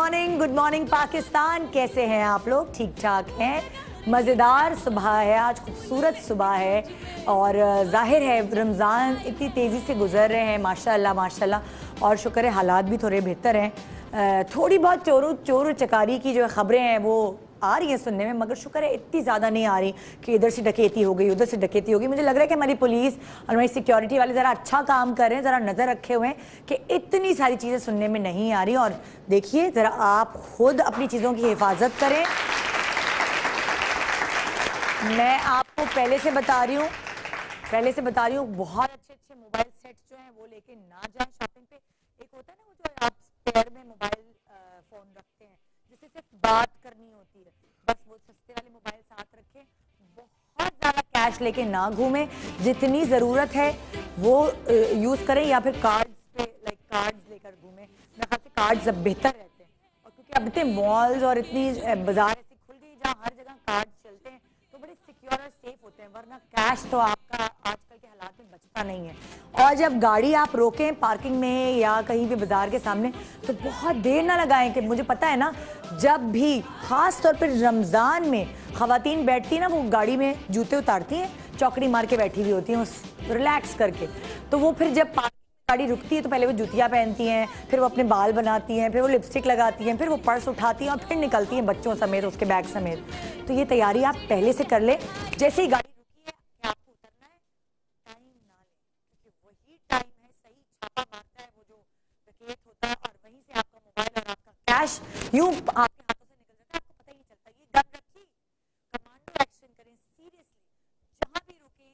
Good morning Pakistan. कैसे हैं आप लोग? ठीक ठाक हैं? मज़ेदार सुबह है, आज खूबसूरत सुबह है और जाहिर है रमज़ान इतनी तेज़ी से गुजर रहे हैं माशाल्लाह माशाल्लाह। और शुक्र है हालात भी थोड़े बेहतर हैं। थोड़ी बहुत चोर चकारी की जो खबरें हैं वो आ रही हैं सुनने में, मगर शुक्र है इतनी ज़्यादा नहीं आ रही कि इधर से डकैती हो गई उधर से डकैती हो गई। मुझे लग रहा है कि हमारी पुलिस और हमारी सिक्योरिटी वाले ज़रा अच्छा काम कर रहे हैं, ज़रा नज़र रखे हुए हैं कि इतनी सारी चीज़ें सुनने में नहीं आ रही। और देखिए ज़रा आप खुद अपनी चीज़ों की हिफाजत करें। मैं आपको पहले से बता रही हूँ बहुत अच्छे मोबाइल सेट जो हैं वो लेके ना जाएं शॉपिंग पे। एक होता है ना वो जो आप पैर में मोबाइल फ़ोन रखते हैं जिससे सिर्फ बात करनी होती है, बस वो सस्ते वाले मोबाइल साथ रखें। बहुत ज़्यादा कैश लेके ना घूमें, जितनी ज़रूरत है वो यूज़ करें, या फिर कार्ड्स पे कार्ड्स लेकर घूमें। मेरे ख्याल से कार्ड्स अब बेहतर रहते हैं। और क्योंकि अब इतने मॉल्स और इतनी बाजार ऐसी खुल गई जहाँ हर जगह कार्ड चलते हैं तो बड़े सिक्योर और सेफ होते हैं, वरना कैश तो आपका आजकल के हालात में बचता नहीं है। और जब गाड़ी आप रोकें पार्किंग में या कहीं भी बाजार के सामने तो बहुत देर ना लगाएं। कि मुझे पता है ना, जब भी खास तौर पर रमज़ान में ख़वातीन बैठती ना, वो गाड़ी में जूते उतारती हैं, चौकड़ी मार के बैठी हुई होती हैं रिलैक्स करके, तो वो फिर जब गाड़ी रुकती है तो पहले वो जूतियाँ पहनती हैं, फिर वो अपने बाल बनाती हैं, फिर वो लिपस्टिक लगाती हैं, फिर वो पर्स उठाती हैं और फिर निकलती हैं बच्चों समेत, उसके बैग समेत। तो ये तैयारी आप पहले से कर लें। जैसे ही गाड़ी रुकी है कि आपको उतरना है, टाइम ना लें, क्योंकि वही टाइम है सही छापा मारता है वो जो डकैत होता है, और वहीं से आपका मोबाइल और आपका कैश यूं आपके हाथों से निकल जाता है, आपको पता ही नहीं चलता। ये गन रखी, कमांडो एक्शन करें, सीरियसली जहाँ भी रुके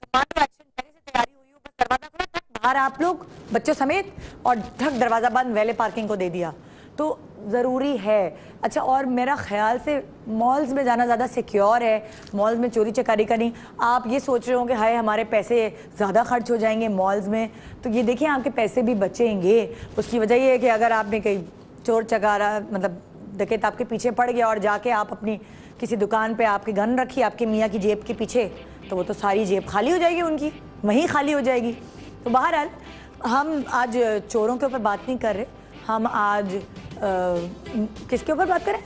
कमांडो एक्शन, पहले से तैयारी हुई हो, बस दरवाजा खुला बाहर आप लोग बच्चों समेत और ढक दरवाजा बंद, वैले पार्किंग को दे दिया, तो ज़रूरी है। अच्छा, और मेरा ख्याल से मॉल्स में जाना ज़्यादा सिक्योर है, मॉल्स में चोरी चकारी का नहीं। आप ये सोच रहे होंगे हाय हमारे पैसे ज़्यादा खर्च हो जाएंगे मॉल्स में, तो ये देखिए आपके पैसे भी बचेंगे। उसकी वजह ये है कि अगर आपने कहीं चोर चकारा मतलब डकैत आपके पीछे पड़ गया और जाके आप अपनी किसी दुकान पर आपकी गन रखी आपके मियाँ की जेब के पीछे, तो वो तो सारी जेब खाली हो जाएगी, उनकी वहीं खाली हो जाएगी। तो बहरहाल हम आज चोरों के ऊपर बात नहीं कर रहे, हम आज किसके ऊपर बात करें?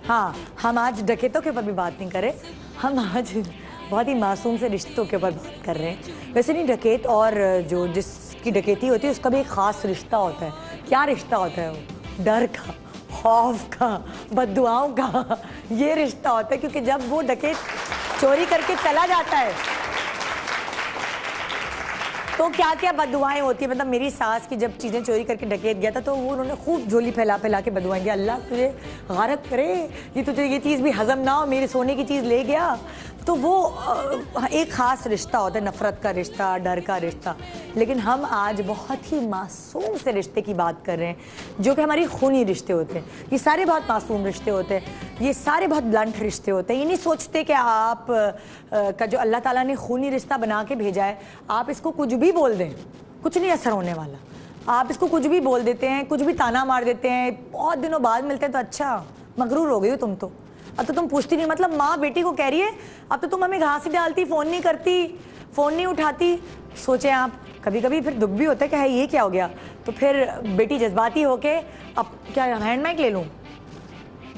हाँ, हम आज डकैतों के ऊपर भी बात नहीं कर रहे, हम आज बहुत ही मासूम से रिश्तों के ऊपर बात कर रहे हैं। वैसे नहीं, डकैत और जो जिसकी डकैती होती है उसका भी एक ख़ास रिश्ता होता है। क्या रिश्ता होता है वो? डर का, खौफ का, बद्दुआओं का, ये रिश्ता होता है। क्योंकि जब वो डकैत चोरी करके चला जाता है तो क्या क्या बदुआएं होती है। मतलब मेरी सास की जब चीज़ें चोरी करके डकैत गया था तो वो उन्होंने खूब झोली फैला फैला के बदुआएं दिया, अल्लाह तुझे गारत करे, ये तुझे ये चीज़ भी हजम ना हो, मेरे सोने की चीज़ ले गया। तो वो एक ख़ास रिश्ता होता है, नफ़रत का रिश्ता, डर का रिश्ता। लेकिन हम आज बहुत ही मासूम से रिश्ते की बात कर रहे हैं जो कि हमारी खूनी रिश्ते होते हैं। ये सारे बहुत मासूम रिश्ते होते हैं, ये सारे बहुत ब्लंट रिश्ते होते हैं। ये नहीं सोचते कि आप का जो अल्लाह ताला ने खूनी रिश्ता बना के भेजा है, आप इसको कुछ भी बोल दें, कुछ नहीं असर होने वाला। आप इसको कुछ भी बोल देते हैं, कुछ भी ताना मार देते हैं, बहुत दिनों बाद मिलते हैं तो अच्छा मगरूर हो गई हो तुम तो, अब तो तुम पूछती नहीं। मतलब माँ बेटी को कह रही है अब तो तुम हमें घास ही डालती, फ़ोन नहीं करती, फ़ोन नहीं उठाती। सोचें आप, कभी कभी फिर दुख भी होता है कि है ये क्या हो गया। तो फिर बेटी जज्बाती होके अब क्या हैंड माइक ले लूँ?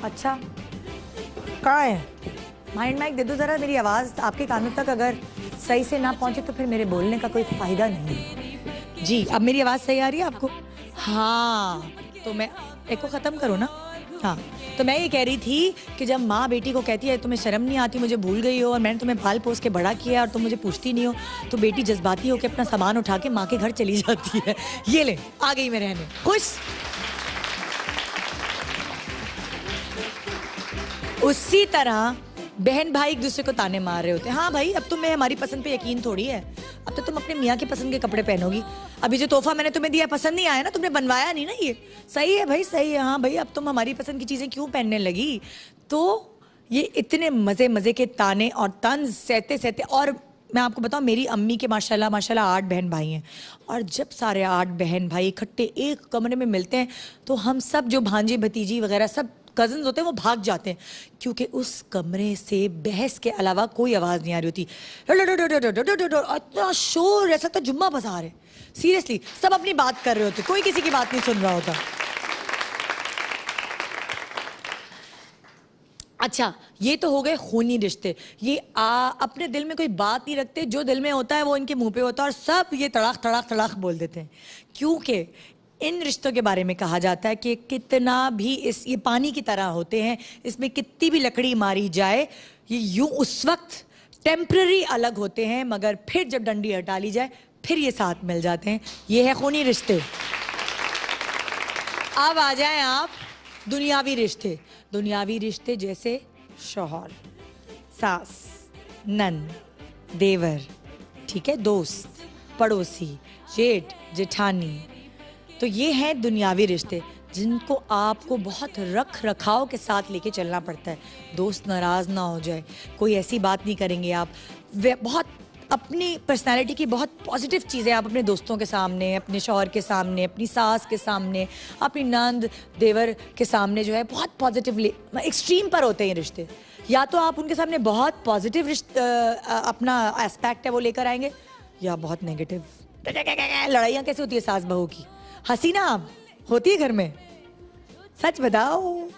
अच्छा कहाँ है हैंड माइक? दे दो ज़रा, मेरी आवाज़ आपके कानों तक अगर सही से ना पहुँचे तो फिर मेरे बोलने का कोई फ़ायदा नहीं है। जी, अब मेरी आवाज़ सही आ रही है आपको? हाँ, तो मैं एक को ख़त्म करूँ ना? हाँ, तो मैं ये कह रही थी कि जब माँ बेटी को कहती है तुम्हें शर्म नहीं आती, मुझे भूल गई हो और मैंने तुम्हें पाल पोस के बड़ा किया और तुम मुझे पूछती नहीं हो, तो बेटी जज्बाती होकर अपना सामान उठा के माँ के घर चली जाती है। ये ले, आ गई मैं रहने, खुश। उसी तरह बहन भाई एक दूसरे को ताने मार रहे होते हैं, हाँ भाई अब तुम्हें हमारी पसंद पे यकीन थोड़ी है, अब तो तुम अपने मियाँ की पसंद के कपड़े पहनोगी। अभी जो तोहफा मैंने तुम्हें दिया पसंद नहीं आया ना, तुमने बनवाया नहीं ना, ये सही है भाई, सही है, हाँ भाई अब तुम हमारी पसंद की चीज़ें क्यों पहनने लगी। तो ये इतने मज़े मज़े के ताने और तंज सहते सहते, और मैं आपको बताऊं मेरी अम्मी के माशाल्लाह माशाल्लाह 8 बहन भाई हैं, और जब सारे 8 बहन भाई इकट्ठे एक कमरे में मिलते हैं तो हम सब जो भांजे भतीजी वगैरह सब कजन्स होते हैं वो भाग जाते हैं, क्योंकि उस कमरे से बहस के अलावा कोई आवाज़ नहीं आ रही होती। इतना शोर, ऐसा तो जुम्मा बाजार है, सीरियसली सब अपनी बात कर रहे होते, कोई किसी की बात नहीं सुन रहा होता। अच्छा, ये तो हो गए खूनी रिश्ते। ये अपने दिल में कोई बात नहीं रखते, जो दिल में होता है वो इनके मुंह पे होता है, और सब ये तड़ाक तड़ाक तड़ाक बोल देते हैं। क्योंकि इन रिश्तों के बारे में कहा जाता है कि कितना भी ये पानी की तरह होते हैं, इसमें कितनी भी लकड़ी मारी जाए, ये यूं उस वक्त टेम्पररी अलग होते हैं, मगर फिर जब डंडी हटा ली जाए फिर ये साथ मिल जाते हैं। ये है खूनी रिश्ते। अब आ जाएं आप दुनियावी रिश्ते। दुनियावी रिश्ते जैसे शौहर, सास, नंद, देवर, ठीक है, दोस्त, पड़ोसी, जेठ, जेठानी। तो ये हैं दुनियावी रिश्ते जिनको आपको बहुत रख रखाव के साथ लेके चलना पड़ता है। दोस्त नाराज़ ना हो जाए, कोई ऐसी बात नहीं करेंगे आप। वे बहुत अपनी पर्सनालिटी की बहुत पॉजिटिव चीज़ें आप अपने दोस्तों के सामने, अपने शौहर के सामने, अपनी सास के सामने, अपनी नंद देवर के सामने जो है बहुत पॉजिटिवली, एक्सट्रीम पर होते हैं ये रिश्ते। या तो आप उनके सामने बहुत पॉजिटिव अपना एस्पेक्ट है वो लेकर आएंगे, या बहुत नेगेटिव। लड़ाइयाँ कैसे होती है सास बहू की? हंसी ना आप होती है घर में? सच बताओ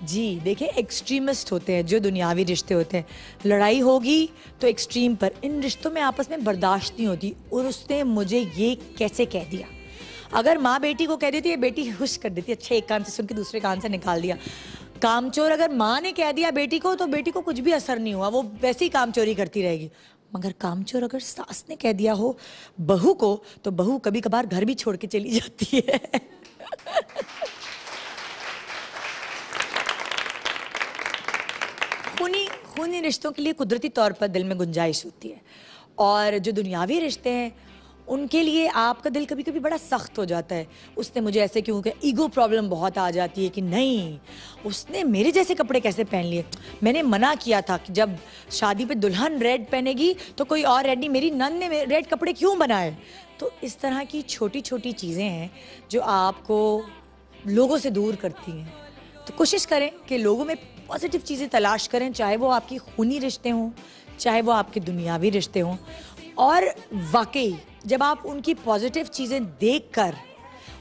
जी। देखिए, एक्सट्रीमिस्ट होते हैं जो दुनियावी रिश्ते होते हैं। लड़ाई होगी तो एक्सट्रीम पर। इन रिश्तों में आपस में बर्दाश्त नहीं होती, और उसने मुझे ये कैसे कह दिया। अगर माँ बेटी को कह देती है, बेटी खुश कर देती है, अच्छा एक कान से सुन के दूसरे कान से निकाल दिया। कामचोर अगर माँ ने कह दिया बेटी को, तो बेटी को कुछ भी असर नहीं हुआ, वो वैसे ही कामचोरी करती रहेगी। मगर कामचोर अगर सास ने कह दिया हो बहू को, तो बहू कभी कभार घर भी छोड़ के चली जाती है। खूनी रिश्तों के लिए कुदरती तौर पर दिल में गुंजाइश होती है, और जो दुनियावी रिश्ते हैं उनके लिए आपका दिल कभी कभी बड़ा सख्त हो जाता है। उसने मुझे ऐसे क्यों किया, ईगो प्रॉब्लम बहुत आ जाती है कि नहीं, उसने मेरे जैसे कपड़े कैसे पहन लिए, मैंने मना किया था कि जब शादी पे दुल्हन रेड पहनेगी तो कोई और रेड नहीं, मेरी नन ने रेड कपड़े क्यों बनाए। तो इस तरह की छोटी छोटी चीज़ें हैं जो आपको लोगों से दूर करती हैं। तो कोशिश करें कि लोगों में पॉजिटिव चीज़ें तलाश करें, चाहे वो आपकी खूनी रिश्ते हों, चाहे वो आपके दुनियावी रिश्ते हों। और वाकई जब आप उनकी पॉजिटिव चीज़ें देखकर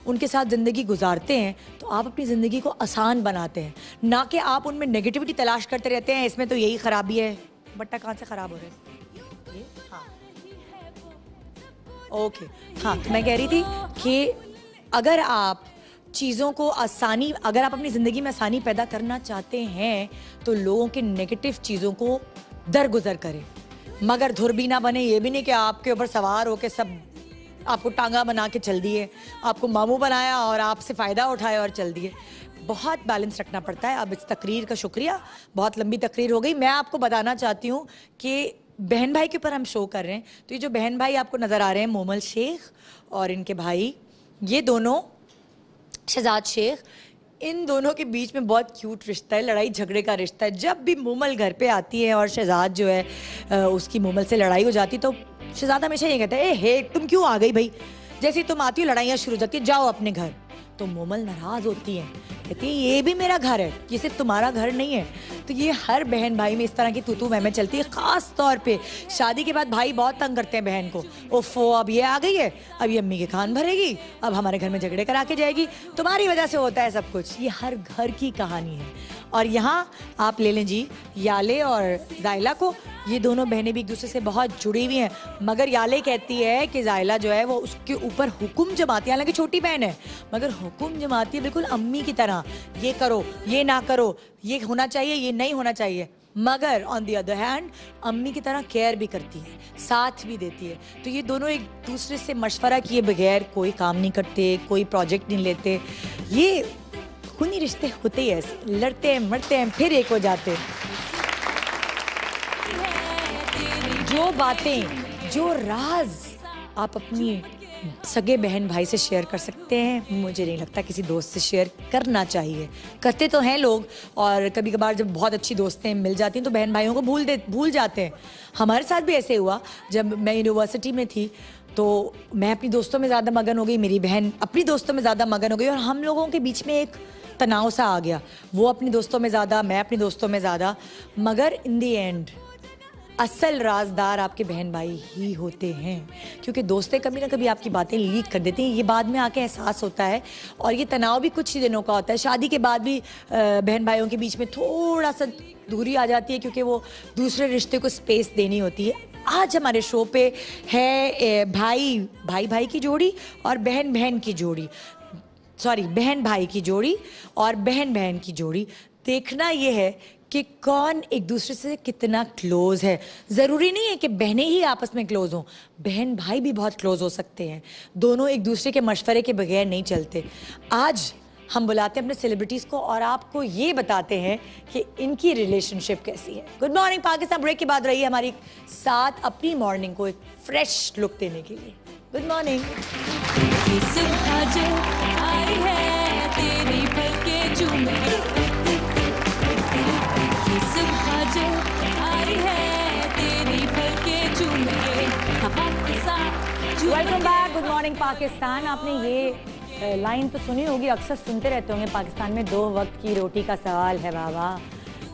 उनके साथ ज़िंदगी गुजारते हैं, तो आप अपनी ज़िंदगी को आसान बनाते हैं, ना कि आप उनमें नेगेटिविटी तलाश करते रहते हैं। इसमें तो यही ख़राबी है। बट्टा कहाँ से ख़राब हो रहा है ये? हाँ, ओके। हाँ, तो मैं कह रही थी कि अगर आप चीज़ों को अगर आप अपनी ज़िंदगी में आसानी पैदा करना चाहते हैं, तो लोगों के नेगेटिव चीज़ों को दरगुजर करें, मगर धुर भी ना बने। ये भी नहीं कि आपके ऊपर सवार होकर सब आपको टांगा बना के चल दिए, आपको मामू बनाया और आपसे फ़ायदा उठाया और चल दिए। बहुत बैलेंस रखना पड़ता है। अब इस तकरीर का शुक्रिया, बहुत लंबी तकरीर हो गई। मैं आपको बताना चाहती हूँ कि बहन भाई के ऊपर हम शो कर रहे हैं, तो ये जो बहन भाई आपको नज़र आ रहे हैं, मोमल शेख और इनके भाई, ये दोनों शहजाद शेख, इन दोनों के बीच में बहुत क्यूट रिश्ता है, लड़ाई झगड़े का रिश्ता है। जब भी मोमल घर पे आती है और शहजाद जो है उसकी मोमल से लड़ाई हो जाती, तो शहजाद हमेशा ये कहता है, ए हे तुम क्यों आ गई भाई, जैसे तुम आती हो लड़ाइयाँ शुरू हो जाती है, जाओ अपने घर। तो मोमल नाराज होती है, कहती है ये भी मेरा घर है, ये सिर्फ तुम्हारा घर नहीं है। तो ये हर बहन भाई में इस तरह की तू मैं चलती है। ख़ास तौर पे शादी के बाद भाई बहुत तंग करते हैं बहन को, ओफो अब ये आ गई है, अब ये अम्मी के कान भरेगी, अब हमारे घर में झगड़े करा के जाएगी, तुम्हारी वजह से होता है सब कुछ। ये हर घर की कहानी है। और यहाँ आप ले लें जी याले और जायला को, ये दोनों बहनें भी एक दूसरे से बहुत जुड़ी हुई हैं, मगर याले कहती है कि जायला जो है वो उसके ऊपर हुक्म जमाती है, हालांकि छोटी बहन है मगर हुक्म जमाती है बिल्कुल अम्मी की तरह, ये करो, ये ना करो, ये होना चाहिए, ये नहीं होना चाहिए। मगर ऑन द अदर हैंड अम्मी की तरह केयर भी करती है, साथ भी देती है। तो ये दोनों एक दूसरे से मशवरा किए बगैर कोई काम नहीं करते, कोई प्रोजेक्ट नहीं लेते। ये खूनी रिश्ते होते ही ऐसे, लड़ते हैं, मरते हैं, फिर एक हो जाते हैं। जो बातें, जो राज आप अपनी सगे बहन भाई से शेयर कर सकते हैं, मुझे नहीं लगता किसी दोस्त से शेयर करना चाहिए। करते तो हैं लोग, और कभी कभार जब बहुत अच्छी दोस्तें मिल जाती हैं तो बहन भाइयों को भूल जाते हैं। हमारे साथ भी ऐसे हुआ, जब मैं यूनिवर्सिटी में थी तो मैं अपनी दोस्तों में ज़्यादा मगन हो गई, मेरी बहन अपनी दोस्तों में ज़्यादा मगन हो गई, और हम लोगों के बीच में एक तनाव सा आ गया। वो अपनी दोस्तों में ज़्यादा, मैं अपनी दोस्तों में ज़्यादा। मगर इन दी एंड असल राजदार आपके बहन भाई ही होते हैं, क्योंकि दोस्तें कभी ना कभी आपकी बातें लीक कर देती हैं। ये बाद में आके एहसास होता है, और ये तनाव भी कुछ ही दिनों का होता है। शादी के बाद भी बहन भाइयों के बीच में थोड़ा सा दूरी आ जाती है, क्योंकि वो दूसरे रिश्ते को स्पेस देनी होती है। आज हमारे शो पे है भाई भाई की जोड़ी और बहन बहन की जोड़ी, सॉरी बहन भाई की जोड़ी और बहन बहन की जोड़ी। देखना ये है कि कौन एक दूसरे से कितना क्लोज है। ज़रूरी नहीं है कि बहनें ही आपस में क्लोज हों, बहन भाई भी बहुत क्लोज हो सकते हैं। दोनों एक दूसरे के मशवरे के बगैर नहीं चलते। आज हम बुलाते हैं अपने सेलिब्रिटीज़ को और आपको ये बताते हैं कि इनकी रिलेशनशिप कैसी है। गुड मॉर्निंग पाकिस्तान ब्रेक के बाद रही है हमारी साथ अपनी मॉर्निंग को एक फ्रेश लुक देने के लिए। Good morning. Welcome back. Good morning Pakistan. आपने ये लाइन तो सुनी होगी, अक्सर सुनते रहते होंगे, पाकिस्तान में 2 वक्त की रोटी का सवाल है बाबा।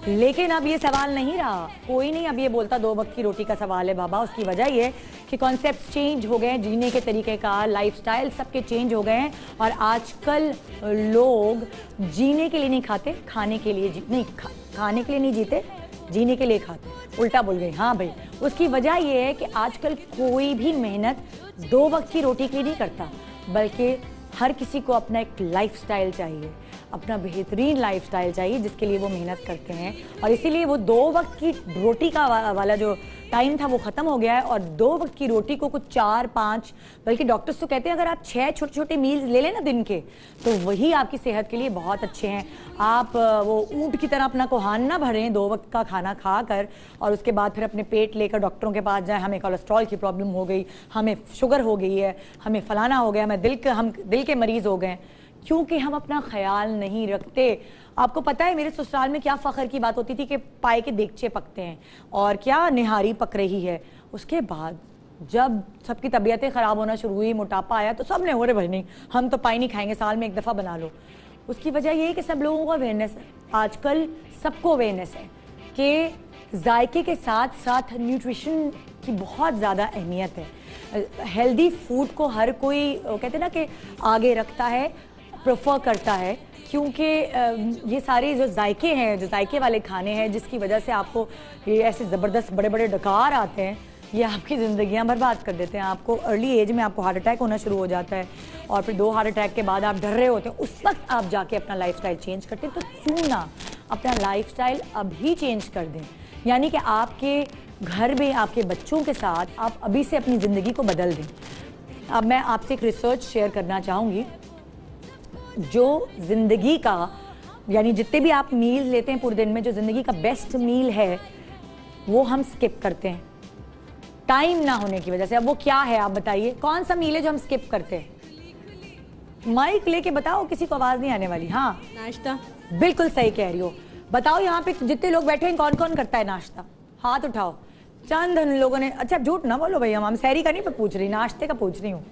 लेकिन अब ये सवाल नहीं रहा, कोई नहीं अब ये बोलता 2 वक्त की रोटी का सवाल है बाबा। उसकी वजह ये कि कॉन्सेप्ट चेंज हो गए हैं, जीने के तरीके का, लाइफस्टाइल सबके चेंज हो गए हैं। और आजकल लोग जीने के लिए नहीं खाते, खाने के लिए खाने के लिए नहीं जीते, जीने के लिए खाते। उल्टा बोल गई, हाँ भाई। उसकी वजह ये है कि आजकल कोई भी मेहनत 2 वक्त की रोटी के लिए नहीं करता, बल्कि हर किसी को अपना एक लाइफस्टाइल चाहिए, अपना बेहतरीन लाइफस्टाइल चाहिए, जिसके लिए वो मेहनत करते हैं। और इसीलिए वो 2 वक्त की रोटी का वाला जो टाइम था वो ख़त्म हो गया है। और 2 वक्त की रोटी को कुछ 4-5, बल्कि डॉक्टर्स तो कहते हैं अगर आप 6 छोटे छोटे मील्स ले लें ना दिन के, तो वही आपकी सेहत के लिए बहुत अच्छे हैं। आप वो ऊँट की तरह अपना कोहान ना भरें 2 वक्त का खाना खा कर, और उसके बाद फिर अपने पेट लेकर डॉक्टरों के पास जाएँ, हमें कोलेस्ट्रॉल की प्रॉब्लम हो गई, हमें शुगर हो गई है, हमें फलाना हो गया, हम दिल के मरीज़ हो गए, क्योंकि हम अपना ख्याल नहीं रखते। आपको पता है मेरे ससुराल में क्या फ़ख्र की बात होती थी कि पाए के देगचे पकते हैं और क्या निहारी पक रही है। उसके बाद जब सबकी तबीयतें ख़राब होना शुरू हुई, मोटापा आया, तो सब ने हो रहे भाई नहीं, हम तो पाई नहीं खाएंगे, साल में 1 दफ़ा बना लो। उसकी वजह ये है कि सब लोगों को अवेयरनेस है, आजकल सबको अवेयरनेस है कि जायके के साथ साथ न्यूट्रिशन की बहुत ज़्यादा अहमियत है। हेल्दी फूड को हर कोई कहते हैं ना कि आगे रखता है, प्रेफर करता है, क्योंकि ये सारे जो जायके हैं, जो जायके वाले खाने हैं, जिसकी वजह से आपको ये ऐसे ज़बरदस्त बड़े बड़े डकार आते हैं, ये आपकी ज़िंदगियां बर्बाद कर देते हैं। आपको अर्ली एज में आपको हार्ट अटैक होना शुरू हो जाता है, और फिर 2 हार्ट अटैक के बाद आप डर रहे होते हैं, उस वक्त आप जाके अपना लाइफस्टाइल चेंज करते हैं। तो क्यों ना अपना लाइफस्टाइल अभी चेंज कर दें, यानी कि आपके घर में आपके बच्चों के साथ आप अभी से अपनी ज़िंदगी को बदल दें। अब मैं आपसे एक रिसर्च शेयर करना चाहूँगी, जो ज़िंदगी का, यानी जितने भी आप मील लेते हैं पूरे दिन में, जो ज़िंदगी का बेस्ट मील है वो हम स्किप करते हैं टाइम ना होने की वजह से। अब वो क्या है आप बताइए, कौन सा मील है जो हम स्किप करते हैं? माइक लेके बताओ, किसी को आवाज़ नहीं आने वाली। हाँ, नाश्ता। बिल्कुल सही कह रही हो। बताओ यहाँ पे जितने लोग बैठे हैं कौन कौन करता है नाश्ता, हाथ उठाओ। चंद लोगों ने, अच्छा झूठ ना बोलो भैया, हम सहरी का नहीं पूछ रही, नाश्ते का पूछ रही हूँ।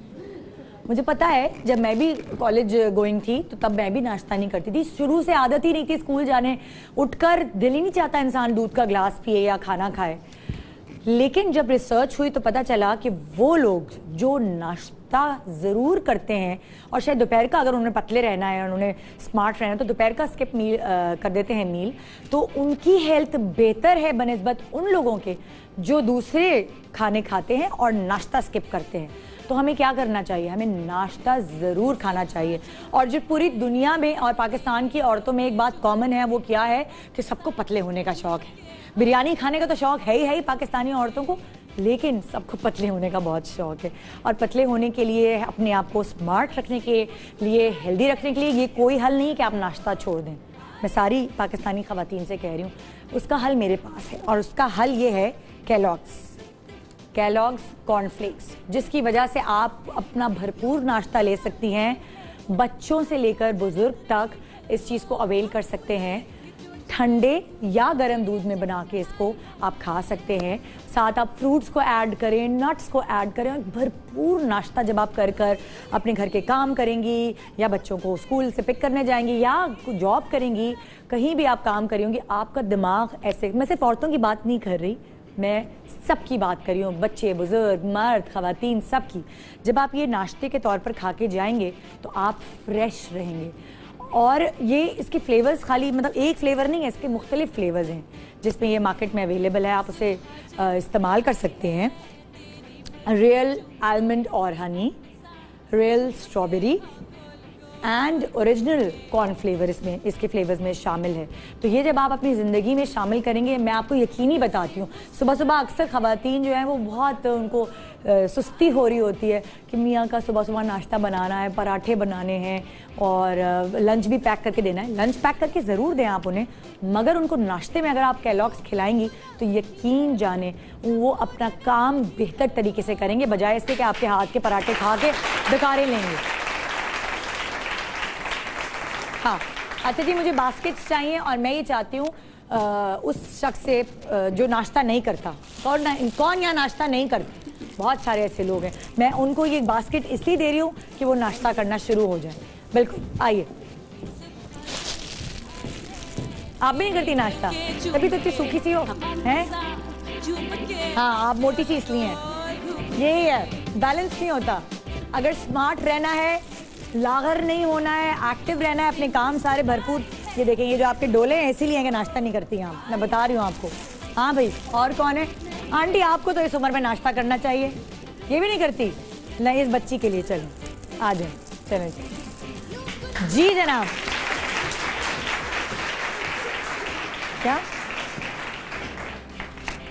मुझे पता है जब मैं भी कॉलेज गोइंग थी तो तब मैं भी नाश्ता नहीं करती थी, शुरू से आदत ही नहीं थी स्कूल जाने, उठकर दिल ही नहीं चाहता इंसान दूध का ग्लास पिए या खाना खाए। लेकिन जब रिसर्च हुई तो पता चला कि वो लोग जो नाश्ता ज़रूर करते हैं, और शायद दोपहर का अगर उन्हें पतले रहना है, उन्हें स्मार्ट रहना है, तो दोपहर का स्किप मील कर देते हैं मील, तो उनकी हेल्थ बेहतर है बनिस्बत उन लोगों के जो दूसरे खाने खाते हैं और नाश्ता स्किप करते हैं। तो हमें क्या करना चाहिए? हमें नाश्ता ज़रूर खाना चाहिए। और जो पूरी दुनिया में और पाकिस्तान की औरतों में एक बात कॉमन है, वो क्या है कि सबको पतले होने का शौक़ है। बिरयानी खाने का तो शौक़ है ही पाकिस्तानी औरतों को, लेकिन सबको पतले होने का बहुत शौक़ है। और पतले होने के लिए, अपने आप को स्मार्ट रखने के लिए, हेल्दी रखने के लिए, ये कोई हल नहीं कि आप नाश्ता छोड़ दें। मैं सारी पाकिस्तानी ख़वातीन से कह रही हूँ, उसका हल मेरे पास है, और उसका हल ये है केलॉग्स कॉर्नफ्लेक्स, जिसकी वजह से आप अपना भरपूर नाश्ता ले सकती हैं। बच्चों से लेकर बुजुर्ग तक इस चीज़ को अवेल कर सकते हैं। ठंडे या गर्म दूध में बना के इसको आप खा सकते हैं। साथ आप फ्रूट्स को ऐड करें, नट्स को ऐड करें, भरपूर नाश्ता जब आप कर अपने घर के काम करेंगी, या बच्चों को स्कूल से पिक करने जाएंगी, या जॉब करेंगी, कहीं भी आप काम करी होंगी, आपका दिमाग ऐसे, मैं सिर्फ औरतों की बात नहीं कर रही, मैं सबकी बात कर रही हूँ, बच्चे, बुजुर्ग, मर्द, खवातीन, सबकी। जब आप ये नाश्ते के तौर पर खा के जाएंगे तो आप फ्रेश रहेंगे। और ये इसके फ्लेवर्स खाली मतलब एक फ्लेवर नहीं है, इसके मुख्तलिफ फ्लेवर्स हैं जिसमें ये मार्केट में अवेलेबल है, आप उसे इस्तेमाल कर सकते हैं। रियल आलमंड और Honey, real strawberry and original corn flavour इसके फ्लेवर्स में शामिल है। तो ये जब आप अपनी ज़िंदगी में शामिल करेंगे, मैं आपको यकीनी बताती हूँ, सुबह सुबह अक्सर ख़वातीन जो हैं वो बहुत उनको सुस्ती हो रही होती है कि मियाँ का सुबह सुबह नाश्ता बनाना है, पराठे बनाने हैं और लंच भी पैक करके देना है। लंच पैक करके ज़रूर दें आप उन्हें, मगर उनको नाश्ते में अगर आप कैलॉग्स खिलाएंगी तो यकीन जाने वो अपना काम बेहतर तरीके से करेंगे, बजाय इसके कि आपके हाथ के पराठे खा के डकारे लेंगे। हाँ, अच्छा जी, मुझे बास्केट्स चाहिए और मैं ये चाहती हूँ उस शख्स से जो नाश्ता नहीं करता। कौन यहाँ नाश्ता नहीं करता? बहुत सारे ऐसे लोग हैं। मैं उनको ये बास्केट इसलिए दे रही हूँ कि वो नाश्ता करना शुरू हो जाए। बिल्कुल, आइए। आप भी नहीं करती नाश्ता? तभी तो इतनी सूखी सी हो हैं? हाँ, आप मोटी सी इसलिए हैं। यही है, बैलेंस नहीं होता। अगर स्मार्ट रहना है, लागर नहीं होना है, एक्टिव रहना है, अपने काम सारे भरपूर। ये देखें, ये जो आपके डोले हैं इसीलिए हैं कि नाश्ता नहीं करती हैं आप, मैं बता रही हूँ आपको। हाँ भाई, और कौन है? आंटी, आपको तो इस उम्र में नाश्ता करना चाहिए, ये भी नहीं करती। नहीं, इस बच्ची के लिए चलो, आ जाए। चलो जी जनाब। क्या?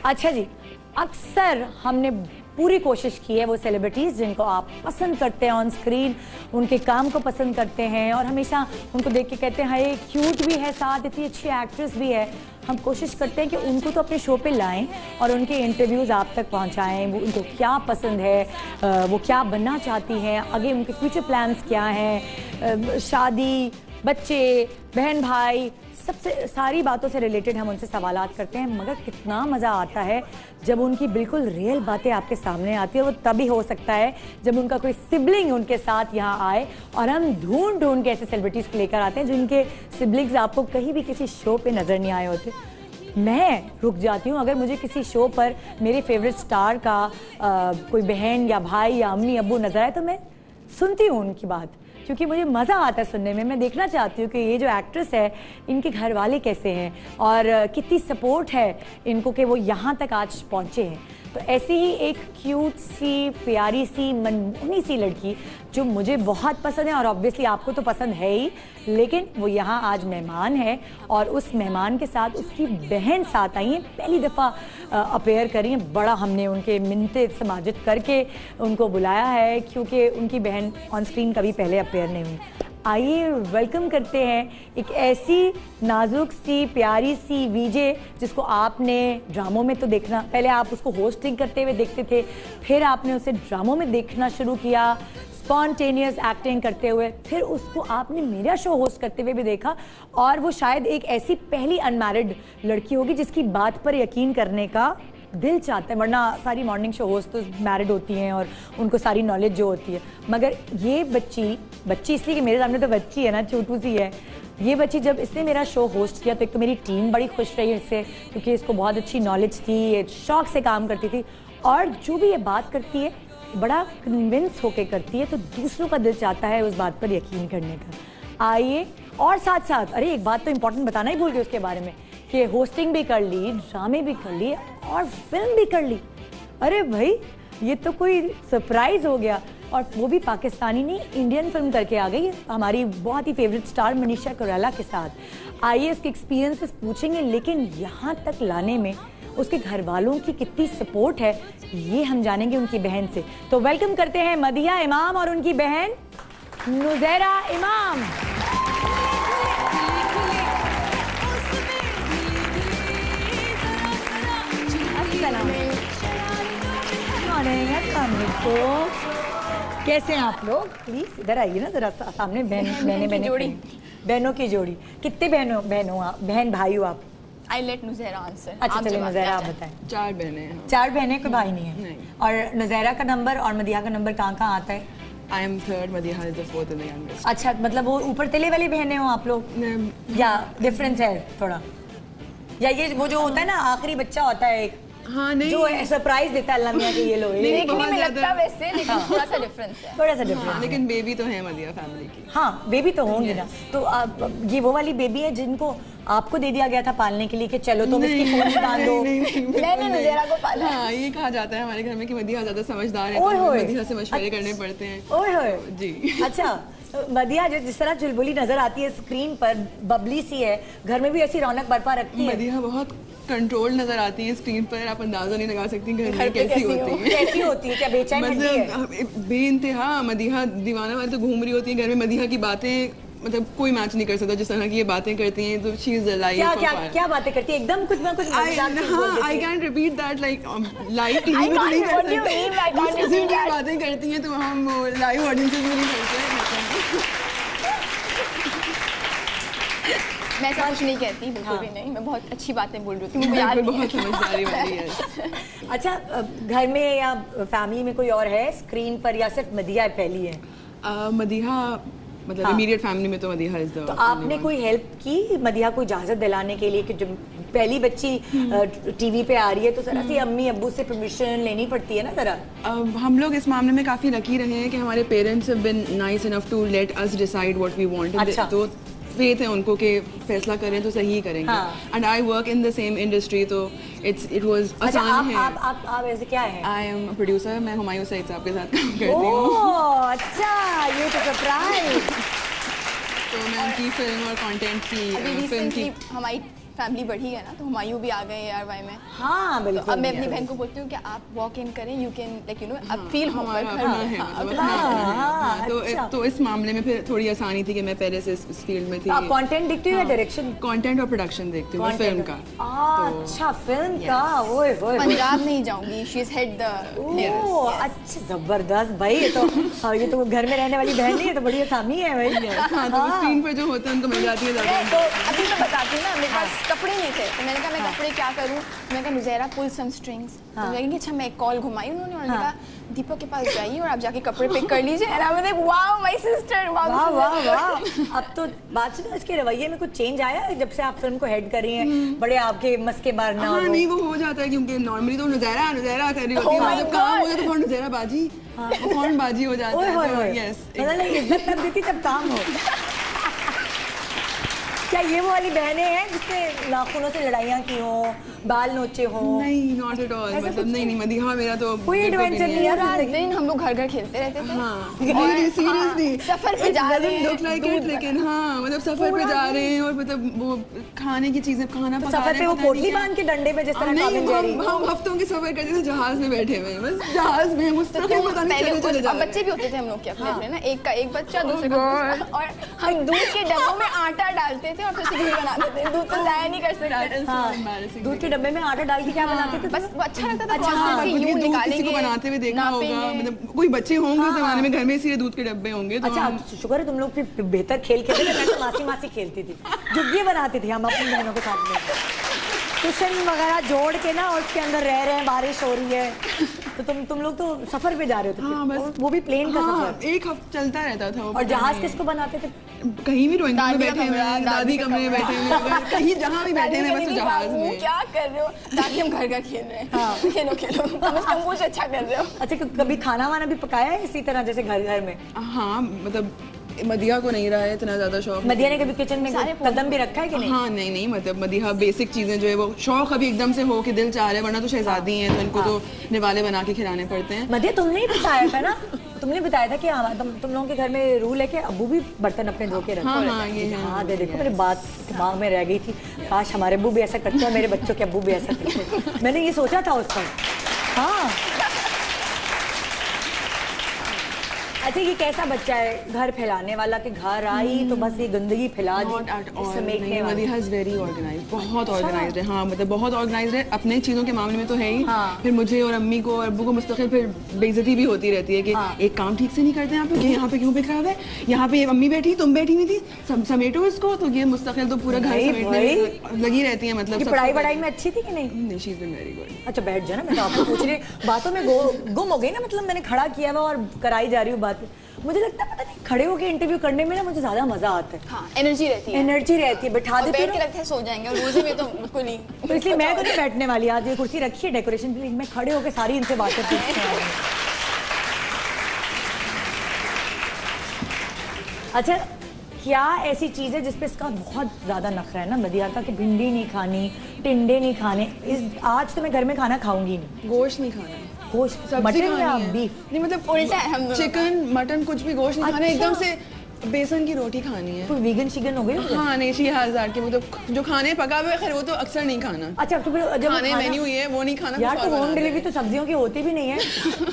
अच्छा जी, अक्सर हमने पूरी कोशिश की है वो सेलिब्रिटीज़ जिनको आप पसंद करते हैं ऑन स्क्रीन, उनके काम को पसंद करते हैं और हमेशा उनको देख के कहते हैं हाय क्यूट भी है, साथ इतनी अच्छी एक्ट्रेस भी है। हम कोशिश करते हैं कि उनको तो अपने शो पे लाएं और उनके इंटरव्यूज़ आप तक पहुंचाएं। वो उनको क्या पसंद है, वो क्या बनना चाहती हैं, आगे उनके फ्यूचर प्लान्स क्या हैं, शादी, बच्चे, बहन भाई, सबसे सारी बातों से रिलेटेड हम उनसे सवालात करते हैं। मगर कितना मज़ा आता है जब उनकी बिल्कुल रियल बातें आपके सामने आती है। वो तभी हो सकता है जब उनका कोई सिबलिंग उनके साथ यहाँ आए और हम ढूंढ ढूंढ के ऐसे सेलिब्रिटीज़ को लेकर आते हैं जिनके सिबलिंग्स आपको कहीं भी किसी शो पे नज़र नहीं आए होते। मैं रुक जाती हूँ अगर मुझे किसी शो पर मेरे फेवरेट स्टार का कोई बहन या भाई या अम्मी अब्बू नज़र आए तो मैं सुनती हूँ उनकी बात, क्योंकि मुझे मज़ा आता है सुनने में। मैं देखना चाहती हूँ कि ये जो एक्ट्रेस है इनके घर वाले कैसे हैं और कितनी सपोर्ट है इनको कि वो यहाँ तक आज पहुँचे हैं। तो ऐसी ही एक क्यूट सी, प्यारी सी, मनमोहनी सी लड़की जो मुझे बहुत पसंद है और ऑब्वियसली आपको तो पसंद है ही, लेकिन वो यहाँ आज मेहमान है और उस मेहमान के साथ उसकी बहन साथ आई है, पहली दफ़ा अपेयर करी है। बड़ा हमने उनके मिन्नतें समाजित करके उनको बुलाया है क्योंकि उनकी बहन ऑन स्क्रीन कभी पहले अपेयर नहीं हुई। आइए वेलकम करते हैं एक ऐसी नाजुक सी, प्यारी सी वीजे जिसको आपने ड्रामों में तो देखना, पहले आप उसको होस्टिंग करते हुए देखते थे, फिर आपने उसे ड्रामों में देखना शुरू किया, स्पॉन्टेनियस एक्टिंग करते हुए, फिर उसको आपने मेरा शो होस्ट करते हुए भी देखा। और वो शायद एक ऐसी पहली अनमैरिड लड़की होगी जिसकी बात पर यकीन करने का दिल चाहता है, वरना सारी मॉर्निंग शो होस्ट तो मैरिड होती हैं और उनको सारी नॉलेज जो होती है। मगर ये बच्ची इसलिए कि मेरे सामने तो बच्ची है ना, छोटू सी है ये बच्ची, जब इसने मेरा शो होस्ट किया तो एक तो मेरी टीम बड़ी खुश रही इससे क्योंकि इसको बहुत अच्छी नॉलेज थी, शौक से काम करती थी और जो भी ये बात करती है बड़ा कन्विंस होके करती है, तो दूसरों का दिल चाहता है उस बात पर यकीन करने का। आइए, और साथ साथ अरे एक बात तो इम्पोर्टेंट बताना ही भूल गई उसके बारे में कि होस्टिंग भी कर ली, ड्रामे भी कर लिए और फिल्म भी कर ली। अरे भाई ये तो कोई सरप्राइज हो गया, और वो भी पाकिस्तानी नहीं, इंडियन फिल्म करके आ गई हमारी बहुत ही फेवरेट स्टार मनीषा कोइराला के साथ। आइए उसके एक्सपीरियंसेस पूछेंगे, लेकिन यहाँ तक लाने में उसके घर वालों की कितनी सपोर्ट है ये हम जानेंगे उनकी बहन से। तो वेलकम करते हैं मदिया इमाम और उनकी बहन नुज़ैरा इमाम। कैसे हैं आप लोग? प्लीज इधर आइए ना जरा सामने। बहनों की जोड़ी। कितने बहन भाई हो आप? I let Nuzaira answer. अच्छा चलिए नुज़ैरा आप बताएं। 4 बहनें हैं। 4 बहनें, कोई भाई नहीं है? नहीं। और नुज़ैरा का नंबर और मदिया का नंबर कहाँ कहाँ आता है? I am third, Madiha is the fourth and the youngest. अच्छा, मतलब वो ऊपर तले वाली बहनें हो आप लोग या डिफरेंस है थोड़ा? या ये वो जो होता है ना आखिरी बच्चा होता है एक, हाँ नहीं जो सरप्राइज देता है अल्लाह मियां कि ये लो ये। देखने में लगता वैसे, लेकिन थोड़ा सा डिफरेंस है। थोड़ा सा डिफरेंस। लेकिन बेबी तो है मदिया फैमिली की। हाँ बेबी तो होंगी ना। तो ये वो वाली बेबी है जिनको आपको दे दिया गया था पालने के लिए कि चलो तुम इसकी फोन में बांध दो। मैंने नुज़ैरा को पाला। हाँ ये कहा जाता है हमारे घर में कि मदिया ज्यादा समझदार है, तो मदिया से मशवरे करने पड़ते हैं। ओए होए जी। अच्छा मदिया जिस तरह चुलबुली नजर आती है स्क्रीन पर, बबली सी है, घर में भी ऐसी रौनक बरपा रखती है। मदिया बहुत कंट्रोल नजर आती है स्क्रीन पर, आप अंदाजा नहीं लगा सकती घर में कैसी होती है। कैसी होती है? क्या बेचैन रहती है? मतलब बेइंतहा मदिहा दीवाना वाली तो घूम रही होती है घर में। मदिहा की बातें मतलब कोई मैच नहीं कर सकता जिस तरह की ये बातें करती हैं। तो शी इज द लाइफ क्या क्या क्या बातें करती है? एकदम कुछ ना कुछ मजेदार चीज़ बोल देती है। I can repeat that like live TV में can't- नहीं what कर do you mean by I can't सकते। repeat that? बातें करती हैं तो हम लाइव ऑडियंसेस में नहीं करते। मैं ऐसा कुछ नहीं कहती, बिल्कुल भी नहीं। मैं बहुत अच्छी बातें बोल रही हूँ, मुझे याद नहीं है। बहुत समझदारी वाली है। अच्छा घर में या फैमिली में कोई और है स्क्रीन पर या सिर्फ मदिया पहली है? मदिहा मतलब इमीडिएट फैमिली में तो मदिहा इज द। तो आपने कोई हेल्प की मदिहा को इजाजत दिलाने के लिए कि जब पहली बच्ची टीवी पे आ रही है तो जरा सी अम्मी अब्बू से परमिशन लेनी पड़ती है ना जरा? हम लोग इस मामले में काफी लकी रहे हैं कि हमारे parents have been nice enough to let us decide what we want. अच्छा। तो फेथ है उनको कि फैसला करें तो सही ही करेंगे। And I work in the same industry, तो इट वाज आसान है। आप ऐसे क्या है? आई एम प्रोड्यूसर, मैं हुमायूं सईद साहब के साथ काम करती हूँ। ओह अच्छा, ये तो सरप्राइज। तो मैं उनकी फिल्म और कंटेंट की अभी फिल्म की रिसेंटली हमारी फैमिली बढ़ी है ना, तो हुमायूं भी आ गए ARY में। हाँ बिल्कुल। अब मैं अपनी बहन को बोलती हूँ कि आप वॉक इन करें, you can like you know अब फील हमारा घर अपना में। है हाँ, मतलब अपना है। हाँ, अच्छा। तो इस मामले में फिर थोड़ी आसानी थी कि मैं पहले से इस फील्ड में थी। आप कंटेंट देखती हो या डायरेक्शन? कंटेंट और प्रोडक्शन देखती हूँ फिल्म का। अच्छा फिल्म का, ओए ओए। पंजाब नहीं जाऊंगी, शी इज हेड द। ओह अच्छा जबरदस्त भाई, ये तो हाँ, ये तो घर में रहने वाली बहन नहीं है तो बड़ी आसामी है भाई। हाँ तो स्क्रीन पर जो होता है उनको मिल जाती है ज्यादा। तो अभी तो बताती हूँ ना, मेरे पास कपड़े नहीं थे, तो मैंने कहा मैं कपड़े क्या करूँ। मैंने कहा नुज़ैरा पुल सम स्ट्रिंग्स। तो लगेंगे अच्छा, मैं एक कॉल घुमाई उन्होंने और कहा दीपक के पास जाइए और आप जाके कपड़े पिक कर लीजिए। And I was like wow my sister, वाह वाह वाह। अब तो बात सुनो, इसके रवैये में कुछ चेंज आया है जब से आप फिल्म को हेड कर रही हैं? बड़े आपके मस्के बार ना हाँ नहीं वो हो जाता है क्योंकि नॉर्मली तो नुज़ैरा नुज़ैरा कर रही होती है, जब काम हो जाए तो फौरन नुज़ैरा बाजी, फौरन बाजी हो जाता है। यस मतलब इज्जत तब देती जब काम हो। क्या ये वो वाली बहनें हैं जिससे नाखूनों से लड़ाइयाँ की हो, बाल नोचे हो? नहीं नॉट एट ऑल, मतलब नहीं मदिहा मेरा तो कोई एडवेंचर नहीं है। पूरा दिन हम लोग घर घर खेलते रहते थे। हाँ सीरियसली सफर पे जा रहे हैं, लुक लाइक इट, लेकिन हाँ मतलब सफर पे जा रहे हैं और मतलब वो खाने की चीजें खाना पका सफर पे वो पोटली बांध के डंडे पे जिस तरह नहीं हम हफ्तों के सफर करते थे, जहाज में बैठे हुए हैं, बस जहाज में मुस्तकिल पता नहीं चले चले जा रहे हैं। बच्चे भी होते थे हम लोग के अपने ना, एक का एक बच्चा दूसरे का और हम दूध के डब्बों में आटा डालते थे और फिर से घी बनाते थे। दूध तो जाया नहीं कर सकते। दूध के डब्बे में आटा डाल के क्या बनाते थे? बस वो अच्छा लगता था। अच्छा, प्रोसेस से यूं दूध निकालेंगे, किसी को बनाते हुए देखा होगा, नापेंगे। मतलब कोई बच्चे होंगे उस जमाने में घर में, इसीलिए दूध के डब्बे होंगे। तो अच्छा शुक्र है तुम लोग फिर बेहतर खेल खेलते थे। मैं तो मासी मासी खेलती थी, जुग्गी बनाते थे हम अपनी बहनों के साथ में, कुशन वगैरह जोड़ के ना, और उसके अंदर रह रहे हैं, बारिश हो रही है तो तुम लोग तो सफर पे जा रहे होते थे। हाँ, बस वो भी प्लेन का सफर। एक हफ्ता चलता रहता था वो। और जहाज किसको बनाते थे? कहीं भी ड्राइंग में बैठे हुए, दादी कमरे में बैठे हुए, कहीं जहाँ भी बैठे हुए, बस जहाज में। क्या कर रहे हो दादी? हम घर घर खेल रहे हैं। खेलो खेलो, तुम कुछ अच्छा कर रहे हो। अच्छा कभी खाना वाना भी पकाया है इसी तरह जैसे घर घर में? हाँ मतलब मदिहा को नहीं रहा है इतना ज्यादा शौक। मदिहा ने कभी किचन में कदम भी रखा है कि नहीं? हाँ नहीं मतलब मदिहा बेसिक चीजें जो है वो शौक अभी एकदम से हो कि दिल चाह रहा है, वरना तो शहजादी हैं तो इनको तो निवाले बना के खिलाने पड़ते हैं। मदिहा तुमने ही बताया था ना, तुमने बताया था कि तुम लोगों के घर में रूल है कि अब्बू भी बर्तन अपने धो के रखते हैं। हाँ ये है। हाँ देखो मेरी बात दिमाग में रह गई थी, काश हमारे अब्बू भी ऐसा करते हैं, मेरे बच्चों के अब्बू भी ऐसा करते। मैंने ये सोचा था उस पर। हाँ अच्छा ये कैसा बच्चा है? घर फैलाने वाला कि घर आई तो बस ये गंदगी फैला दी, समेटने वाला? मदिहा इज वेरी ऑर्गेनाइज्ड, बहुत ऑर्गेनाइज्ड है। हाँ मतलब बहुत ऑर्गेनाइज्ड है, अपने चीज़ों के मामले में तो है ही। फिर मुझे और अम्मी को और अब्बू को मुस्तकिल फिर बेइज्जती भी होती रहती है कि एक काम ठीक से नहीं करते आप, यहाँ पे क्यों बिखरा हुआ है, यहाँ पे अम्मी बैठी तुम बैठी हुई थी, समेटो इसको। तो ये मुस्तकिल तो पूरा घर समेटने में लगी रहती है। मतलब पढ़ाई वढ़ाई में अच्छी थी कि नहीं? She is been very good. अच्छा बैठ जाना, मैं तो आपको पूछ रही बातों में गुम हो गई ना, मतलब मैंने खड़ा किया हुआ और कराई जा रही हूँ बातें। मुझे लगता है पता नहीं खड़े होकर इंटरव्यू करने में ना मुझे ज्यादा मजा आता है। हाँ, एनर्जी रहती है, बैठा देते बैठ के लगता है सो जाएंगे, और रोजे में तो बिल्कुल ही। तो इसलिए मैं तो नहीं बैठने वाली, आज ये कुर्सी रखी है डेकोरेशन के लिए, मैं खड़े होकर सारी इनसे बातें पूछने वाली हूँ। अच्छा, क्या ऐसी चीज है जिसपे इसका बहुत ज्यादा नखरा है ना मदिहा का, कि भिंडी नहीं खानी, टिंडे नहीं खाने, आज तो मैं घर में खाना खाऊंगी नहीं, गोश्त नहीं खाना, गोश्त मटन या बीफ नहीं, मतलब उल्टा है हम दोनों का। चिकन मटन कुछ भी गोश्त नहीं खाना, एकदम से बेसन की रोटी खानी है। तो वीगन शिगन हो गई हो? हाँ नहीं, 6000 के मतलब जो खाने पका हुए, खैर वो तो अक्सर नहीं खाना। अच्छा, तो फिर जब खाने मेन्यू ये है वो नहीं खाना यार, तो होम डिलीवरी तो सब्जियों की होती भी नहीं है।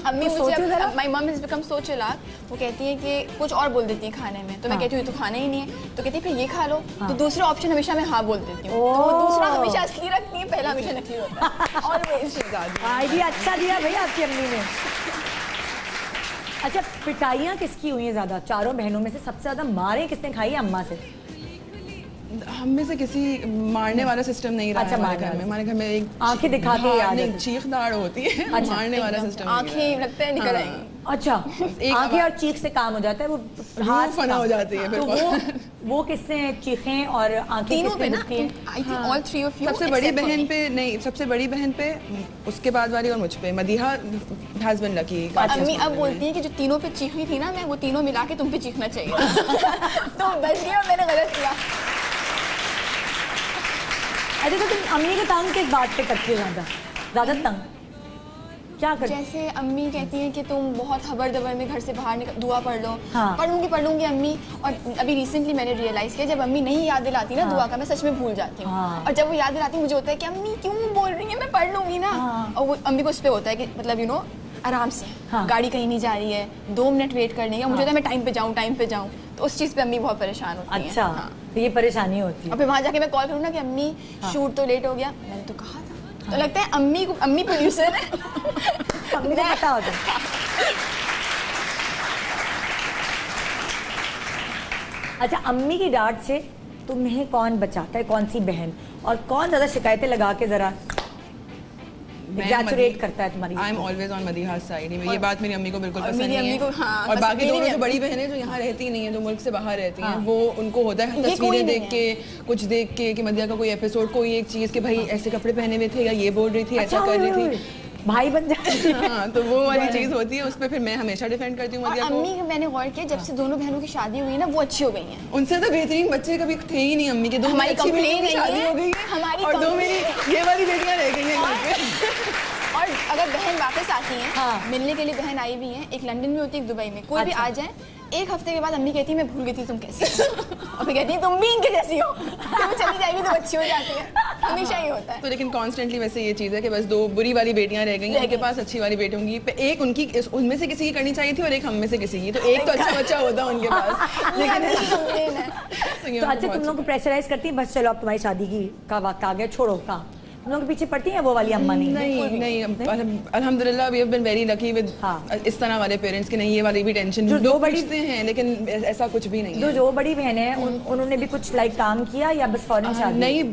अम्मी मुझे, my mum has become so चालाक, वो कहती है कि कुछ और बोल देती है खाने में, तो मैं कहती हूँ तो खाना ही नहीं है, तो कहती है फिर ये खा लो, तो दूसरा ऑप्शन हमेशा मैं हाँ बोल देती हूँ, तो वो दूसरा हमेशा असली रखती है, पहला हमेशा नकली होता है। ऑलवेज। आइडिया अच्छा दिया भाई आपकी अम्मी ने। अच्छा, पिटाइयाँ किसकी हुई हैं ज्यादा चारों बहनों में से? सबसे ज्यादा मारे किसने खाई है अम्मा से? हम में से किसी मारने वाला सिस्टम नहीं रहा। अच्छा, हमारे घर में एक आंखें दिखा के याद है, चीख दाड़ होती है। अच्छा, मारने वाला सिस्टम, आंखें लगता है निकल आएंगी। अच्छा, आंखें और चीख से काम हो जाता है, वो हाथ फना हो जाती है। तो वो किससे चीखें और आंखें तीनों पे ना? दिखती हैं? I think all three of you. सबसे बड़ी बहन पे नहीं, सबसे बड़ी बहन पे, उसके बाद वाली और मुझ पे। Madiha has been lucky. अम्मी अब बोलती है कि जो तीनों पे चीखी थी ना, मैं वो तीनों मिला के तुम पे चीखना चाहिए। तुम बच गई और मैंने गलत किया। अच्छा, तो तुम अम्मी को तंग किस बात पे करती हो ज्यादा तंग क्या करती? जैसे अम्मी कहती है कि तुम बहुत हबर दबर में घर से बाहर निकल, दुआ पढ़ लो। हाँ। पढ़ लूंगी अम्मी। और अभी रिसेंटली मैंने रियलाइज किया, जब अम्मी नहीं याद दिलाती ना दुआ का, मैं सच में भूल जाती हूँ। हाँ। और जब वो याद दिलाती मुझे होता है कि अम्मी क्यों बोल रही है, मैं पढ़ लूंगी ना। हाँ। और वो अम्मी को उस पर होता है कि मतलब आराम से, हाँ। गाड़ी कहीं नहीं जा रही है, 2 मिनट वेट कर लेंगे, मुझे होता है मैं टाइम पे जाऊँ, तो उस चीज़ पे अम्मी बहुत परेशान होती है। अच्छा, तो ये परेशानी होती है। और फिर वहाँ जाके मैं कॉल करूँ ना कि अम्मी शूट तो लेट हो गया, मैंने तो कहा था। तो लगता है अम्मी प्रोड्यूसर है। अम्मी को पता होता है। अच्छा, अम्मी की डांट से तुम्हें कौन बचाता है, कौन सी बहन, और कौन ज्यादा शिकायतें लगा के जरा एग्जैचुरेट करता है तुम्हारी? I am always on Madiha's side. ये बात मेरी अम्मी को बिल्कुल पसंद मेरी नहीं अम्मी को, है। हाँ, और बाकी मेरी दोनों भी जो बड़ी बहनें जो यहाँ रहती नहीं है, जो मुल्क से बाहर रहती हैं, हाँ। वो उनको होता है ये कोई तस्वीरें नहीं देख के, कुछ देख के कि मदीहा का कोई एपिसोड, कोई एक चीज कि भाई ऐसे कपड़े पहने हुए थे, या ये बोल रही थी, ऐसा कर रही थी, भाई बन जाते। हाँ, तो वो वाली चीज होती है, उस पर फिर मैं हमेशा डिफेंड करती हूँ और मदीहा को। अम्मी को मैंने गौर किया, जब से दोनों बहनों की शादी हुई है ना, वो अच्छी हो गई हैं। उनसे तो बेहतरीन बच्चे कभी थे ही नहीं अम्मी के। दो हमारी अच्छी बेटियों की complaint शादी नहीं हो गई है, है, हमारी और दो complaint मेरी ये वाली बेटियां रह गई हैं घर पे। और अगर बहन वापस आती हैं, हाँ। मिलने के लिए बहन आई भी हैं, एक लंदन में होती है, एक दुबई में, कोई भी आ जाए, एक हफ्ते के बाद अम्मी कहती है मैं भूल गई थी तुम कैसी हो। और फिर कहती है तुम भी इनके जैसी हो, तुम चली जाएगी तो अच्छी हो जाती है। हमेशा ही होता है। तो लेकिन कॉन्स्टेंटली वैसे ये चीज़ है कि बस 2 बुरी वाली बेटियां रह गई हैं, उनके पास अच्छी वाली बेटी होंगी। एक उनकी, उनमें से किसी की करनी चाहिए थी और एक हम में से किसी की, तो एक तो अच्छा बच्चा होता उनके पास। लेकिन अम्मी की complaint है। तो अच्छा, तुम लोग को प्रेशराइज करती है, बस चलो अब तुम्हारी शादी का वक्त आ गया, छोड़ो काम, तुम लोग के पीछे पड़ती है वो वाली अम्मा? नहीं, अल्हम्दुलिल्लाह we have been very lucky with इस तरह वाले पेरेंट्स के। नहीं, ये वाली भी टेंशन जो लोग पूछते हैं, लेकिन ऐसा कुछ भी नहीं है। जो बड़ी बहन है उन्होंने भी कुछ काम किया या बस फौरन शादी? नहीं,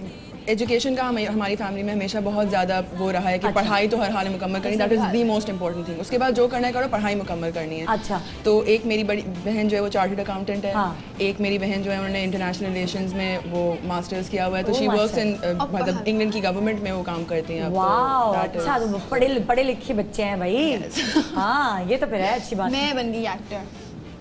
एजुकेशन का हमारी फैमिली में हमेशा बहुत ज़्यादा वो रहा है कि पढ़ाई तो हर हाल में मुकम्मल करनी, that is the most important thing. उसके बाद जो करना है करो, पढ़ाई मुकम्मल करनी है। अच्छा। तो एक मेरी बड़ी बहन जो है वो चार्टर्ड अकाउंटेंट है। हाँ। एक मेरी बहन जो है उन्होंने इंटरनेशनल रिलेशंस में वो मास्टर्स किया हुआ है, तो शी वर्क्स इन मतलब इंग्लैंड की गवर्नमेंट में वो काम करती हैं। वाओ, अच्छा, तो पढ़े लिखे बच्चे हैं भाई। हाँ, ये तो फिर है अच्छी बात। मैं बन गई एक्टर।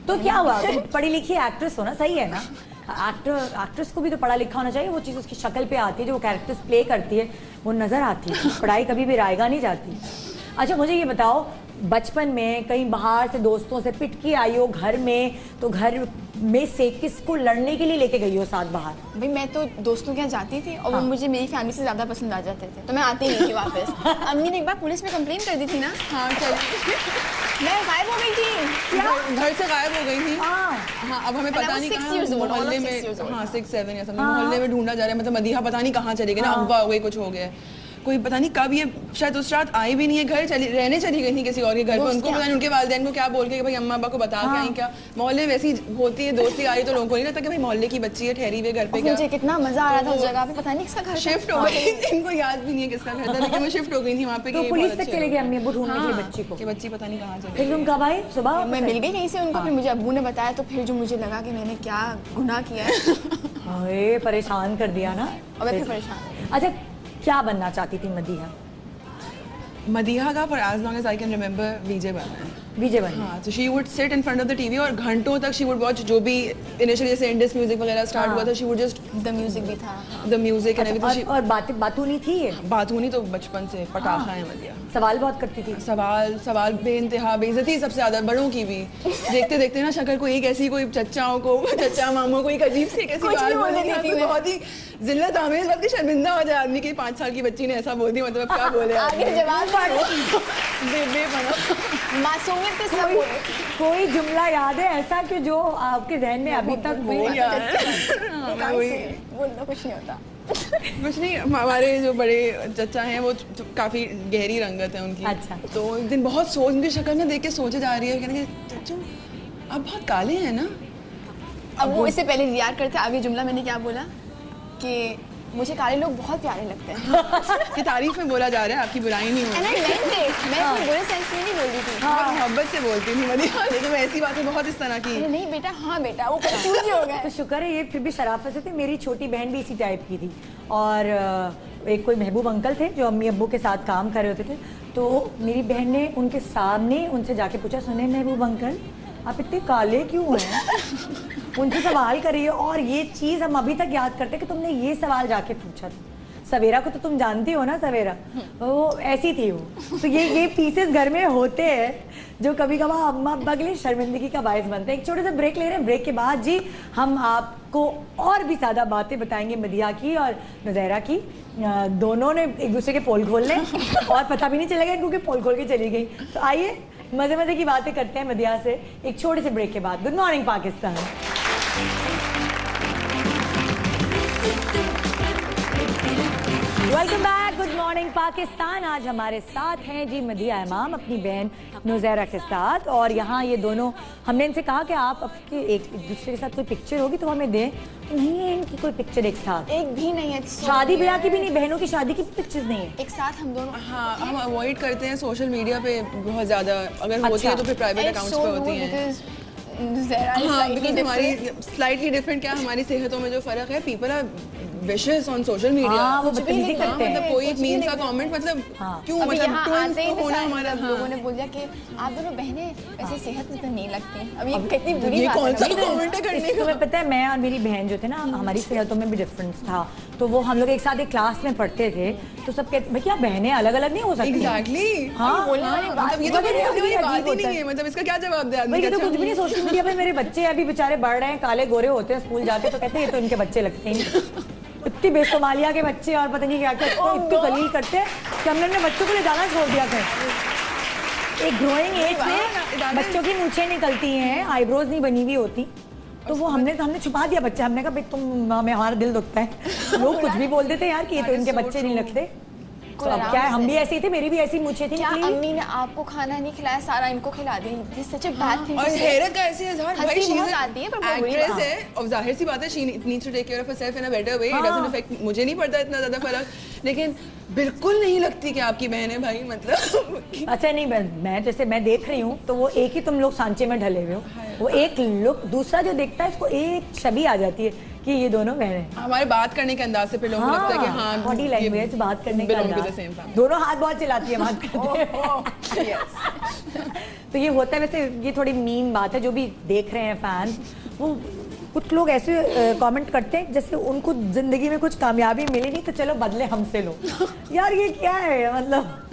तो क्या हुआ, तुम पढ़ी लिखी एक्ट्रेस हो ना, सही है ना? एक्ट्रेस को भी तो पढ़ा लिखा होना चाहिए, वो चीज़ उसकी शक्ल पे आती है, जो वो कैरेक्टर्स प्ले करती है वो नज़र आती है, पढ़ाई कभी भी रायगा नहीं जाती। अच्छा, मुझे ये बताओ, बचपन में कहीं बाहर से दोस्तों से पिटकी आई हो घर में, तो घर में से किसको लड़ने के लिए लेके गई हो साथ बाहर? भाई मैं तो दोस्तों के यहाँ जाती थी और वो मुझे मेरी फैमिली से ज़्यादा पसंद आ जाते थे, तो मैं आती नहीं थी वापस। अम्मी ने एक बार पुलिस में कंप्लेन कर दी थी ना। हाँ, मैं गायब हो गई थी। घर से गायब हो गई थी। हाँ, अब हमें पता नहीं कहाँ मोहल्ले में, हाँ 6-7 या समथिंग मोहल्ले में ढूंढा जा रहा है, मतलब मदीहा पता नहीं कहाँ चली गई ना, अगवा हो गई, कुछ हो गया। कोई पता नहीं कब ये शायद उस रात आई भी नहीं है घर, रहने चली गई थी किसी और के घर पे। उनको पता नहीं उनके वालिदैन को क्या बोल के कि भाई अम्मा अब्बा को बता के आई क्या। मोहल्ले में वैसी होती है दोस्ती आ रही तो लोगों को नहीं लगता कि भाई मोहल्ले की बच्ची है ठहरी हुई घर पे। मुझे कितना मजा आ रहा था उस जगह पे, पता नहीं किसका घर शिफ्ट हो गई, इनको याद भी नहीं है किसका घर था, लेकिन वो शिफ्ट हो गई थी वहाँ पे। तो पुलिस तक चले गए अम्मी अब्बू ढूंढने के लिए बच्ची को, कि बच्ची पता नहीं कहाँ चली। फिर तुम कब आई? सुबह मैं मिल गई कहीं से उनको, फिर मुझे अब्बू ने बताया, तो फिर जो मुझे लगा कि मैंने क्या गुनाह किया है। अरे परेशान कर दिया ना। और मैं फिर परेशान। अच्छा क्या बनना चाहती थी मदीहा? मदीहा का for as long as I can remember VJ बनना है। विजय बनना। हाँ, तो she would sit in front of the TV और घंटों तक शी वुड वॉच जो भी इनिशियली जैसे इंडस म्यूजिक वगैरह स्टार्ट हुआ था, she would just the music भी था, द म्यूजिक एंड एवरीथिंग। और बातू नहीं थी ये? बातूनी तो बचपन से पटाखा है मदिया। सवाल बहुत करती थी। सवाल बेइंतहा, बेइज्जती सबसे ज्यादा बड़ों की भी। देखते देखते ना शक्ल को एक ऐसी कोई चचाओं को, चचा मामों को एक अजीब सी कैसी बात बोल दी, तो बहुत ही जिल्लत आमेज, बल्कि शर्मिंदा हो जाए आदमी की 5 साल की बच्ची ने ऐसा बोल दिया, मतलब क्या बोले आगे जवाब मासूमियत के सब बोले। कोई जुमला याद है ऐसा कि जो आपके जहन में अभी तक हो? बोलना कुछ नहीं होता। कुछ नहीं, हमारे जो बड़े चचा हैं वो काफी गहरी रंगत है उनकी। अच्छा। तो एक दिन बहुत सोच, उनकी शक्ल में देख के सोचे जा रही है, कहने चच्चू आप बहुत काले हैं ना। अब वो इससे पहले रिएक्ट करते, आगे जुमला मैंने क्या बोला कि मुझे काले लोग बहुत प्यारे लगते हैं। कि तारीफ में बोला जा रहा है, आपकी बुराई नहीं हो रही। मैं अपने बुरे सेंस में नहीं बोल रही थी, बहुत मोहब्बत से बोलती थी मदिया, लेकिन ऐसी बातें बहुत इस तरह की। नहीं बेटा, हाँ बेटा, वो कंफ्यूज ही हो गए। तो शुक्र है ये फिर भी शराफत से थे। मेरी छोटी बहन भी इसी टाइप की थी, और एक कोई महबूब अंकल थे जो अम्मी अब्बू के साथ काम कर रहे होते थे, तो मेरी बहन ने उनके सामने उनसे जाके पूछा, सुने महबूब अंकल आप इतने काले क्यों हैं? उनसे सवाल करिए। और ये चीज़ हम अभी तक याद करते कि तुमने ये सवाल जाके पूछा था। सवेरा को तो तुम जानती हो ना, सवेरा वो ऐसी थी वो। तो ये पीसेस घर में होते हैं जो कभी कभार अम्मा अब्बा के लिए शर्मिंदगी का बायस बनते हैं। एक छोटे से ब्रेक ले रहे हैं, ब्रेक के बाद जी हम आपको और भी ज़्यादा बातें बताएंगे मदिया की और नुज़ैरा की। दोनों ने एक दूसरे के पोल खोल लें और पता भी नहीं चलेगा क्योंकि पोल खोल के चली गई। तो आइए मजे मजे की बातें करते हैं मदिया से एक छोटे से ब्रेक के बाद। Good morning Pakistan. Welcome back, good morning Pakistan. आज हमारे साथ हैं जी मदिया इमाम अपनी बहन नुज़ैरा के साथ, और यहाँ ये दोनों, हमने इनसे कहा कि आप आपके एक दूसरे के साथ कोई पिक्चर होगी तो हमें दें, तो नहीं है इनकी कोई पिक्चर एक साथ, एक भी नहीं है। शादी ब्याह की भी नहीं, बहनों की शादी की पिक्चर्स नहीं है एक साथ हम दोनों। हाँ, हम अवॉइड करते हैं सोशल मीडिया पे बहुत ज्यादा, अगर होती है तो फिर प्राइवेट अकाउंट्स पे होती हैं। हाँ, बिकॉज हमारी स्लाइटली डिफरेंट, क्या हमारी सेहतों में जो फर्क है, people are wishes on social media. वो बदतमीजी करते हैं, मतलब कोई एक मीम का कमेंट, मतलब क्यों, मतलब ट्विंस तो होना हमारा। लोगों ने बोल दिया कि आप दोनों बहनें वैसे सेहत में तो नहीं लगती। अब ये कितनी बुरी बात है। कौन सा कमेंट है करने का? तुम्हें पता है मैं और मेरी बहन जो थे ना, हमारी सेहतों में भी डिफरेंस था, तो वो हम लोग एक साथ एक क्लास में पढ़ते थे, तो सब कहते भाई क्या बहनें अलग अलग नहीं हो सकती? एग्जैक्टली। हाँ, बोलने वाली बात, ये तो बात ही नहीं है, मतलब इसका क्या जवाब दे आदमी? ये तो कुछ भी नहीं। सोशल मीडिया पे मेरे बच्चे अभी बेचारे बढ़ रहे हैं, काले गोरे होते हैं, स्कूल जाते तो कहते हैं ये तो इनके बच्चे लगते हैं। इतनी बेसोमालिया के बच्चे और पता नहीं क्या क्या इतनी दलील करते हैं कि हमने अपने बच्चों को ले जाना छोड़ दिया था। एक ग्रोइंग एज में बच्चों की मूछें निकलती हैं, आईब्रोज नहीं बनी हुई होती, तो वो हमने छुपा दिया बच्चा। हमने कहा भाई तुम, हमारा दिल दुखता है। लोग कुछ भी बोल देते यार कि ये तो इनके बच्चे नहीं लगते। तो अब क्या है, हम भी ऐसी थे, मेरी भी ऐसी मूछें थी। क्या अम्मी ने आपको खाना नहीं खिलाया, सारा इनको खिला दी? This such a bad thing. और हैरत का ऐसे इजहार, भाई शी इज आती है पर एक्ट्रेस है, और जाहिर सी बात है she needs to take care of herself in a better way. It doesn't affect, मुझे नहीं पड़ता इतना ज्यादा फर्क, लेकिन बिल्कुल नहीं लगती कि आपकी बहन है भाई, मतलब। अच्छा नहीं, मैं जैसे मैं देख रही हूँ तो वो एक ही तुम लोग सांचे में ढले हुए हो, वो एक लुक, दूसरा जो देखता है इसको एक छवि आ जाती है कि ये दोनों बहन हैं। हमारे बात करने के अंदाज से पे लोगों को लगता है कि हाँ, बॉडी लैंग्वेज, बात करने का अंदाज, दोनों हाथ बहुत चिल्लाती है बात करते हैं। तो ये होता है। वैसे ये थोड़ी मीन बात है, जो भी देख रहे हैं फैंस, वो कुछ लोग ऐसे कमेंट करते हैं जैसे उनको जिंदगी में कुछ कामयाबी मिली नहीं तो चलो बदले हमसे लो। यार ये क्या है, मतलब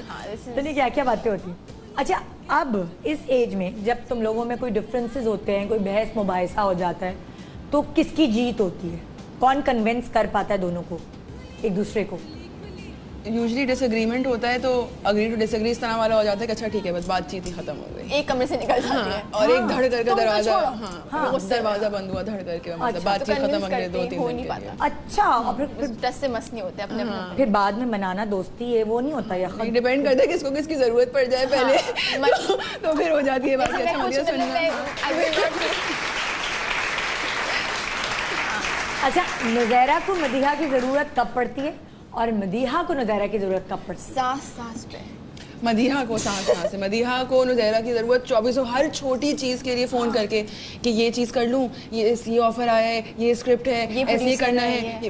तो नहीं, क्या क्या बातें होती हैं। अच्छा, अब इस एज में जब तुम लोगों में कोई डिफरेंसेस होते हैं, कोई बहस मुबाहिसा हो जाता है, तो किसकी जीत होती है? कौन कन्विंस कर पाता है दोनों को, एक दूसरे को? यूजुअली डिसएग्रीमेंट होता है तो अग्री टू डिसएग्री इस तरह वाला हो जाता है कि अच्छा ठीक है बस बातचीत ही खत्म हो गई, एक कमरे से निकल जाती है और एक धड़ करके दरवाजा, हाँ, दरवाजा बंद हुआ धड़ करके, मतलब बातचीत खत्म अगले 2-3 दिन के लिए। अच्छा, और फिर टस से मस नहीं होते अपने अपने। फिर बाद में मनाना दोस्ती है वो नहीं होता या डिपेंड करता है किसको किसकी जरूरत पड़ जाए पहले तो फिर हो जाती है बात। अच्छा मदिया सुनिए, अच्छा नुज़ैरा को मदीहा की जरूरत कब पड़ती है और मदीहा को नुज़ैरा की जरूरत कब पड़ती है? सांस पे। मदीहा को सांस, मदीहा को नुज़ैरा की ज़रूरत 24 हर छोटी चीज़ के लिए फ़ोन करके कि ये चीज़ कर लूँ, ये ऑफर आया है, ये स्क्रिप्ट है, ऐसे करना है।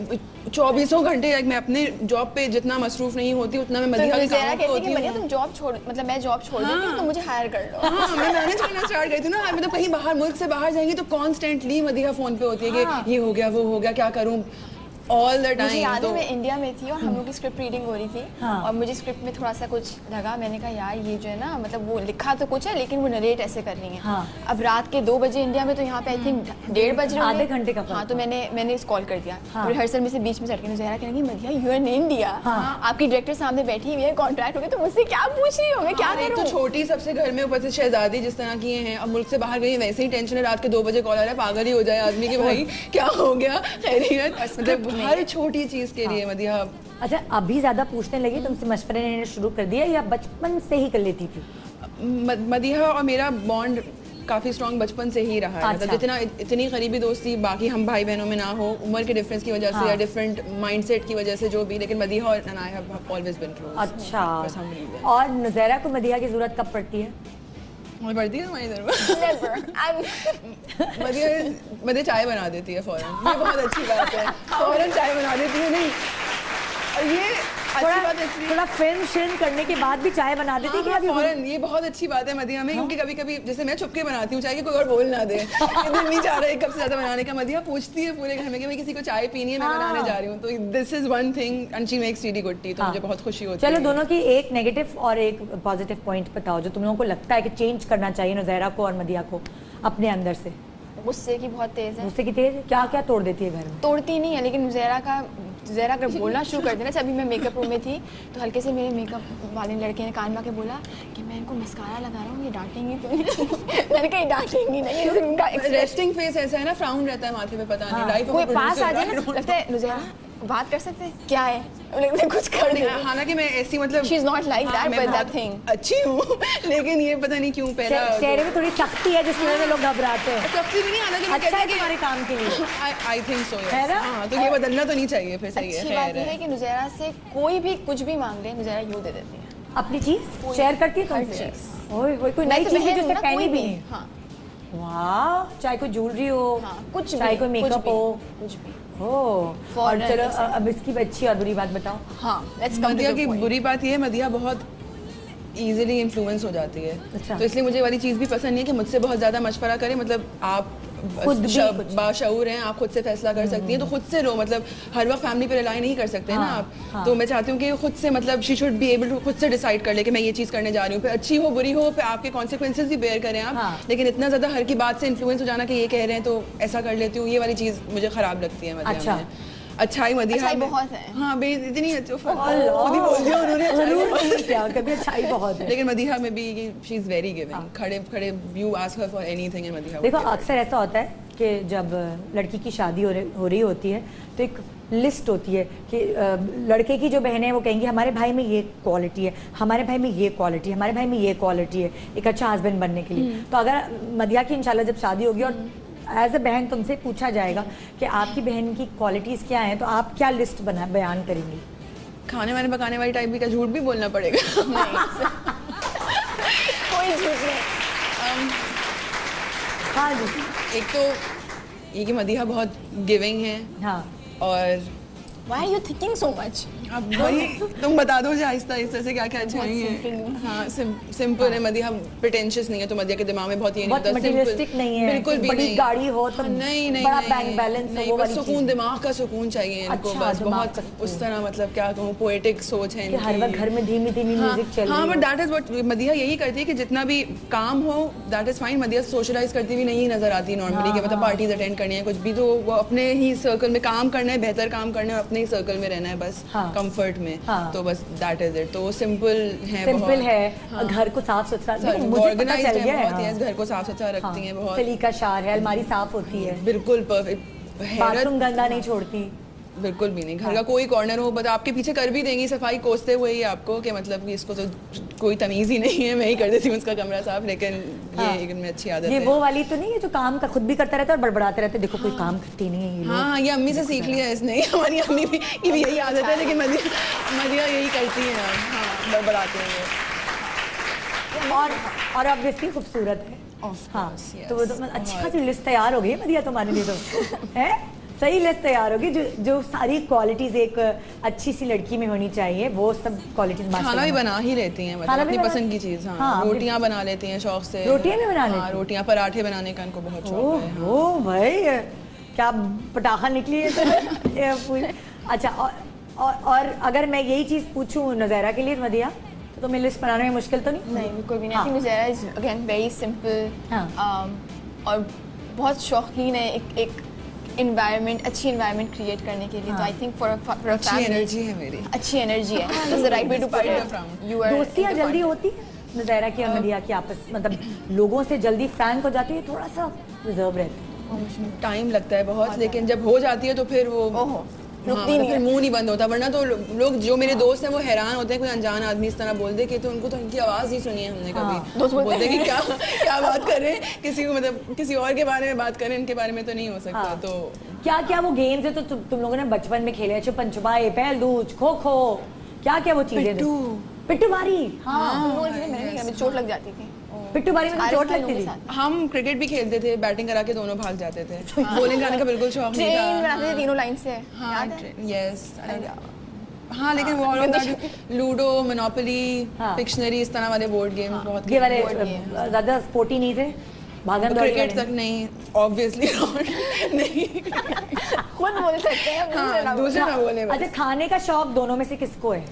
24 घंटे मैं अपने जॉब पे जितना मसरूफ नहीं होती उतना मैं मदीहा के काम पे होती हूँ। तुम जॉब छोड़, मतलब मैं जॉब छोड़ देती हूँ तो मुझे हायर कर लो। हाँ, मैं मैनेज करना स्टार्ट करती हूँ ना, मतलब कहीं बाहर मुल्क से बाहर जाएंगी तो कॉन्स्टेंटली मदीहा फ़ोन पे होती है कि ये हो गया वो हो गया, क्या करूँ ऑल द टाइम। मुझे याद है मैं इंडिया में थी और हम लोग की स्क्रिप्ट रीडिंग हो रही थी और मुझे स्क्रिप्ट में थोड़ा सा कुछ लगा, मैंने कहा यार ये जो है ना, मतलब वो लिखा तो कुछ है लेकिन वो नरेट ऐसे कर रही है। अब रात के 2 बजे इंडिया में, तो यहाँ पे आई थिंक 1:30 बज रहे, आधे घंटे का। हाँ, तो मैंने कॉल कर दिया रिहर्सल में से बीच में सटके नुज़ैरा कहने लगी मदिया यू आर इन इंडिया, आपकी डायरेक्टर सामने बैठी हुई है, कॉन्ट्रैक्ट हो गया, तो मुझसे क्या पूछ रही हो, मैं क्या करूँ? तो छोटी सबसे घर में ऊपर से शहजादी जिस तरह की हैं, अब मुल्क से बाहर गई वैसे ही टेंशन है, रात के 2 बजे कॉल आ रहा है, पागल ही हो जाए आदमी कि भाई क्या हो गया, खैरियत, मतलब हर छोटी चीज के लिए मदिहा। अच्छा, अभी ज्यादा पूछने लगी, तुमसे मशवरे लेने शुरू कर दिया या बचपन से ही कर लेती थी? मदिहा और मेरा बॉन्ड काफी स्ट्रॉन्ग बचपन से ही रहा है। मतलब जितना इतनी करीबी दोस्ती बाकी हम भाई बहनों में ना हो, उम्र के डिफरेंस की वजह से या डिफरेंट माइंडसेट की वजह से जो भी, लेकिन Madiha and I have always been close. अच्छा, और नुज़ैरा को मदिहा की जरूरत कब पड़ती है? मुझे पड़ती है तुम्हारी जरूरत? मदिहा चाय बना देती है फौरन, ये बहुत अच्छी बात है, फौरन चाय बना देती है। नहीं, ये थोड़ा फिल्म करने के बाद भी चाय बना देती है कि फौरन, ये बहुत अच्छी बात है मदिहा में, क्योंकि कभी कभी जैसे मैं छुप के बनाती हूँ चाय कि कोई और बोल ना दे, दिल नहीं चाह रहा है कब से ज्यादा बनाने का, मदिहा पूछती है पूरे घर में कि मैं किसी को चाय पीनी है, मैं बनाने जा रही हूँ, तो this is one thing and she makes really good T, तो मुझे बहुत खुशी होती है। चलो दोनों की एक नेगेटिव और एक पॉजिटिव पॉइंट बताओ जो तुम लोगों को लगता है कि चेंज करना चाहिए नुज़ैरा को और मदिहा को अपने अंदर से। गुस्से की बहुत तेज है। गुस्से की तेज है? क्या क्या तोड़ देती है घर में? तोड़ती नहीं है, लेकिन ज़रा अगर बोलना शुरू कर देना, अभी मैं मेकअप रूम में थी तो हल्के से मेरे मेकअप वाले लड़के ने कान में के बोला कि मैं इनको मस्कारा लगा रहा हूँ, ये डांटेंगी तो नहीं? मैंने कहा डांटेंगी नहीं, उनका रेस्टिंग फेस ऐसा है ना, फ्राउन रहता है माथे पे, पता नहीं लाइफ कोई पास आ जाए ना लगता है नुज़ैरा बात कर सकते हैं क्या है, कुछ कर दे। हालांकि मैं ऐसी मतलब she is not like that but that thing अच्छी हूँ, लेकिन ये पता नहीं क्यों पहला चेहरे में थोड़ी सख्ती है जिसकी वजह से लोग घबराते हैं। सख्ती भी नहीं, हालांकि अच्छा है तुम्हारे काम के लिए, आई थिंक सो है ना? हाँ, तो ये बदलना तो नहीं चाहिए फिर। सही है। अच्छी बात है कि नुज़ैरा से कोई भी कुछ भी मांग ले, नुज़ैरा यूँ दे देती है। अपनी चीज शेयर करती है तुमसे? कोई नई चीज जिससे पहनी भी नहीं? हाँ, वाह, चाहे कोई ज्वेलरी हो, कुछ चाहे कोई मेकअप हो, कुछ भी। और चलो अब इसकी अच्छी और बुरी बात बताओ। हाँ, मदिहा की बुरी बात ये है, मदिहा बहुत इजीली इन्फ्लुएंस हो जाती है। अच्छा। तो इसलिए मुझे वाली चीज़ भी पसंद नहीं है कि मुझसे बहुत ज़्यादा मशवरा करे, मतलब आप खुद बाशऊर हैं, आप खुद से फैसला कर सकती हैं, तो खुद से लो, मतलब हर वक्त फैमिली पे रिलाई नहीं कर सकते ना आप। तो मैं चाहती हूँ कि खुद से, मतलब she should be able to खुद से डिसाइड कर ले कि मैं ये चीज़ करने जा रही हूँ, फिर अच्छी हो बुरी हो, फिर आपके कॉन्सिक्वेंसेस भी बेयर करें आप, लेकिन इतना ज़्यादा हर की बात से इन्फ्लुएंस हो जाना कि ये कह रहे हैं तो ऐसा कर लेती हूँ, ये वाली चीज़ मुझे ख़राब लगती है। अच्छा, अच्छाई मदिहा बहुत है। हाँ, इतनी खुद ही बोल दिया उन्होंने, क्या कभी अच्छाई बहुत है। लेकिन मदिहा में भी शी इज वेरी गिविंग, खड़े you ask her for anything in Madiha. देखो अक्सर ऐसा होता है कि जब लड़की की शादी हो रही होती है तो एक लिस्ट होती है कि लड़के की जो बहनें हैं वो कहेंगी हमारे भाई में ये क्वालिटी है, हमारे भाई में ये क्वालिटी है, हमारे भाई में ये क्वालिटी है एक अच्छा हस्बैंड बनने के लिए। तो अगर मदिहा की इंशाल्लाह जब शादी होगी और एज अ बहन तुमसे पूछा जाएगा कि आपकी बहन की क्वालिटीज़ क्या हैं, तो आप क्या लिस्ट बयान करेंगी? खाने वाने पकाने वाली टाइप भी का झूठ भी बोलना पड़ेगा? कोई झूठ नहीं। हाँ जी, एक तो ये कि मदिहा बहुत गिविंग है। हाँ, और Why are you thinking so much? अब वही तुम बता दो मुझे आहिस्ता आहिस्ता से क्या क्या चाहिए। हाँ, सिंपल है मदिहा, प्रिटेंशियस नहीं है, तो मदिहा के दिमाग में बहुत ये नहीं होता, मटेरियलिस्टिक नहीं है, बिल्कुल भी बड़ी नहीं, गाड़ी हो तो नहीं बड़ा बैंक बैलेंस हो, वो वाली सुकून, दिमाग का सुकून चाहिए इनको, बस बहुत उस तरह, मतलब क्या कहूँ, पोएटिक सोच है इनकी, हर वक्त घर में धीमी धीमी म्यूजिक चल रही है। हाँ, but that is what Madiha यही करती है कि जितना भी काम हो that is fine. Madiha socialise करती भी नहीं नजर आती नॉर्मली, कि मतलब पार्टीज अटेंड करनी है कुछ भी, तो वो अपने ही सर्कल में काम करना है, बेहतर काम करना है, अपने ही सर्कल में रहना है बस, कंफर्ट में, तो बस दैट इज इट। तो वो सिंपल है, घर को साफ सुथरा, मुझे पता चल गया है, घर को साफ सुथरा रखती हैं बहुत, सलीका शार है, अलमारी साफ होती है, बिल्कुल परफेक्ट, बाथरूम गंदा नहीं छोड़ती, बिल्कुल भी नहीं। घर का कोई कॉर्नर हो बता आपके पीछे कर भी देंगी सफाई, कोसते हुए ही आपको कि मतलब कि इसको तो कोई तमीज़ ही नहीं है, मैं ही कर देती हूँ उसका कमरा साफ, लेकिन ये इनमें अच्छी आदत है। ये वो वाली तो नहीं है जो काम का खुद भी करता रहता है और बड़बड़ाते रहते, देखो कोई काम करती नहीं है ये लोग। हाँ, ये अम्मी से सीख लिया इसने, हमारी अम्मी भी की भी यही आदत है, लेकिन मदिया यही करती है, हाँ बड़बड़ाते हैं। और ऑब्वियसली खूबसूरत है, हाँ, तो वो तो अच्छी खासी लिस्ट तैयार हो गई है मदिया तुम्हारे लिए, तो है सही लिस्ट तैयार होगी, जो सारी क्वालिटीज एक अच्छी सी लड़की में होनी चाहिए, वो सब क्वालिटीज। खाना भी बना ही लेती हैं, मतलब अपनी पसंद की चीज, हाँ, रोटियां बना लेती हैं शौक से, रोटियां भी बना लेती हैं, रोटियां पराठे बनाने का इनको बहुत शौक है। ओ भाई क्या पटाखा निकली है। अच्छा, और अगर मैं यही चीज पूछूं नज़ारा के लिए मदिया, तो मैं लिस्ट बनाने में मुश्किल तो नहीं? नहीं, बिल्कुल भी नहीं। आई थिंक नज़ारा इज अगेन वेरी सिंपल, और बहुत शौकीन है एक एनवायरनमेंट, अच्छी एनवायरनमेंट क्रिएट करने के लिए। तो आई थिंक फॉर अच्छी एनर्जी है मेरी, अच्छी एनर्जी है, that's the right way to put it. You are दोस्तियां जल्दी होती है नज़ारा की और मदिया की आपस, मतलब लोगों से जल्दी फ्रैंक हो जाती है, थोड़ा सा रिजर्व रहती है, टाइम लगता है बहुत, लेकिन जब हो जाती है तो फिर वो रुकती नहीं, फिर मुंह नहीं बंद होता। वरना तो लोग जो मेरे दोस्त हैं वो हैरान होते हैं, कोई अनजान आदमी इस तरह बोल दे कि तो उनको तो इनकी आवाज़ ही सुनी है हमने कभी, दोस्त बोलते हैं कि क्या बात कर रहे हैं, किसी को मतलब किसी और के बारे में बात करें, इनके बारे में तो नहीं हो सकता। तो क्या वो गेम्स है तो तुम लोगों ने बचपन में खेले, छुपन छुपाई, पहल दूज, खो खो, क्या वो चीजें? पिट्टू बारी, हाँ, चोट लग जाती थी, पिट्टू बारी में चोट लगती थी। हम क्रिकेट भी खेलते थे, बैटिंग करा के दोनों भाग जाते थे, बॉलिंग कराने का बिल्कुल शौक नहीं था। ट्रेन बनाते थे तीनों लाइन से, यस, हाँ, लेकिन वो लूडो, मोनोपोली, पिक्शनरी, इस तरह वाले बोर्ड गेम बहुत, ये वाले ज्यादा स्पोर्टी नहीं थे, भागम दौड़ी क्रिकेट तक नहीं, ऑब्वियसली नहीं, खुद बोल सकते हैं, हाँ, दूसरे ना बोले। अच्छा, खाने का शौक दोनों में से किसको है?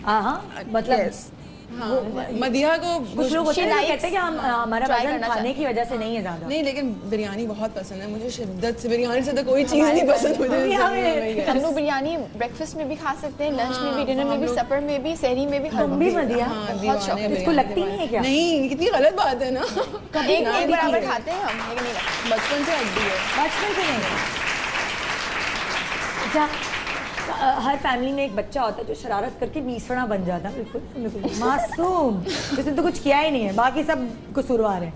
हाँ, मतलब मदिया को कुछ लोग होते हैं कहते हैं कि हमारा वजन खाने की वजह से नहीं है ज्यादा। नहीं, लेकिन बिरयानी बहुत पसंद है मुझे, शिद्दत से, बिरयानी से तो कोई चीज़ नहीं पसंद मुझे। हम लोग बिरयानी ब्रेकफास्ट में भी खा सकते हैं, लंच में भी, डिनर में भी, सपर में भी, सहरी में भी, तुम भी मदिया बहुत शौक है। इसको लगती नहीं है क्या? नहीं, कितनी गलत बात है ना, एक बराबर खाते हैं हम, लेकिन नहीं, बचपन से हड्डी है, बचपन से नहीं। अच्छा, हर फैमिली में एक बच्चा होता है जो शरारत करके बीसड़ा बन जाता है, बिल्कुल मासूम, जिसने तो कुछ किया ही नहीं है, बाकी सब कसूरवार है।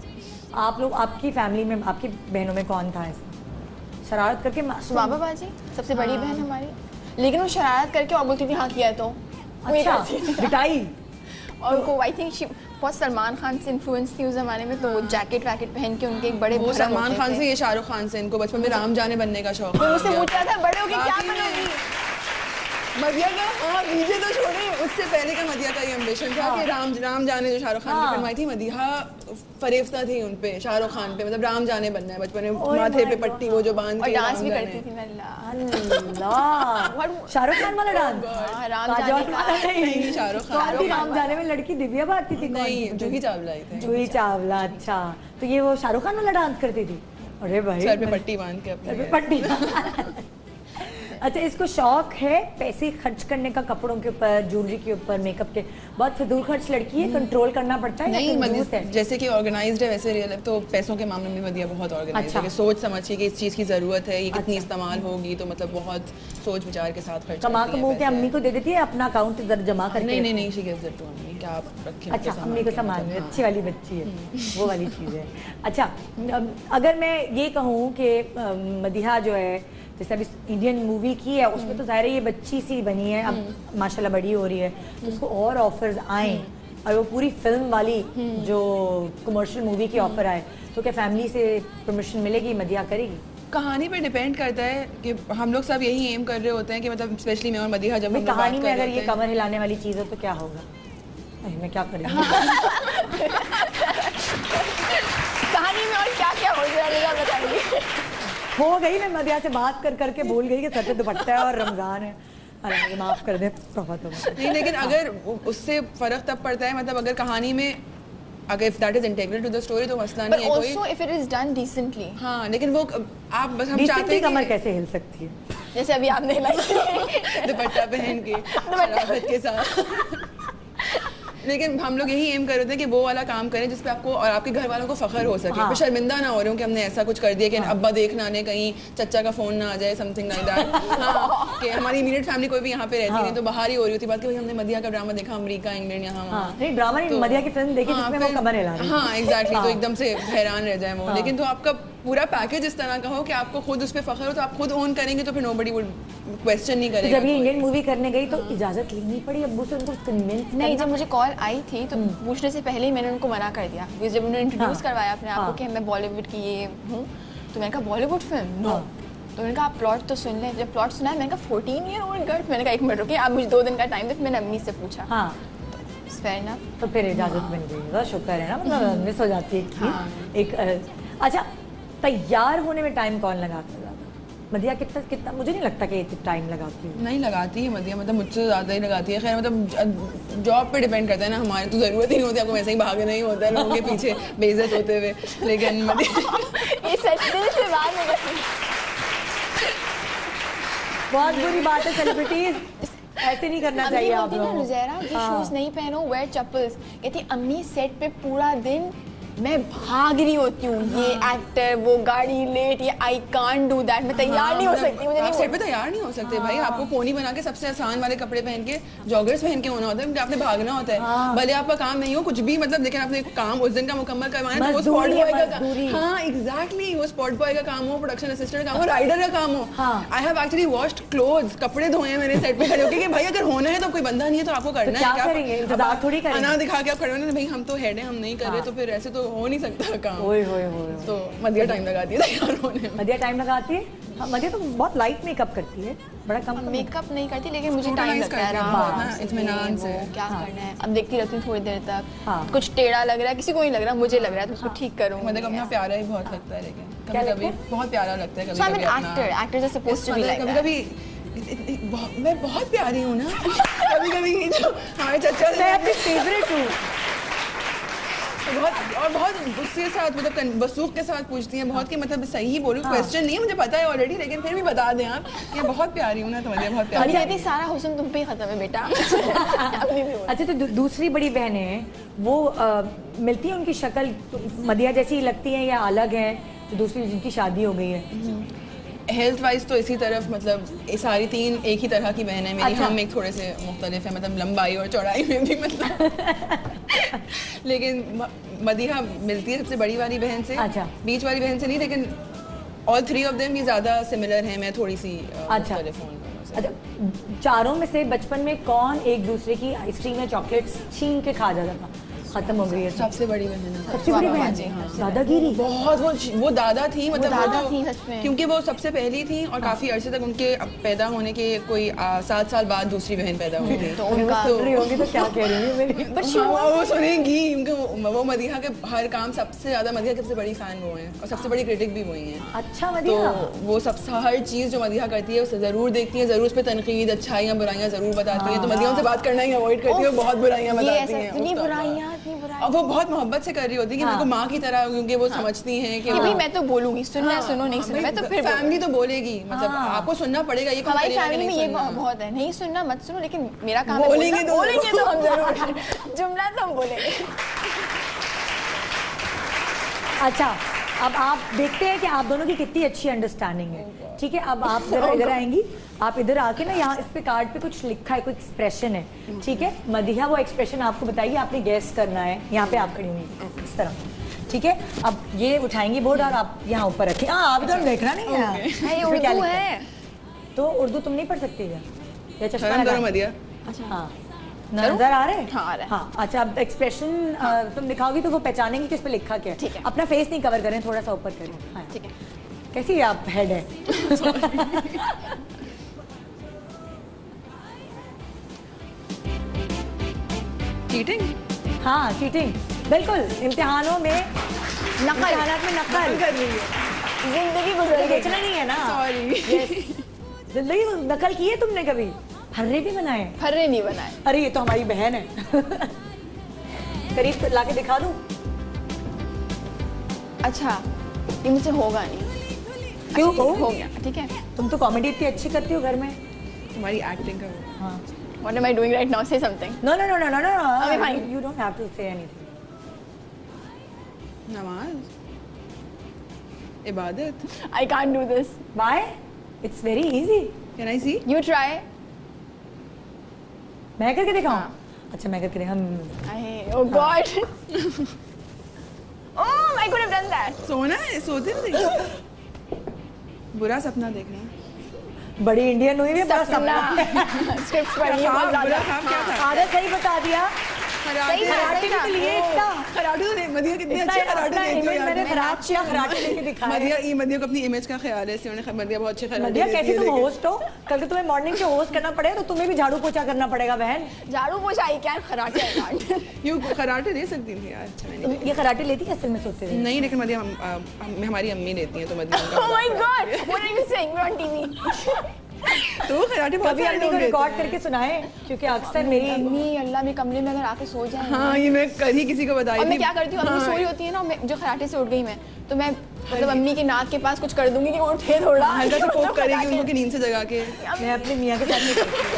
आप लोग, आपकी फैमिली में, आपकी बहनों में कौन था ऐसा शरारत करके मासूम? बाबा बाजी सबसे बड़ी बहन हमारी, लेकिन वो शरारत करके और बोलती थी हाँ किया तो, अच्छा, पिटाई। और उनको आई थिंक बहुत सलमान खान से इन्फ्लुएंस थी उस जमाने में, तो वो जैकेट वैकेट पहन के उनके एक बड़े, वो सलमान खान से, ये शाहरुख खान से, इनको बचपन में राम जाने बनने का शौक है। उससे पूछा था बड़े होके क्या बनोगी मदिया का, हाँ, मुझे तो छोड़े, उससे पहले का मदिया का ये एम्बिशन था कि राम जाने, जो शाहरुख खान की फिल्म आई थी, मदिया फरेफ्ता थी उन पे, शाहरुख खान पे, मतलब राम जाने बनना है, बचपन में माथे पे पट्टी वो जो बांध के, और डांस भी करती थी मैं। अल्लाह, शाहरुख खान वाला डांस? नहीं, शाहरुख खान। राम जाने में लड़की दिव्या भारती थी? नहीं, जूही चावला आई थी। जूही चावला, अच्छा, तो ये वो शाहरुख खान वाला डांस करती थी? अरे भाई, सर पे पट्टी बांध के, अपने पट्टी। अच्छा, इसको शौक है पैसे खर्च करने का, कपड़ों के ऊपर, ज्वेलरी के ऊपर, मेकअप के? बहुत फिजूल खर्च लड़की है, कंट्रोल करना पड़ता है? नहीं, जैसे कि ऑर्गेनाइज्ड है वैसे रियल, तो पैसों के मामले में मदिया बहुत ऑर्गेनाइज्ड है, कि सोच समझिए कि इस चीज़ की ज़रूरत है, ये कितनी इस्तेमाल होगी, तो मतलब बहुत सोच विचार के साथ खर्च कमा कमो के अम्मी को दे देती है अपना अकाउंट इधर जमा करके? नहीं, शी गिव्स इट टू अम्मी, क्या आप रखें। अच्छा, अम्मी को संभाल रही है, अच्छी वाली बच्ची है, वो वाली चीज़ है। अच्छा, अगर मैं ये कहूँ कि मदिहा जो है, जैसे अभी इंडियन मूवी की है, उसमें तो ज़ाहिर है ये बच्ची सी बनी है, अब माशाल्लाह बड़ी हो रही है, तो उसको और ऑफर्स आए और वो पूरी फिल्म वाली जो कमर्शियल मूवी की ऑफर आए, तो क्या फैमिली से परमिशन मिलेगी, मदिहा करेगी? कहानी पे डिपेंड करता है कि हम लोग सब यही एम कर रहे होते हैं कि मतलब स्पेशली मैं और मदिहा जब हम कहानी में अगर ये कमर हिलाने वाली चीज़ हो तो क्या होगा? मैं क्या करूँगी कहानी में, और क्या क्या हो जाएगा बताइए। हो गई, मैं मदिया से बात कर करके भूल गई कि सर पे दुपट्टा है और रमजान है, अरे मुझे माफ कर दे पापा। तो नहीं, लेकिन अगर उससे फर्क तब पड़ता है, मतलब अगर कहानी में, अगर if that is integral to the story तो मसला नहीं है कोई, if it is done decently. हाँ, लेकिन वो आप बस हम चाहते हैं कमर कैसे हिल सकती है? जैसे अभी आपने दुपट्टा पहन के शराफत के साथ। लेकिन हम लोग यही एम कर रहे थे कि वो वाला काम करें जिसपे आपको और आपके घर वालों को फख्र हो सके, फिर शर्मिंदा ना हो रहे हो कि हमने ऐसा कुछ कर दिया कि अब्बा देख ना आने, कहीं चच्चा का फोन ना आ जाए, समथिंग लाइक दैट। हाँ, कि हमारी इमीडिएट फैमिली कोई भी यहाँ पे रहती नहीं, तो बाहर ही हो रही होती बात कि भाई हमने मदिया का ड्रामा देखा, अमेरिका इंग्लैंड यहाँ वहाँ। ड्रामा नहीं, मदिया की फिल्म देखी जिसमें वो कमर हिला रही है। हाँ एग्जैक्टली, तो एकदम से हैरान रह जाए वो। लेकिन तो आपका पूरा पैकेज इस तरह का हो कि आपको खुद उस पर फख्र हो, तो आप खुद ओन करेंगे तो फिर नोबडी वुड क्वेश्चन नहीं करेगा। जब ये इंडियन मूवी करने गई तो इजाजत लेनी पड़ी अब्बू से, उनको कन्विंस नहीं, जब मुझे कॉल आई थी तो पूछने से पहले ही मैंने उनको मना कर दिया, बिकॉज जब उन्होंने इंट्रोड्यूस करवाया अपने आप को कि मैं बॉलीवुड की ये हूँ, तो मैंने कहा बॉलीवुड फिल्म नो। तो मैंने कहा आप प्लॉट तो सुन लें। जब प्लॉट सुना है मैंने कहा 14 ईयर ओल्ड गर्ल, मैंने कहा 1 मिनट रुकिए, आप मुझे 2 दिन का टाइम दे। मैंने अम्मी से पूछा, हाँ फेयर ना, तो फिर इजाजत मिल गई। बहुत शुक्र है ना, मतलब मिस हो जाती है एक चीज। एक अच्छा, तैयार होने में टाइम कौन लगाता है? मदिया कितना मुझे नहीं लगता कि टाइम लगाती है। नहीं लगाती है मदिया, मतलब मुझसे ज़्यादा ही लगाती है। खैर मतलब जॉब पे डिपेंड करता है ना, हमारे तो ज़रूरत ही नहीं होती, आपको वैसे ही भागना ही होता है लोगों के पीछे बेइज्जत होते हुए। लेकिन मदिया ये सच दिल से बात नहीं करती। बहुत बुरी बात है, सेलिब्रिटीज ऐसे नहीं करना चाहिए आप लोगों को। नुज़ैरा ये शूज नहीं पहनो, वेयर चप्पल्स। कहती अम्मी सेट पे पूरा दिन मैं भाग रही होती हूँ, ये एक्टर, वो गाड़ी लेट, ये आई कांट डू दैट, मैं तैयार नहीं हो सकती, मुझे नहीं सेट पे तैयार नहीं हो सकते भाई। आपको पोनी बना के सबसे आसान वाले कपड़े पहन के जॉगर्स पहन के होना होता है, क्योंकि आपने भागना होता है। भले आपका काम नहीं हो कुछ भी, मतलब लेकिन आपने काम उस दिन का मुकम्मल करवाना है, तो वो स्पॉट बॉय का काम, हाँ एग्जैक्टली, वो स्पॉट बॉय का काम हो, प्रोडक्शन असिस्टेंट का काम हो, राइडर का काम हो। I have actually washed clothes, कपड़े धोए हैं मैंने सेट पे खड़े होकर कि भाई अगर होना है तो कोई बंदा नहीं है तो आपको करना है, क्या करेंगे, इंतजार थोड़ी करेंगे। खाना दिखा के आप खड़े होने, भाई हम तो हेड हैं, हम नहीं कर रहे, तो फिर ऐसे तो हो नहीं सकता काम। ओए होए तो मदिया टाइम लगाती है तैयार होने में। मदिया टाइम लगाती है। हाँ, मदिया तो बहुत लाइट मेकअप करती है, बड़ा कम मेकअप नहीं करती, लेकिन मुझे टाइम लगता है इत्मीनान से क्या करना है। अब देखती रहती हूँ थोड़ी देर तक, कुछ टेढ़ा लग रहा है, किसी को नहीं लग रहा, मुझे लग रहा है, तो उसको ठीक करूँ। मुझे अपना प्यारा ही बहुत लगता है, लेकिन कभी-कभी बहुत प्यारा लगता है। कभी-कभी actors are supposed to be like that. कभी-कभी मैं बहुत प्यारी हूँ ना, कभी-कभी जो हमारे चचा मैं अपनी फेवरेट हूँ, बहुत गुस्से के साथ, मतलब वसूख के साथ पूछती हैं बहुत, कि मतलब सही बोलूं, क्वेश्चन नहीं है, मुझे पता है ऑलरेडी, लेकिन फिर भी बता दें आप, ये बहुत प्यारी हूँ ना, तो मुझे बहुत प्यारी है। सारा हुस्न तुम पे ही खत्म है बेटा। अच्छा, तो दूसरी बड़ी बहनें हैं, वो मिलती है, उनकी शक्ल मदिया जैसी लगती है या अलग है? तो दूसरी जिनकी शादी हो गई है, हेल्थ वाइज तो इसी तरफ, मतलब ये सारी 3 एक ही तरह की बहन है मेरी। हम एक थोड़े से मुख्तलिफ है, मतलब लंबाई और चौड़ाई में भी, मतलब लेकिन मदिहा मिलती है सबसे बड़ी वाली बहन से। अच्छा। बीच वाली बहन से नहीं, लेकिन ऑल 3 ऑफ देम ही ज़्यादा सिमिलर हैं, मैं थोड़ी सी मुख्तलिफ हूं। अच्छा, चारों में से बचपन में कौन एक दूसरे की आइसक्रीम या चॉकलेट्स छीन के खा जाता था? खत्म हो गई है सबसे बड़ी बहन है। सबसे बड़ी बहन दादागिरी बहुत, वो दादा थी, मतलब दादा थी सच में, क्योंकि वो सबसे पहली थी और काफी अरसे तक उनके पैदा होने के कोई 7 साल बाद दूसरी बहन पैदा हुई थी। तो उनका होगी तो क्या कह रही है मेरी, वो सुनेंगी, वो मदिहा के हर काम, सबसे ज्यादा मदिहा की सबसे बड़ी फैन वो हैं और सबसे बड़ी क्रिटिक भी वही हैं। अच्छा, मदिहा तो वो सबसे हर चीज जो मदिहा करती है उसे जरूर देखती है, जरूर उस पर तनकीद, अच्छाइयाँ बुराइयाँ जरूर बताती है। तो मदिहा उनसे बात करना ही अवॉइड करती है, बहुत बुराइयाँ बताती है, और वो बहुत मोहब्बत से कर रही होती है कि मेरे को माँ की तरह, क्योंकि वो समझती हैं कि भाई मैं तो बोलूंगी, सुनना है सुनो, नहीं सुनना मैं तो फिर फैमिली तो बोलेगी, मतलब आपको सुनना पड़ेगा। ये हमारी फैमिली में ये बहुत है, नहीं सुनना मत सुनो, लेकिन मेरा काम है बोलेंगे तो हम जरूर जुमला तो हम बोलेंगे। अच्छा, अब आप देखते हैं कि आप दोनों की कितनी अच्छी अंडरस्टैंडिंग है, ठीक है? अब आप जरा इधर आएंगी, आप इधर आके ना, यहाँ इस पे कार्ड पे कुछ लिखा है, कोई एक्सप्रेशन है, ठीक है? मदिहा वो एक्सप्रेशन आपको बताइए, आपने गैस करना है। यहाँ पे आप खड़ी होंगी इस तरह, ठीक है? अब ये उठाएंगी बोर्ड और आप यहाँ ऊपर रखिए। हाँ, आप इधर देखना नहीं है, उर्दू है तो उर्दू तुम नहीं पढ़ सकते या चश्मा करो मदिहा? अच्छा, हाँ, नजर आ रहे हैं? हाँ, आ रहा है। हाँ, अच्छा, अब एक्सप्रेशन तुम दिखाओगी तो वो पहचानेंगे कि इस पे लिखा क्या है। ठीक है, अपना फेस नहीं कवर करें, थोड़ा सा ऊपर करें। हाँ, ठीक है। कैसी आप हेड है? चीटिंग? हाँ, चीटिंग बिल्कुल। इम्तिहानों में इम्तिहानात में नकल कर रही है, जिंदगी गुजर बेचना नहीं है ना। सॉरी, जिंदगी नकल की है तुमने कभी? फर्रे भी बनाए? फर्रे नहीं बनाए। अरे ये तो हमारी बहन है। करीब लाके दिखा दूं? अच्छा, ये मुझसे होगा नहीं। क्यों? हो गया, ठीक है। तुम तो कॉमेडी इतनी अच्छी करती हो घर में। हमारी एक्टिंग का हाँ। What am I doing right now? Say something. No. Okay, fine. You don't have to say anything. नमाज, इबादत। I can't do this. Why? It's very easy. Can I see? You try. मैं करके दिखाऊं? हाँ। अच्छा मैं करके दिखाऊं। Oh God. Oh, I could have done that. सोना है, सोते नहीं। बुरा सपना देख रहे हैं। बड़ी इंडियन हुई है, बड़ा सपना। Script पढ़ी है बहुत बुरा ज़्यादा। ख्वाब क्या था? आधा सही बता दिया। सही कराटे के लिए इतना खराटे तो नहीं, मदिया कितनी इतना अच्छी खराटे अपना लेती हो इमेज यार। मैंने खराब किया, कराटे लेके दिखाया। मदिया को अपनी इमेज का ख्याल है, इसलिए उन्होंने मदिया बहुत अच्छी खराटे मदिया लेती कैसे है, तुम लेकिन- होस्ट हो? कल को तुम्हें मॉर्निंग से होस्ट करना पड़ेगा तो तुम्हें भी झाड़ू पोछा करना पड़ेगा बहन। झाड़ू पोछाई क्या खराटे I can't. यूँ खराटे दे सकती थी यार। अच्छा, मैंने- तुम ये कराटे लेती है असल में सोते हुए? नहीं, लेकिन मदिया हमारी अम्मी लेती हैं, तो मदिया Oh my God. What are you saying? We're on TV. तो वो खराटे बहुत कभी सारे अम्मी लोग को लेते रिकॉर्ड हैं। करके सुनाए, क्योंकि अक्सर मेरी अम्मी अल्लाह में कमरे में अगर आके सो जाए हाँ, ये मैं कल ही किसी को बताई और थी। मैं क्या करती हूँ, अम्मी सो रही होती है ना, मैं जो खराटे से उठ गई मैं, तो मैं मतलब अम्मी के नाक के पास कुछ कर दूंगी कि उठे थोड़ा हल्का सा पोक करेगी उनको कि नींद से जगा के। मैं अपने मियाँ के साथ नहीं करती हूँ।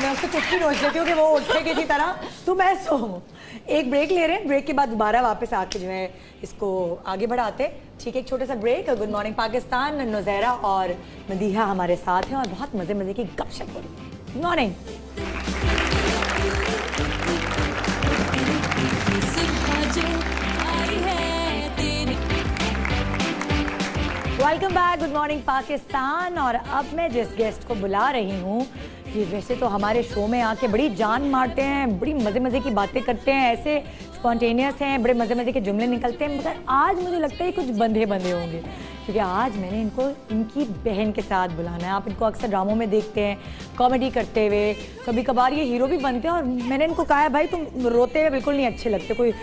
मैं उसको चुटकी नोच लेती हूँ कि वो उठे किसी तरह, तो मैं सो। एक ब्रेक ले रहे हैं, ब्रेक के बाद दोबारा वापस आके जो है इसको आगे बढ़ाते। ठीक है, एक छोटा सा ब्रेक। गुड मॉर्निंग पाकिस्तान, नुज़ैरा और मदीहा हमारे साथ हैं और बहुत मजे मजे की गपशप हो रही है। Good morning. Welcome back, good morning Pakistan. और अब मैं जिस गेस्ट को बुला रही हूँ, ये वैसे तो हमारे शो में आके बड़ी जान मारते हैं, बड़ी मज़े मज़े की बातें करते हैं, ऐसे स्पॉन्टेनियस हैं, बड़े मज़े मज़े के जुमले निकलते हैं, मगर आज मुझे लगता है कुछ बंधे बंधे होंगे, क्योंकि आज मैंने इनको इनकी बहन के साथ बुलाना है। आप इनको अक्सर ड्रामों में देखते हैं कॉमेडी करते हुए, कभी कभार ये हीरो भी बनते हैं, और मैंने इनको कहा है भाई तुम रोते हुए बिल्कुल नहीं अच्छे लगते, कोई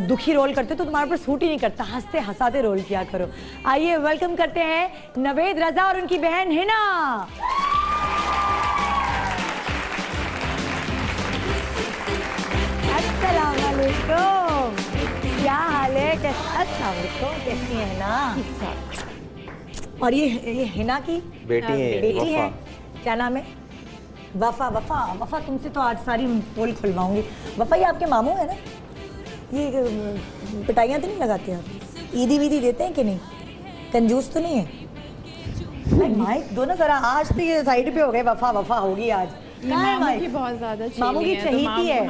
दुखी रोल करते तो तुम्हारे ऊपर सूट ही नहीं करता, हंसते हंसाते रोल किया करो। आइए वेलकम करते हैं नवेद रजा और उनकी बहन हिना। अस्सलाम वालेकुम, क्या हाल है? अस्सलाम वालेकुम, कैसी है हिना? और ये हिना की बेटी है, बेटी है, वफा। क्या नाम है? वफा। वफा वफा तुमसे तो आज सारी पोल खुलवाऊंगी। वफा ये आपके मामू है ना? ये पिटाइयाँ तो नहीं लगाते आप? ईदी वीदी देते हैं कि नहीं? कंजूस तो नहीं है? माइक दो ना जरा, आज तो ये साइड पे हो गए, वफा वफा होगी आज। मामू की बहुत ज्यादा मामू की चहीती है।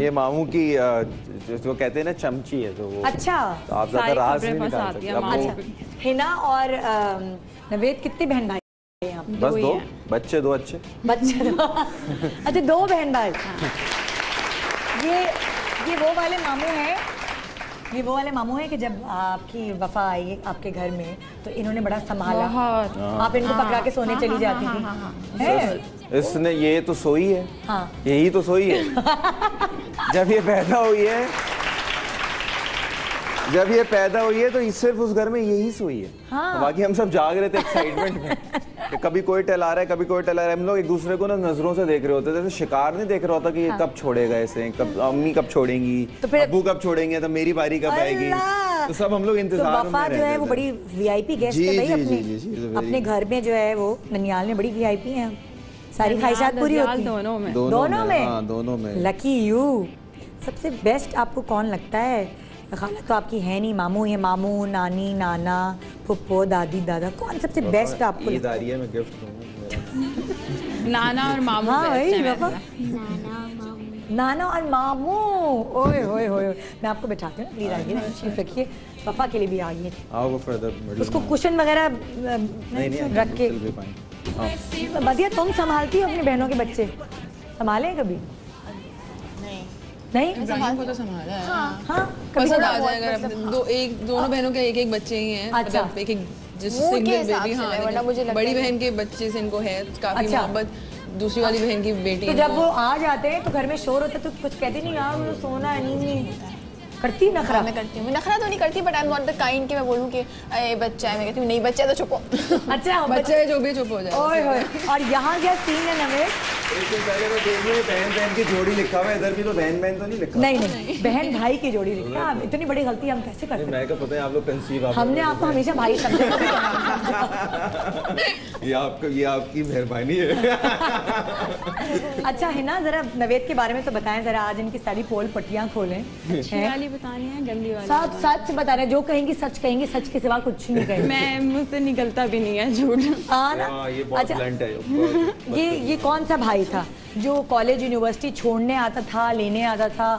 ये मामू की जो कहते हैं ना चमची है, तो वो अच्छा, तो आप ज्यादा राज नहीं निकाल सकते। अब अच्छा। वो हिना और नवेद कितने बहन भाई हैं आप? बस दो बच्चे, दो अच्छे बच्चे दो। अच्छा, दो बहन भाई। ये वो वाले मामू हैं, ये वो वाले मामू हैं कि जब आपकी वफा आई आपके घर में तो इन्होंने बड़ा संभाला, आप इनको पकड़ा के सोने चली जाती थी, है? इसने ये तो सोई है, हाँ। यही तो सोई है। जब ये पैदा हुई है तो सिर्फ उस घर में यही सोई है। हाँ। तो बाकी हम सब जाग रहे थे एक्साइटमेंट में कि कभी कोई टहला रहा है, कभी कोई टहला रहा है। हम लोग एक दूसरे को ना नजरों से देख रहे होते थे, जैसे शिकार नहीं देख रहा होता कि ये कब छोड़ेगा इसे, कब अम्मी कब छोड़ेंगी, तो फिर अब्बू कब छोड़ेंगे, तो मेरी बारी कब आएगी। तो सब हम लोग इंतजार तो में वफा जो है वो रहते थे। बड़ी वीआईपी गेस्ट जी, है भाई, जी, अपने जी, जी, जी, अपने घर में जो है वो ननियाल में बड़ी वीआईपी हैं, सारी ख्वाहिशात पूरी होती हैं। दोनों में। दोनों में। Lucky you. सबसे बेस्ट आपको कौन लगता है? खाला तो आपकी है नहीं, मामू है, मामू, नानी, नाना, फुप्पो, दादी, दादा, कौन सबसे बेस्ट आपको ईद लगता आ है? रही है, मैं गिफ्ट दूंगा। नाना और मामू हाँ best वही है बाबा, नाना और मामू। ओए होए होए, मैं आपको बैठाती हूँ, प्लीज आइए, तशरीफ रखिए। वफा के लिए भी आइए, आओ वो फर्दर उसको कुशन वगैरह नहीं रख के। बदिया तुम संभालती हो अपनी बहनों के बच्चे? संभाले कभी? नहीं इब्राहिम को तो संभाला है। हाँ, कभी पसंद थोड़ा आ जाएगा। दोनों बहनों के एक बच्चे ही हैं। अच्छा। मतलब एक जैसे मूड के सिंगल हिसाब बेबी। से हाँ, है, वरना मुझे लगता बड़ी है बहन के बच्चे से इनको है काफी अच्छा। मोहब्बत, दूसरी वाली बहन की बेटी तो जब वो आ जाते हैं तो घर में शोर होता है तो कुछ कहती नहीं, यार मुझे सोना है, नहीं करती नखरा? मैं करती हूँ, मैं नखरा तो नहीं करती, but I am not the kind कि मैं बोलूँ कि अरे बच्चा है, मैं कहती हूँ नहीं बच्चा है तो चुप हो। अच्छा, बच्चे जो भी चुप हो जाए। ओए होए। और यहाँ क्या सीन है नवेद एक दिन पहले मैं देख रही बहन बहन की जोड़ी लिखा हुआ है, इधर भी तो बहन बहन तो नहीं लिखा। नहीं नहीं, बहन भाई की जोड़ी लिखा। आप इतनी बड़ी गलती हम कैसे करते हैं? मैं क्या पता है आप लोग कंसीव, हमने आपको हमेशा भाई समझा। ये आपकी मेहरबानी है। अच्छा है ना, जरा नवेद के बारे में तो बताएं जरा, आज इनकी सारी पोल पट्टियां खोलें। अच्छी वाली बतानी है, गंदी वाली? सच सच बता रहे, जो कहेंगी सच कहेंगी, सच के सिवा कुछ नहीं कहेंगे। मैं मुझसे निकलता भी नहीं है झूठ। हाँ ना। ये बहुत अच्छा, ब्लंट है। ये कौन सा भाई था जो कॉलेज यूनिवर्सिटी छोड़ने आता था, लेने आता था,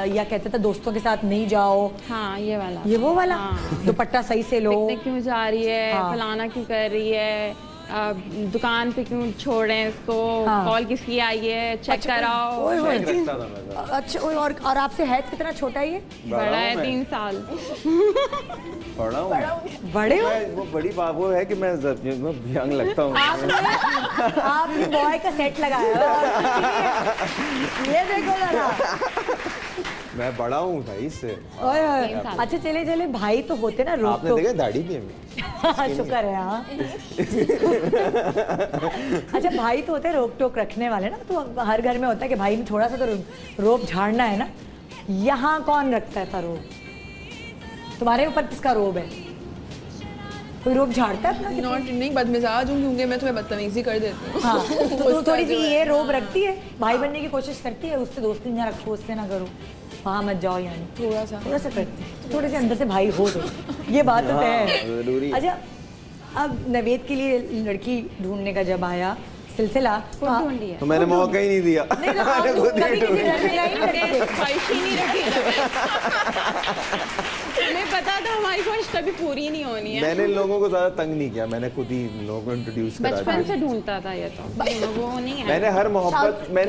या कहते थे दोस्तों के साथ नहीं जाओ? हाँ, ये वाला। ये वो वाला? हाँ। दुपट्टा सही से लो, पिकनिक क्यों जा रही है, हाँ। फलाना क्यों कर रही है, दुकान पे क्यों छोड़ रहे हैं इसको, हाँ। कॉल किसकी आई है, चेक अच्छा, कराओ। ओए होए। रखता था मैं तो। अच्छा, और आपसे हैत कितना छोटा है ये? बड़ा है, मैं। 3 साल। बड़ा हूँ। बड़े हो? वो बड़ी बात वो है कि मैं यंग लगता हूँ। आपने बॉय का सेट लगाया है। ये देखो जरा। मैं बड़ा हूँ भाई इससे। ओए ओए। अच्छा चले चले, भाई तो होते ना रोक आपने टोक। देखा दाढ़ी भी है मेरी। शुक्र है। हाँ। अच्छा, भाई तो होते हैं रोक टोक रखने वाले ना, तो हर घर में होता है कि भाई में थोड़ा सा तो रोब झाड़ना है ना। यहाँ कौन रखता था रोब? तुम्हारे ऊपर किसका रोब है? कोई रोब झाड़ता है अपना? नॉट नहीं, बदमिजाज हूँ क्योंकि मैं तुम्हें बदतमीजी कर देती हूँ। हाँ, तो थोड़ी सी ये रोब रखती है, भाई बनने की कोशिश करती है, उससे दोस्ती ना रखो, उससे ना करो, वहाँ मत जाओ, यानी थोड़ा सा करती है, थोड़े से अंदर से भाई हो तो ये बात तो तय है। जरूरी। अच्छा, अब नवेद के लिए लड़की ढूंढने का जब आया सिलसिला, ढूंढ लिया। तो मैंने मौका ही नहीं दिया। नहीं तो आप कभी किसी घर में नहीं करते। ख्वाहिश ही नहीं रखी। हमें पता था हमारी ख्वाहिश कभी पूरी नहीं होनी है। मैंने लोगों को ज्यादा तंग नहीं किया, मैंने खुद ही लोगों को इंट्रोड्यूस करा बचपन दिया। से ढूंढता था ये तो, वो नहीं है। मैंने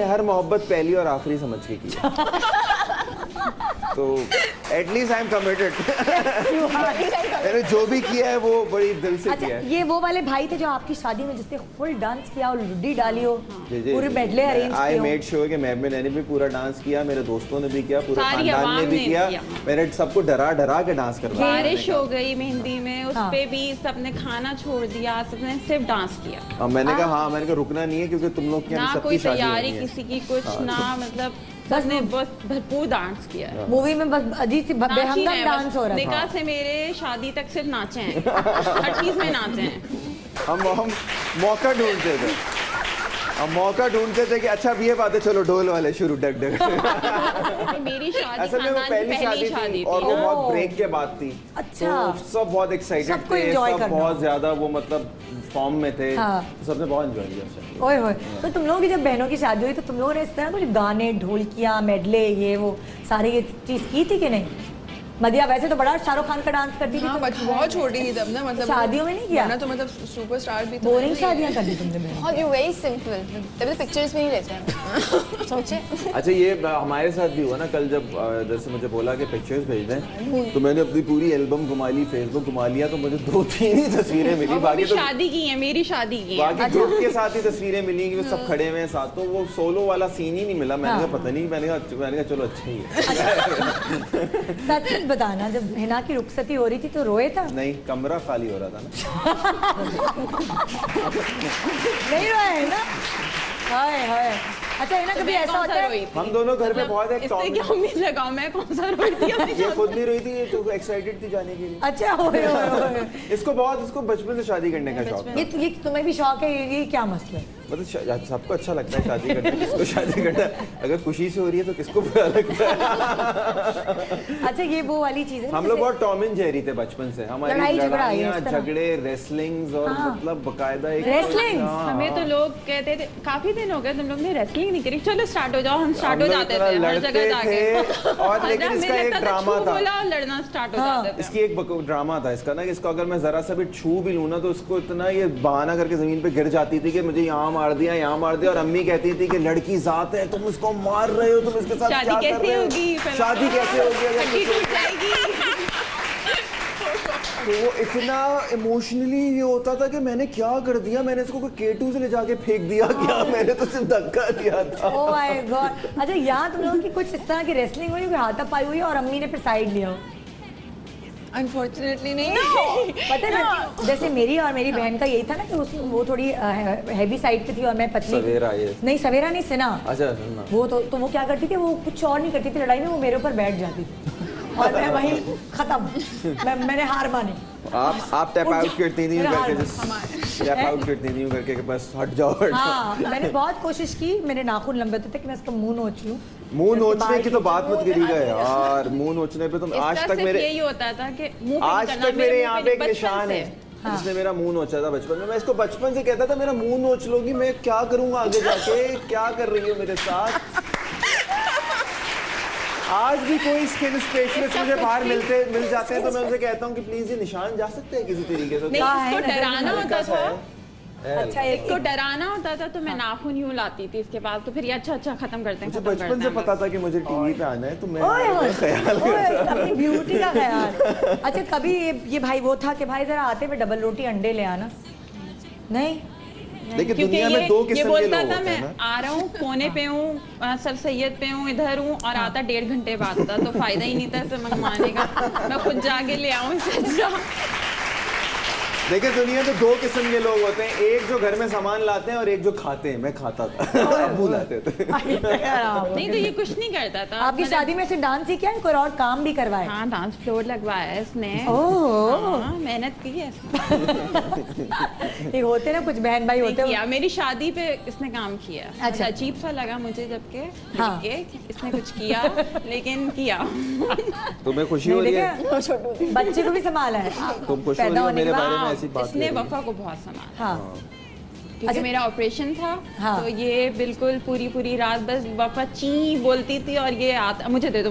हर मोहब्बत पहली और आखिरी समझ के की। तो एटलीस्ट आई एम कमिटेड। मैंने जो भी किया है वो बड़ी दिल से अच्छा, किया है। ये वो वाले भाई थे जो आपकी शादी में जिसने फुल डांस किया और लुड्डी डाली हो, पूरे मेडले अरेंज आई किए हो? मेड श्योर कि मैंने भी पूरा डांस किया, मेरे दोस्तों ने भी किया, पूरे सारी खानदान ने आवाम भी ने किया। किया। मैंने सबको डरा डरा के डांस करवाया। बारिश हो गई मेहंदी में, उस हाँ। पे भी सबने खाना छोड़ दिया, सबने सिर्फ डांस किया। अब मैंने कहा हाँ, मैंने कहा रुकना नहीं है क्योंकि तुम लोग की ना सबकी कोई शादी तैयारी होनी है। किसी की, कुछ ना, मतलब सबने बस भरपूर डांस किया है। मूवी में बस अजीब सी नाच ही बेहंगम रहे हैं, डांस बस हो रहा था। निकाह से मेरे शादी तक सिर्फ नाचे हैं। हर चीज में नाचे हैं। हम मौका ढूंढते थे, हम मौका ढूंढते थे कि अच्छा अब ये बात है, चलो ढोल वाले शुरू डग डग। मेरी शादी असल में वो खानदान की पहली शादी थी और वो थी। बहुत ब्रेक के बाद थी। अच्छा। तो सब बहुत एक्साइटेड सबको थे, enjoy सब करना। बहुत ज्यादा वो मतलब फॉर्म में थे। हाँ। सबने बहुत एंजॉय किया उस शादी। ओए होए, तो तुम लोगों की जब बहनों की शादी हुई तो तुम लोगों ने इस तरह कुछ गाने, ढोलकियां, मेडले, ये वो सारी ये चीज की थी कि नहीं? मदिया वैसे तो बड़ा शाहरुख खान का डांस करती थी। हाँ, तो बहुत छोटी थी तब ना, मतलब शादियों में नहीं किया? वरना तो मतलब सुपरस्टार भी था। बोरिंग शादियां कर दी तुमने बहन? और यू वेरी सिंपल, तभी तो पिक्चर्स भी नहीं लेते हैं। सोचे अच्छा, ये हमारे साथ भी हुआ ना कल, जब जैसे मुझे बोला कि पिक्चर्स भेज दें, तो मैंने अपनी पूरी एल्बम घुमा ली, फेसबुक घुमा लिया, तो मुझे 2-3 ही तस्वीरें मिली, और वो बाकी भी तो शादी की है, मेरी शादी की है। बाकी ग्रुप के साथ ही तस्वीरें मिली कि वो सब खड़े हुए हैं साथ, तो वो सोलो वाला सीन ही नहीं मिला। मैंने कहा पता नहीं, मैंने कहा चलो अच्छा ही है। सच सच बताना, जब हिना की रुखसती हो रही थी तो रोए था? नहीं, कमरा खाली हो रहा था ना। नहीं रोए है ना? हाय हाय। अच्छा है ना, कभी मैं ऐसा कौन होता सा है? रोई थी? हम दोनों घर पे बहुत एक इससे क्या उम्मीद लगाऊं, मैं कौन सा रोई थी अपनी ये खुद नहीं रही थी, ये तो एक्साइटेड थी जाने के लिए। अच्छा, ओए ओए ओए। इसको बचपन से शादी करने का शौक था। ये तुम्हें भी शौक है? ये क्या मसला है? मतलब सबको अच्छा लगता है शादी करना, किसको शादी करना अगर खुशी से हो रही है तो किसको बुरा लगता है। अच्छा, ये वो वाली चीज है हम लोग बहुत टॉम एंड जेरी थे बचपन से, हमारी लड़ाई झगड़ा है लड़ाइयाँ इस तरह। झगड़े, रेसलिंग्स और मतलब बकायदा एक Wrestling? हाँ, हमें तो लोग कहते थे काफी दिन हो गए तुम लोग ने रेसलिंग नहीं करी, चलो स्टार्ट हो जाओ। हम स्टार्ट हो हम लोग जाते इतना थे हर लड़ते जगह जाके। थे, और लेकिन हमें इसका एक लगता था ड्रामा छू था। बोला और लड़ना स्टार्ट हो हाँ। जाते थे। इसकी एक ड्रामा था इसका ना, कि इसको अगर मैं जरा सा भी छू भी लूँ ना तो इसको इतना ये बहाना करके जमीन पे गिर जाती थी कि मुझे यहाँ मार दिया, यहाँ मार दिया, और अम्मी कहती थी कि लड़की जात है, तुम उसको मार रहे हो, तुम इसके साथ शादी क्या कर कैसे रहे हो? होगी? शादी कैसे होगी अगर हड्डी कुछ टूट जाएगी। तो वो इतना इमोशनली ये होता था कि मैंने क्या कर दिया, मैंने इसको कोई K2 से ले जाके फेंक दिया क्या, मैंने तो सिर्फ धक्का दिया था। ओह माय गॉड। अच्छा, यहाँ तुम लोगों की कुछ इस तरह की रेसलिंग हुई, हाथापाई हुई और अम्मी ने फिर साइड लिया हो? अनफॉर्चुनेटली नहीं। पता है जैसे मेरी और मेरी बहन का यही था ना कि वो थोड़ी हैवी साइड पे थी और मैं पतली। सवेरा ये नहीं, सवेरा नहीं, सिना। अच्छा वो तो वो क्या करती थी, वो कुछ और नहीं करती थी लड़ाई में, वो मेरे ऊपर बैठ जाती थी और मैं वहीं खत्म, मैंने हार मानी। आप टैप आउट करती नहीं करके, टैप आउट करती नहीं करके कि बस हट जाओ। हाँ, मैंने बहुत कोशिश की, मेरे नाखून लंबे होते थे कि मैं इसका मुंह नोच लूं। मुंह नोचने की तो बात मत करिएगा यार, मुंह नोचने पे तो आज तक मेरे यही होता था कि आज तक मेरे यहाँ पे एक निशान है जिसने मेरा मुंह नोचा था बचपन में। मैं इसको बचपन से कहता था मेरा मुंह नोच लोगी, मैं क्या करूंगा आगे जाके, क्या कर रही हो मेरे साथ। आज भी कोई स्किन स्पेशलिस्ट मुझे बाहर मिल जाते हैं तो मैं उनसे कहता हूँ कि प्लीज ये निशान जा सकते हैं किसी तरीके से। नहीं, डराना होता था। अच्छा, एक तो डराना होता था तो मैं नाखून यूं लाती थी, इसके बाद तो फिर ये अच्छा खत्म करते हैं। मुझे बचपन से पता था कि मुझे टीवी पे आना है तो मैं ख्याल अपनी ब्यूटी का ख्याल। अच्छा, कभी ये भाई वो था कि भाई जरा आते हुए डबल रोटी अंडे ले आना? नहीं, देखिए दुनिया में दो किस्म के लोग होते हैं ना। मैं आ रहा हूँ कोने पे हूँ, सर सैयद पे हूँ, इधर हूँ और आता 1.5 घंटे बाद था, तो फायदा ही नहीं था इसे मंगवाने का। मैं खुद जाके ले आऊँ इससे अच्छा। देखिए दुनिया में दो किस्म के लोग होते हैं, एक जो घर में सामान लाते हैं और एक जो खाते हैं। मैं खाता था, अब्बू लाते थे। नहीं तो ये कुछ नहीं करता था। आपकी शादी में से डांस ही किया है, कोई और काम भी करवाया? हाँ, डांस फ्लोर लगवाया है इसने। ओह, मेहनत की है। ये होते ना कुछ बहन भाई होते हैं। मेरी शादी पे इसने काम किया। अच्छा, अजीब सा लगा मुझे जबकि हाँ। इसने कुछ किया लेकिन किया। तुम्हें खुशी हो रही है? बच्चे को भी संभाला है तुम खुश हो रही हो मेरे बारे में? इसने वफा को बहुत संभाला। हाँ, क्योंकि मेरा ऑपरेशन था। हाँ। तो ये बिल्कुल पूरी रात बस वफा ची बोलती थी और ये आता मुझे दे दो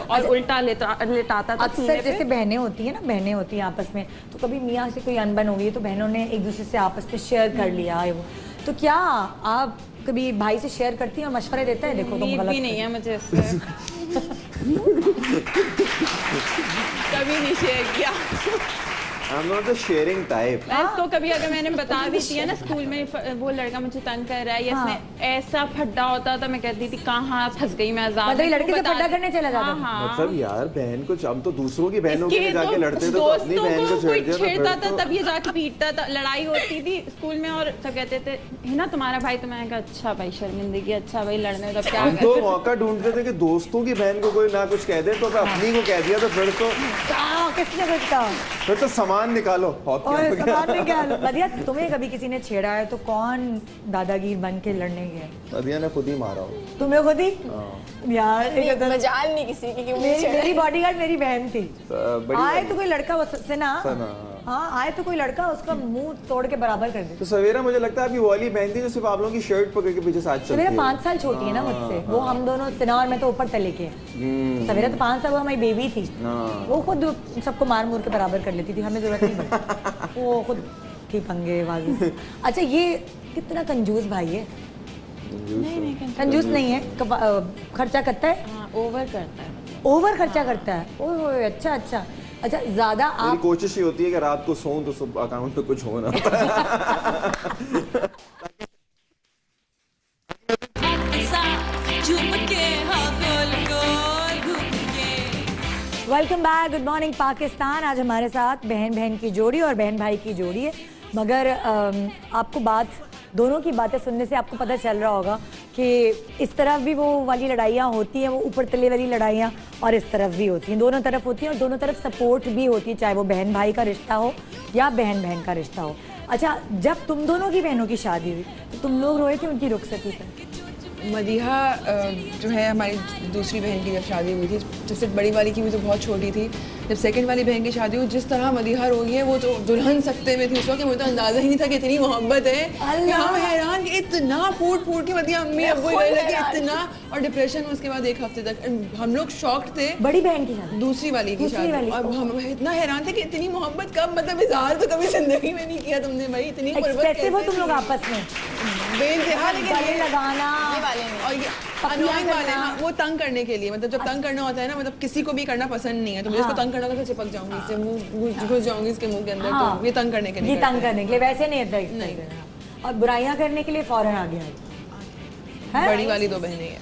और उल्टा लेटाता था। अक्सर जैसे बहनें होती है ना, बहनें होती हैं आपस में, तो कभी मियाँ से कोई अनबन हो गई तो बहनों ने एक दूसरे से आपस में शेयर कर लिया है वो। तो क्या आप कभी भाई से शेयर करती हैं और मशवरे देते हैं? देखो तुम गलत भी नहीं है मुझे इससे। कभी नहीं शेयर किया। I'm not the sharing type. तो कभी अगर मैंने बता दी थी ना स्कूल में वो लड़का मुझे तंग कर रहा है या इसमें ऐसा फड्डा होता था, मैं कहती थी कहाँ फंस गई मैं आजाद। मतलब लड़के से फड्डा करने चला जाता था? मतलब यार बहन को, हम तो दूसरों की बहनों के लिए जाके लड़ते थे तो अपनी बहन को छेड़ता था तब ये जाके पीटता था। लड़ाई होती थी स्कूल में और सब कहते थे है ना तुम्हारा भाई, तो मैंने कहा अच्छा भाई शर्मिंदगी, अच्छा भाई लड़ने तो क्या। तो मौका ढूंढते थे कि दोस्तों की बहन को कोई ना कुछ कह दे तो अपनी को कह दिया तो फिर तो किसने कुछ कहा? फिर तो सामान निकालो। मदिया, तुम्हें कभी किसी ने छेड़ा है तो कौन दादागीर बन के लड़ने गए? मदिया ने खुद ही मारा हो। तुम्हें खुद ही? यार मजाल नहीं किसी की। मेरी बॉडीगार्ड मेरी बहन थी। आए तो कोई लड़का से ना, हाँ आए तो कोई लड़का उसका मुंह तोड़ के बराबर कर दे। तो सवेरा मुझे लगता है अभी वो वाली बहन थी जो सिर्फ आप लोगों की शर्ट पकड़ के पीछे साथ चलती है। सवेरा 5 साल छोटी है ना मुझसे। वो हम दोनों, सिना और मैं तो ऊपर तले के। सवेरा तो 5 साल, वो हमारी बेबी थी। वो खुद सबको मार मुर के बराबर कर लेती थी, हमें जरूरत नहीं पड़ती। वो खुद थी पंगेबाजी। अच्छा, ये कितना कंजूस भाई है? कंजूस नहीं है, खर्चा करता है, ओवर करता है। ओवर खर्चा करता है। ओह अच्छा। अच्छा, ज्यादा मेरी कोशिश ये होती है कि रात को सोऊं तो सब अकाउंट पे कुछ हो ना। Welcome back, good morning Pakistan. आज हमारे साथ बहन की जोड़ी और बहन भाई की जोड़ी है। मगर आपको दोनों की बातें सुनने से आपको पता चल रहा होगा कि इस तरफ भी वो वाली लड़ाइयाँ होती हैं, वो ऊपर तले वाली लड़ाइयाँ, और इस तरफ भी होती हैं। दोनों तरफ होती हैं और दोनों तरफ सपोर्ट भी होती है, चाहे वो बहन भाई का रिश्ता हो या बहन का रिश्ता हो। अच्छा, जब तुम दोनों की बहनों की शादी हुई तो तुम लोग रोए थे उनकी रुखसती पर? मदीहा जो है हमारी दूसरी बहन की जब शादी हुई थी, जैसे बड़ी वाली की भी तो बहुत छोटी थी, जब सेकंड वाली बहन की शादी हुई जिस तरह मदीहा रोई है वो तो दुल्हन सकते में थी उस वक्त। मुझे तो अंदाजा ही नहीं था कि इतनी मोहब्बत है। हम हैरान कि इतना फूट के मदीहा अम्मी अब्बू लगे इतना, और डिप्रेशन में उसके बाद 1 हफ्ते तक हम लोग शॉक्ड थे। बड़ी बहन की शादी, दूसरी वाली की शादी, और हम इतना हैरान थे कि इतनी मोहब्बत कब, मतलब इजहार तो कभी जिंदगी में नहीं किया तुमने भाई। इतनी एक्सप्रेसिव हो तुम लोग आपस में, बेइंतहा, लेकिन लगाना और ये अनोइंग वाले, हाँ, वो तंग करने के लिए, मतलब जब तंग करना होता है ना, मतलब किसी को भी करना पसंद नहीं है, तो मुझे इसको तंग करना होगा तो चिपक जाऊंगी इससे, मुंह घुस जाऊंगी इसके मुंह के अंदर। तो ये तंग करने के लिए, ये तंग करने के लिए, वैसे नहीं है। और बुराइयां करने के लिए फौरन आ गया। बड़ी वाली 2 बहनें हैं।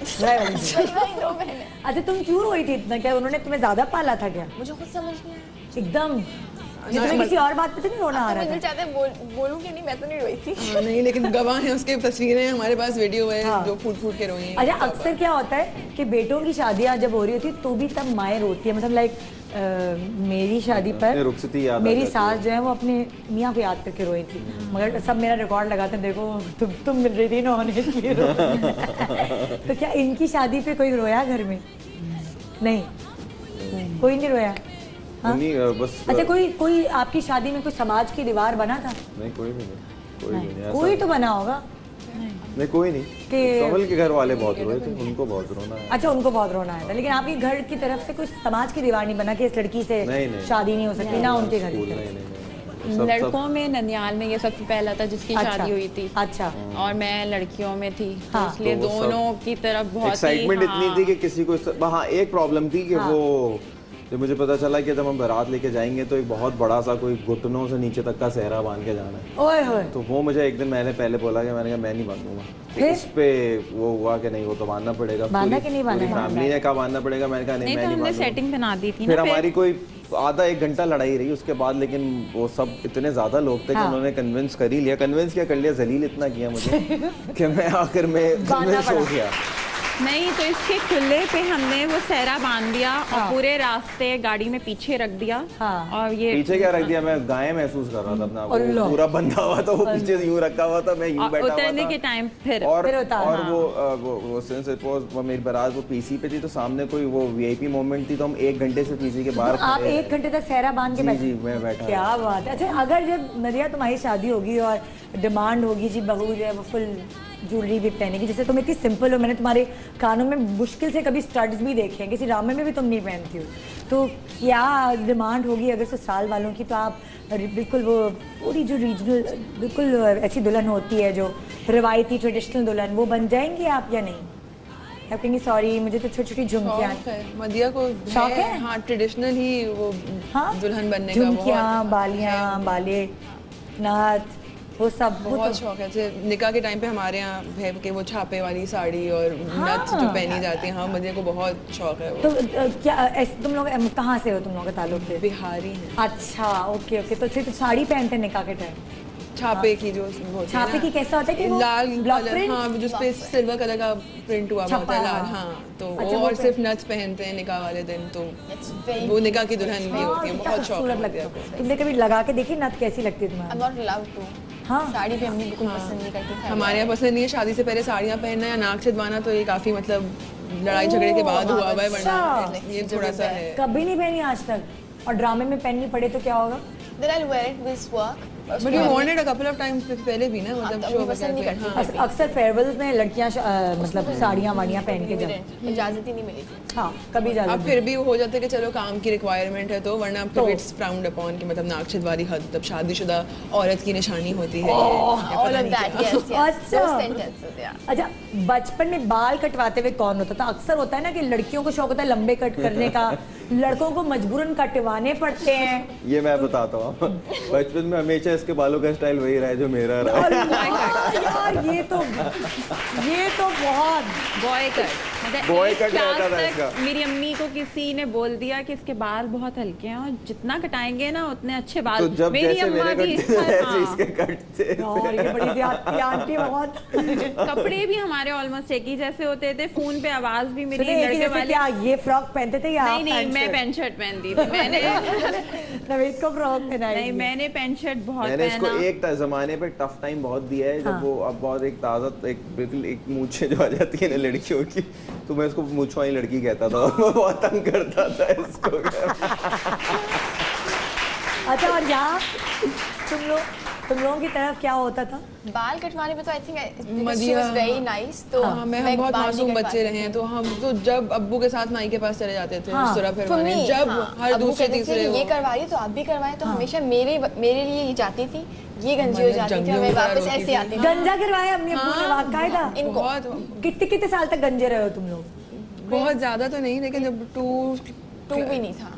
अच्छा, तुम क्यों रोई थी इतना? क्या उन्होंने तुम्हें ज्यादा पाला था क्या? मुझे खुद समझ नहीं आया। एकदम तुम्हें किसी और बात पे तो नहीं रोना आ रहा मुझे था? चाहते बोलूं कि नहीं, मैं तो नहीं रोई थी। नहीं, लेकिन गवाह हैं, उसके तस्वीरें हैं हमारे पास, वीडियो है जो फूट के रोई हैं। अच्छा, अक्सर क्या होता है कि बेटों की शादियां जब हो रही होती तो भी तब माएँ रोती है, मतलब लाइक मेरी शादी पर रुखसती याद आ मेरी जाती सास जो है वो अपने मियाँ को याद करके रोई थी, मगर सब मेरा रिकॉर्ड लगाते हैं, देखो तुम मिल रही थी ना इसलिए रो तो क्या इनकी शादी पे कोई रोया घर में? नहीं, कोई नहीं रोया। हाँ? नहीं, बस अच्छा, कोई आपकी शादी में कोई समाज की दीवार बना था? नहीं, कोई भी नहीं, कोई तो बना होगा। नहीं, कोई नहीं। कमल के घर वाले बहुत रोए थे, उनको बहुत रोना है। अच्छा, उनको बहुत रोना आया था, लेकिन आपके घर की तरफ से कुछ समाज की दीवार नहीं बना कि इस लड़की से शादी नहीं हो सकती, ना उनके घर की तरफ? लड़कों में ननियाल में ये सबसे पहला था जिसकी शादी हुई थी। अच्छा। और मैं लड़कियों में थी, हाँ। इसलिए तो दोनों की तरफ बहुत एक्साइटमेंट इतनी थी कि किसी को हाँ, एक प्रॉब्लम थी कि वो जब मुझे पता चला कि जब हम बारात लेके जाएंगे तो एक बहुत बड़ा सा कोई घुटनों से नीचे तक का सहरा बांध के जाना है। ओए होए। तो वो मुझे एक दिन मैंने पहले बोला कि मैंने कहा मैं नहीं बांधूंगा। फिर? उस पे वो हुआ कि नहीं, वो तो बांधना पड़ेगा। बांधना कि नहीं बांधना? फैमिली ने कहा बांधना पड़ेगा, मैंने कहा नहीं, मैं तो नहीं हमने बांधूंगा। सेटिंग बना दी थी फिर ना। हमारी कोई आधा एक घंटा लड़ाई रही उसके बाद, लेकिन वो सब इतने ज्यादा लोग थे कि उन्होंने कन्विंस कर ही लिया। कन्विंस क्या कर लिया, जलील इतना किया मुझे कि मैं आखिर में कन्विंस हो गया। नहीं, तो इसके खुले पे हमने वो सहरा बांध दिया और पूरे रास्ते गाड़ी में पीछे रख दिया। और ये पीछे क्या रख दिया, मैं गाय महसूस कर रहा था अपना, वो पूरा बंधा हुआ था, वो पीछे यूं रखा हुआ था, मैं यूं बैठा हुआ था। उतरने के टाइम फिर और वो सिंस इट वाज वो मेरी बारात वो पीसी पे थी, तो सामने कोई वो वीआईपी मोमेंट थी, तो हम 1 घंटे से पीसी के बाहर आप 1 घंटे तक सहरा बांध के बैठे? जी, मैं बैठा। क्या बात है। अच्छा, अगर जब नदिया तुम्हारी शादी होगी और डिमांड होगी जी बहू जो है वो फुल ज्वेलरी भी पहनेगी, जैसे तुम इतनी सिंपल हो, मैंने तुम्हारे कानों में मुश्किल से कभी स्टड्स भी देखे हैं, किसी ड्रामे में भी तुम नहीं पहनती हो, तो क्या डिमांड होगी अगर ससुराल वालों की? तो आप बिल्कुल वो पूरी जो रीजनल बिल्कुल ऐसी दुल्हन होती है जो रवायती ट्रेडिशनल दुल्हन, वो बन जाएंगी आप या नहीं? आप कहेंगी सॉरी मुझे तो छोटी छोटी झुमकियाँ। मदिया को शौक है? हाँ, ट्रेडिशनल ही वो दुल्हन बनने का झुमकियाँ, बालियाँ, बाले, नाथ, वो सब बहुत शौक है। जैसे निकाह के टाइम पे हमारे यहाँ है कि वो छापे वाली साड़ी और नथ जो पहनी जाती है। हाँ, मदिया को बहुत शौक है वो। तो क्या तुम लोग कहाँ से हो, तुम लोग का ताल्लुक है? बिहारी हैं। अच्छा, ओके ओके। तो फिर साड़ी पहनते हैं निकाह के टाइम? छापे की जो छापे की कैसा होता है कि वो लाल ब्लॉक कलर, प्रिंट? हाँ, जिस पे सिल्वर कलर का प्रिंट हुआ होता है लाल। हाँ, तो अच्छा, वो और सिर्फ नथ पहनते हैं निकाह वाले दिन, तो वो निकाह की दुल्हन भी होती है। बहुत शौक है लगता है। तुमने कभी लगा के देखी नथ कैसी लगती है तुम्हारी? I'm not allowed to। हाँ, साड़ी भी हमने बिल्कुल पसंद नहीं करती। हमारे यहाँ पसंद नहीं है शादी से पहले साड़ियाँ पहनना या नाक छिदवाना, तो ये काफी मतलब लड़ाई झगड़े के बाद हुआ हुआ है, वरना ये थोड़ा सा है। कभी नहीं पहनी आज तक, और ड्रामे में पहननी पड़े तो क्या होगा? Then I'll wear it with work। But you worn it a couple of times पहले भी ना, मतलब शो पसंद नहीं करती। अक्सर फेयरवेल्स में लड़कियां मतलब साड़ियाँ वाड़ियाँ पहन के जब इजाजत ही नहीं मिली थी। हाँ, कभी अब इजाजत फिर भी हो जाता है कि चलो काम की रिक्वायरमेंट है, तो वरना फिर इट्स फ्राउंड अपॉन कि मतलब नाक छिदवारी हद तब शादीशुदा औरत की निशानी होती है। All of that, yes, yes। अच्छा। Those sentences, yeah। अच्छा, बचपन में बाल कटवाते हुए कौन होता था? अक्सर होता है ना कि लड़कियों को शौक होता है लंबे कट करने का, लड़कों को मजबूरन कटवाने पड़ते हैं। ये मैं बताता हूँ, बचपन में हमेशा इसके बालों का स्टाइल वही रहा है जो मेरा रहा है। यार ये तो बहुत बॉय कट, मतलब Boy 8th cut क्लास रहता था तक इसका। मेरी अम्मी को किसी ने बोल दिया कि इसके बाल बहुत हल्के हैं और जितना कटाएंगे ना उतने अच्छे बाल। तो जब मेरी जैसे अम्मा मेरे भी कटते थे वैसे हाँ। इसके कटते और ये बड़ी ज्यादती आंटी बहुत। कपड़े भी हमारे ऑलमोस्ट एक ही जैसे होते थे, फोन पे आवाज भी मेरी सुनिए, एक ही लड़के जैसे वाली। क्या ये फ्रॉक पहनते थे या नहीं नहीं, मैं पैंट शर्ट पहनती थी। मैंने नवेद को फ्रॉक पहनाई? नहीं, मैंने पैंट शर्ट बहुत मैंने इसको पहना। एक जमाने पे टफ टाइम बहुत दिया है, जब वो अब बहुत एक ताज़ा एक बिल्कुल एक मूछें जो आ जाती है ना लड़कियों की, तो मैं इसको मूछ वाली लड़की कहता था और मैं बहुत तंग करता था इसको। अच्छा, और यहाँ तुम लोगों की तरफ क्या होता था? बाल कटवाने पे तो आई थिंक मदिया वेरी नाइस। तो हाँ, हम बहुत मासूम बच्चे रहे हैं, तो हम तो जब अब्बू के साथ माई के पास चले जाते थे सुरा फिरवाने, जब हर दूसरे तीसरे ये करवा रही तो आप भी करवाएं, तो हमेशा मेरे लिए ये जाती थी, ये गंजी हो जाती थी, मैं वापस ऐसे आती थी। गंजा करवाया हमने पूरे बाकायदा? इनको कितने साल तक गंजे रहे हो तुम लोग? बहुत ज्यादा तो नहीं, लेकिन जब 2 भी नहीं था।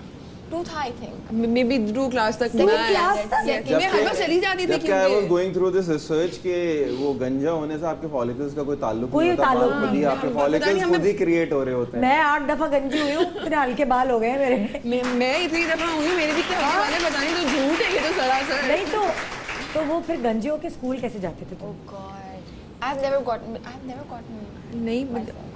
2 था I think, may be 2 class तक Second class तक? मैं हर बार चली जाती थी जबकि I was क्योंकि going through this research कि वो गंजा होने से आपके फॉलिकल्स का कोई ताल्लुक कोई नहीं होता, ताल्लुक बाल खुद ही आपके नहीं। फॉलिकल्स पता नहीं खुद ही क्रिएट हो रहे होते हैं। मैं 8 दफा गंजी हुई हूँ, इतने हल्के बाल हो गए मेरे। मैं इतनी दफा हुई, मेरे भी क्या वाले पता नहीं, तो झूठ है ये तो सरासर। नहीं तो वो फिर गंजे होके स्कूल कैसे जाते थे तुम? I've never gotten नहीं,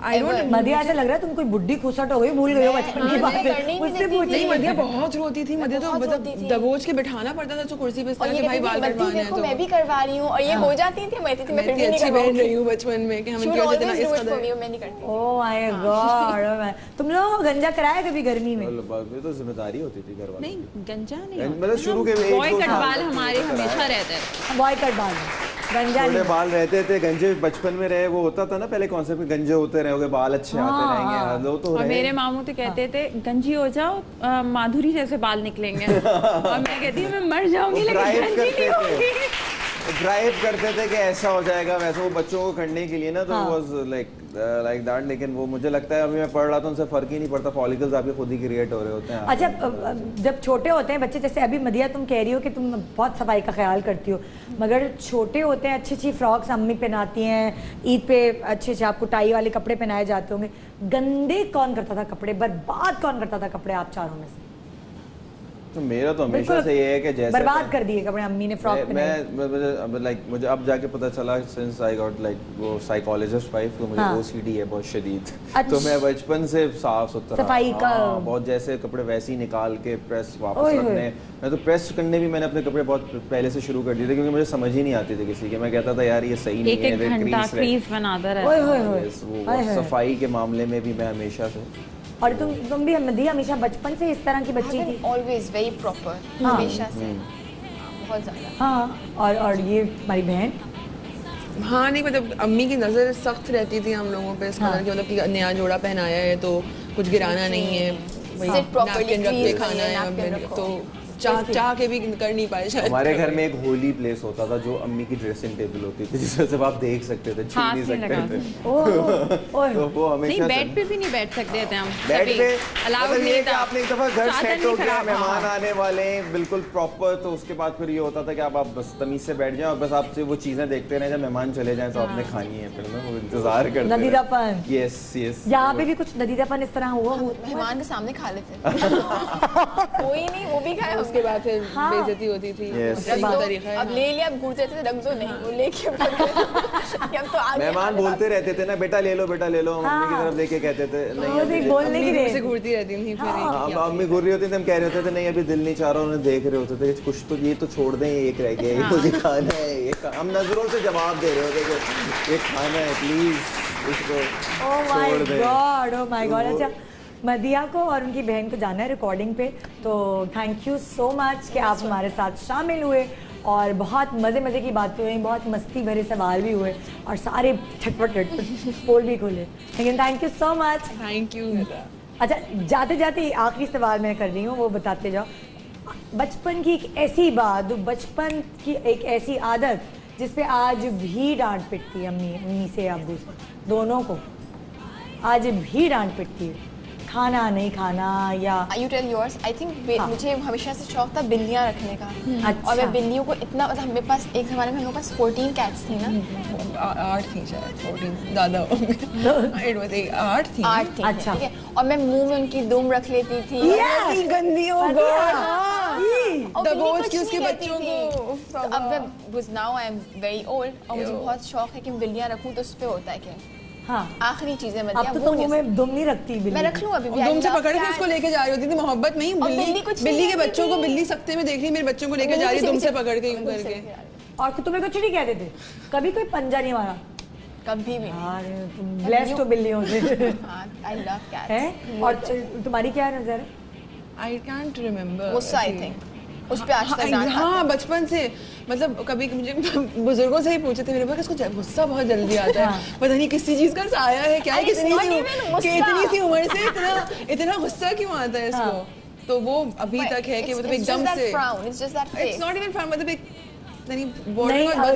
आई डोंट। मदिया ऐसा लग रहा है तुम कोई बुड्ढी खुसट हो गई, भूल गई हो बचपन की बातें। करनी मुझसे नहीं पूछ देती नहीं, मदिया बहुत रोती थी, मदिया तो बहुत मतलब रोती थी। दबोच के बिठाना पड़ता था तो कुर्सी पे इस और तरह ये के भाई बाल कहती थी, कटवाने हैं देखो तो मैं भी करवा रही हूँ, और ये हो जाती थी, मैं फिर मैं भी इतनी नहीं अच्छी बहन करवाऊंगी। रही हूँ बचपन में कि हम She would क्यों इतना always इस do it for me, कदर। मैं नहीं करती। ओह माय गॉड। तुम लोगों को गंजा कराया कभी गर्मी में? ये तो जिम्मेदारी होती थी घर वालों नहीं गंजा नहीं की। मतलब शुरू के एक बॉय दो कट साल बाल तक हमारे तो हमेशा कराया। रहते थे। बॉय कट बाल, गंजा छोटे नहीं। बाल रहते थे, गंजे बचपन में रहे, वो होता था ना पहले कॉन्सेप्ट में गंजे होते रहोगे बाल अच्छे आते रहेंगे, वो तो और रहे। मेरे मामू तो कहते थे गंजी हो जाओ, माधुरी जैसे बाल निकलेंगे। और मैं कहती हूँ मैं मर जाऊंगी लेकिन ड्राइव गंजी करते नहीं थे, होगी। ड्राइव करते थे कि ऐसा हो जाएगा वैसा, वो बच्चों को करने के लिए ना, तो वाज लाइक दैट। लेकिन वो मुझे लगता है अभी मैं पढ़ रहा था, उनसे फर्क ही नहीं पड़ता, फॉलिकल्स आपके खुद ही क्रिएट हो रहे होते हैं। अच्छा, जब छोटे होते हैं बच्चे, जैसे अभी मदिया तुम कह रही हो कि तुम बहुत सफाई का ख्याल करती हो, मगर छोटे होते हैं अच्छी अच्छी फ्रॉक्स अम्मी पहनाती हैं, ईद पे अच्छे अच्छे आपको टाई वाले कपड़े पहनाए जाते होंगे, गंदे कौन करता था कपड़े, बर्बाद कौन करता था कपड़े आप चारों में से? तो मेरा तो हमेशा से ये है कि जैसे बर्बाद कर दिए कपड़े अम्मी ने फ्रॉक मैं लाइक मुझे अब जाके पता चला, सिंस आई गॉट लाइक वो साइकोलॉजिस्ट वाइफ, तो मुझे OCD है बहुत शदीद। तो मैं बचपन से साफ सुथरा, सफाई का बहुत जैसे कपड़े वैसे ही निकाल के प्रेस वापस रखने। मैं तो प्रेस करने भी मैंने अपने कपड़े बहुत पहले से शुरू कर दिए थे, क्योंकि मुझे समझ ही नहीं आती थी किसी के। मैं कहता था यार ये सही नहीं है, एक घंटा क्रीज बनाता रहता। सफाई के मामले में भी मैं हमेशा से। और तुम भी मदिया हमेशा बचपन से इस तरह की बच्ची थी? Always very proper, हमेशा से बहुत ज्यादा। हाँ, और ये हमारी बहन? हाँ नहीं, मतलब अम्मी की नज़र सख्त रहती थी हम लोगों पे, इस कदर कि मतलब कि नया जोड़ा पहनाया है तो कुछ गिराना नहीं है, Sit properly, नैपकिन रख के crease खाना में है, napkin अब रखो। तो चाह के भी कर नहीं पाए शायद। हमारे घर में एक होली प्लेस होता था जो अम्मी की ड्रेसिंग टेबल होती थी, जिसमें सिर्फ आप देख सकते थे, छू हाथ नहीं नहीं लगा सकते थे। ओह तो वो नहीं, हमेशा बेड पे भी नहीं बैठ सकते थे हम बेड कभी। पे अलाउड मतलब ये नहीं कि था। आपने एक दफा घर चादर सेट नहीं हो गया, खराब, मेहमान हाँ। आने वाले हैं बिल्कुल प्रॉपर, तो उसके बाद फिर ये होता था कि आप बस तमीज से बैठ जाएं और बस आपसे वो चीजें देखते रहे, जब मेहमान चले जाएं तो आपने खानी है, फिर ना वो इंतजार करते रहे। नदीदापन। Yes yes. यहाँ पे भी कुछ नदीदापन इस तरह हुआ? मेहमान के सामने खा लेते कोई नहीं, वो भी खाए उसके बाद फिर बेइज्जती होती थी। Yes. सही तरीका है। अब ले लिया, अब घूरते थे, रख दो नहीं, वो लेके अब तो आगे मेहमान बोलते रहते थे ना, बेटा ले लो बेटा ले लो, मम्मी की तरफ देखे कहते थे नहीं अभी ले- बोलने की अम्मी से रे। घूरती रहती थी फिर अब अम्मी घूर रही होती थी, हम कह रहे होते थे नहीं अभी दिल नहीं चाह रहा, उन्हें देख रहे होते थे कुछ तो ये तो छोड़ दें, एक रह गया, ये मुझे खाना है, हम नजरों से जवाब दे रहे होते कि ये खाना है प्लीज इसको ओह माय छोड़ दे। God, oh my god. अच्छा, मदिया को और उनकी बहन को जाना है रिकॉर्डिंग पे, तो थैंक यू सो मच कि आप हमारे साथ शामिल हुए और बहुत मज़े मज़े की बातें हुई, बहुत मस्ती भरे सवाल भी हुए और सारे छटपट पोल भी खुले, लेकिन thank you so much. Thank you. अच्छा, जाते जाते आखिरी सवाल मैं कर रही हूँ, वो बताते जाओ। बचपन की एक ऐसी बात, बचपन की एक ऐसी आदत जिस पे आज भी डांट पिटती है अम्मी से अब्बू से, दोनों को आज भी डांट पिटती है, खाना नहीं खाना या You tell yours. I think मुझे हमेशा से शौक था बिल्लियाँ रखने का। अच्छा। और मैं बिल्लियों को इतना, मतलब मेरे पास एक ज़माने में हम लोग के पास 14 कैट्स थी ना। 8 थी शायद, 14 ज़्यादा होंगे। 8 थी। 8 थी, अच्छा। ठीक है। और मैं मुंह में उनकी दुम रख लेती थी। इतनी गंदी हो और बिल्ली दबोच कुछ के उसके नहीं कहती बच्चों थी। को। तो अब मैं was now I am very old और मुझे बहुत शौक है कि मैं बिल्लियाँ रखूँ, तो उस पे होता है कि हाँ, आखिरी चीजें मैं अब तो तुम मुंह में दुम नहीं रखती बिल्ली। मैं रख लूँ अभी भी। दुम से I love पकड़ के cats. उसको लेके जा रही होती थी मोहब्बत में ही। और बिल्ली कुछ नहीं बिल्ली के कहती बच्चों को थी। बिल्ली सख्ते में देख रही, मेरे बच्चों को लेके जा रही है दुम से पकड़ के यूं करके। और तुम्हें कुछ नहीं कहते थे? कभी कोई पंजा नहीं मारा? कभी भी नहीं। यार तुम ब्लेस्ड हो बिल्लियों से। I love cats. है? और तुम्हारी क्या नजर है? I can't remember. गुस्सा आई थिंक उस पे आज तक डांट हाँ, बचपन से मतलब कभी मुझे बुजुर्गों से ही पूछे थे, मेरे पास इसको गुस्सा बहुत जल्दी आता है, पता नहीं किसी चीज का साया है क्या है, And it's कितनी not सी even गुस्सा. कि इतनी सी उम्र से इतना गुस्सा क्यों आता है इसको, तो वो अभी तक है कि मतलब एकदम से It's just that face. It's not even from मतलब एक नहीं,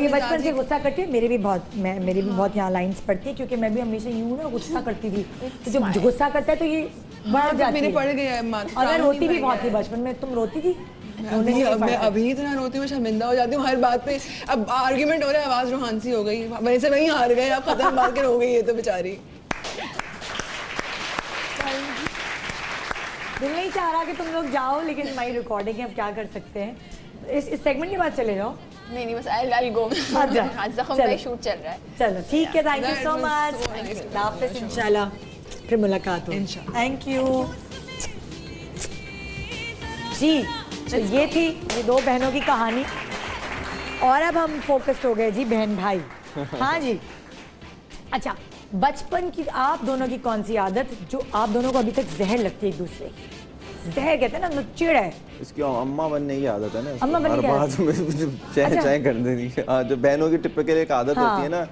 ये बचपन से गुस्सा करती है। मेरे भी बहुत यहाँ लाइंस पढ़ती है, क्योंकि मैं भी हमेशा यूं ना गुस्सा करती थी, तो जब गुस्सा करता है तो ये बढ़ जाती मैंने है। पढ़ गया है और मैं रोती भी बहुत थी बचपन में। तुम रोती थी? मैं अभी इतना रोती हूँ, शर्मिंदा हो जाती हूँ हर बात पे। अब आर्ग्यूमेंट हो रहा है, आवाज रूहान सी हो गई, वैसे वही हार गए, अब खत्म मार के हो गई है तो बेचारी। दिल नहीं चाह रहा कि तुम लोग जाओ, लेकिन हमारी रिकॉर्डिंग है, अब क्या कर सकते हैं। इस सेगमेंट के बाद चले जाओ। नहीं बस आई गो। अच्छा जख्म का शूट चल रहा है। चलो ठीक है, थैंक यू सो मच। हाफिज़, इंशाल्लाह फिर मुलाकात हो। थैंक यू जी। तो ये थी ये दो बहनों की कहानी, और अब हम फोकस्ड हो गए जी बहन भाई। हाँ जी, अच्छा, बचपन की आप दोनों की कौन सी आदत जो आप दोनों को अभी तक जहर लगती है एक दूसरे की? जहर कहते हैं ना, चिड़ है। इसकी अम्मा बनने की आदत है ना, अम्मा बनने हर की बात में चाय कर देनी है। हाँ, जो बहनों की टिपिकल एक आदत होती है ना,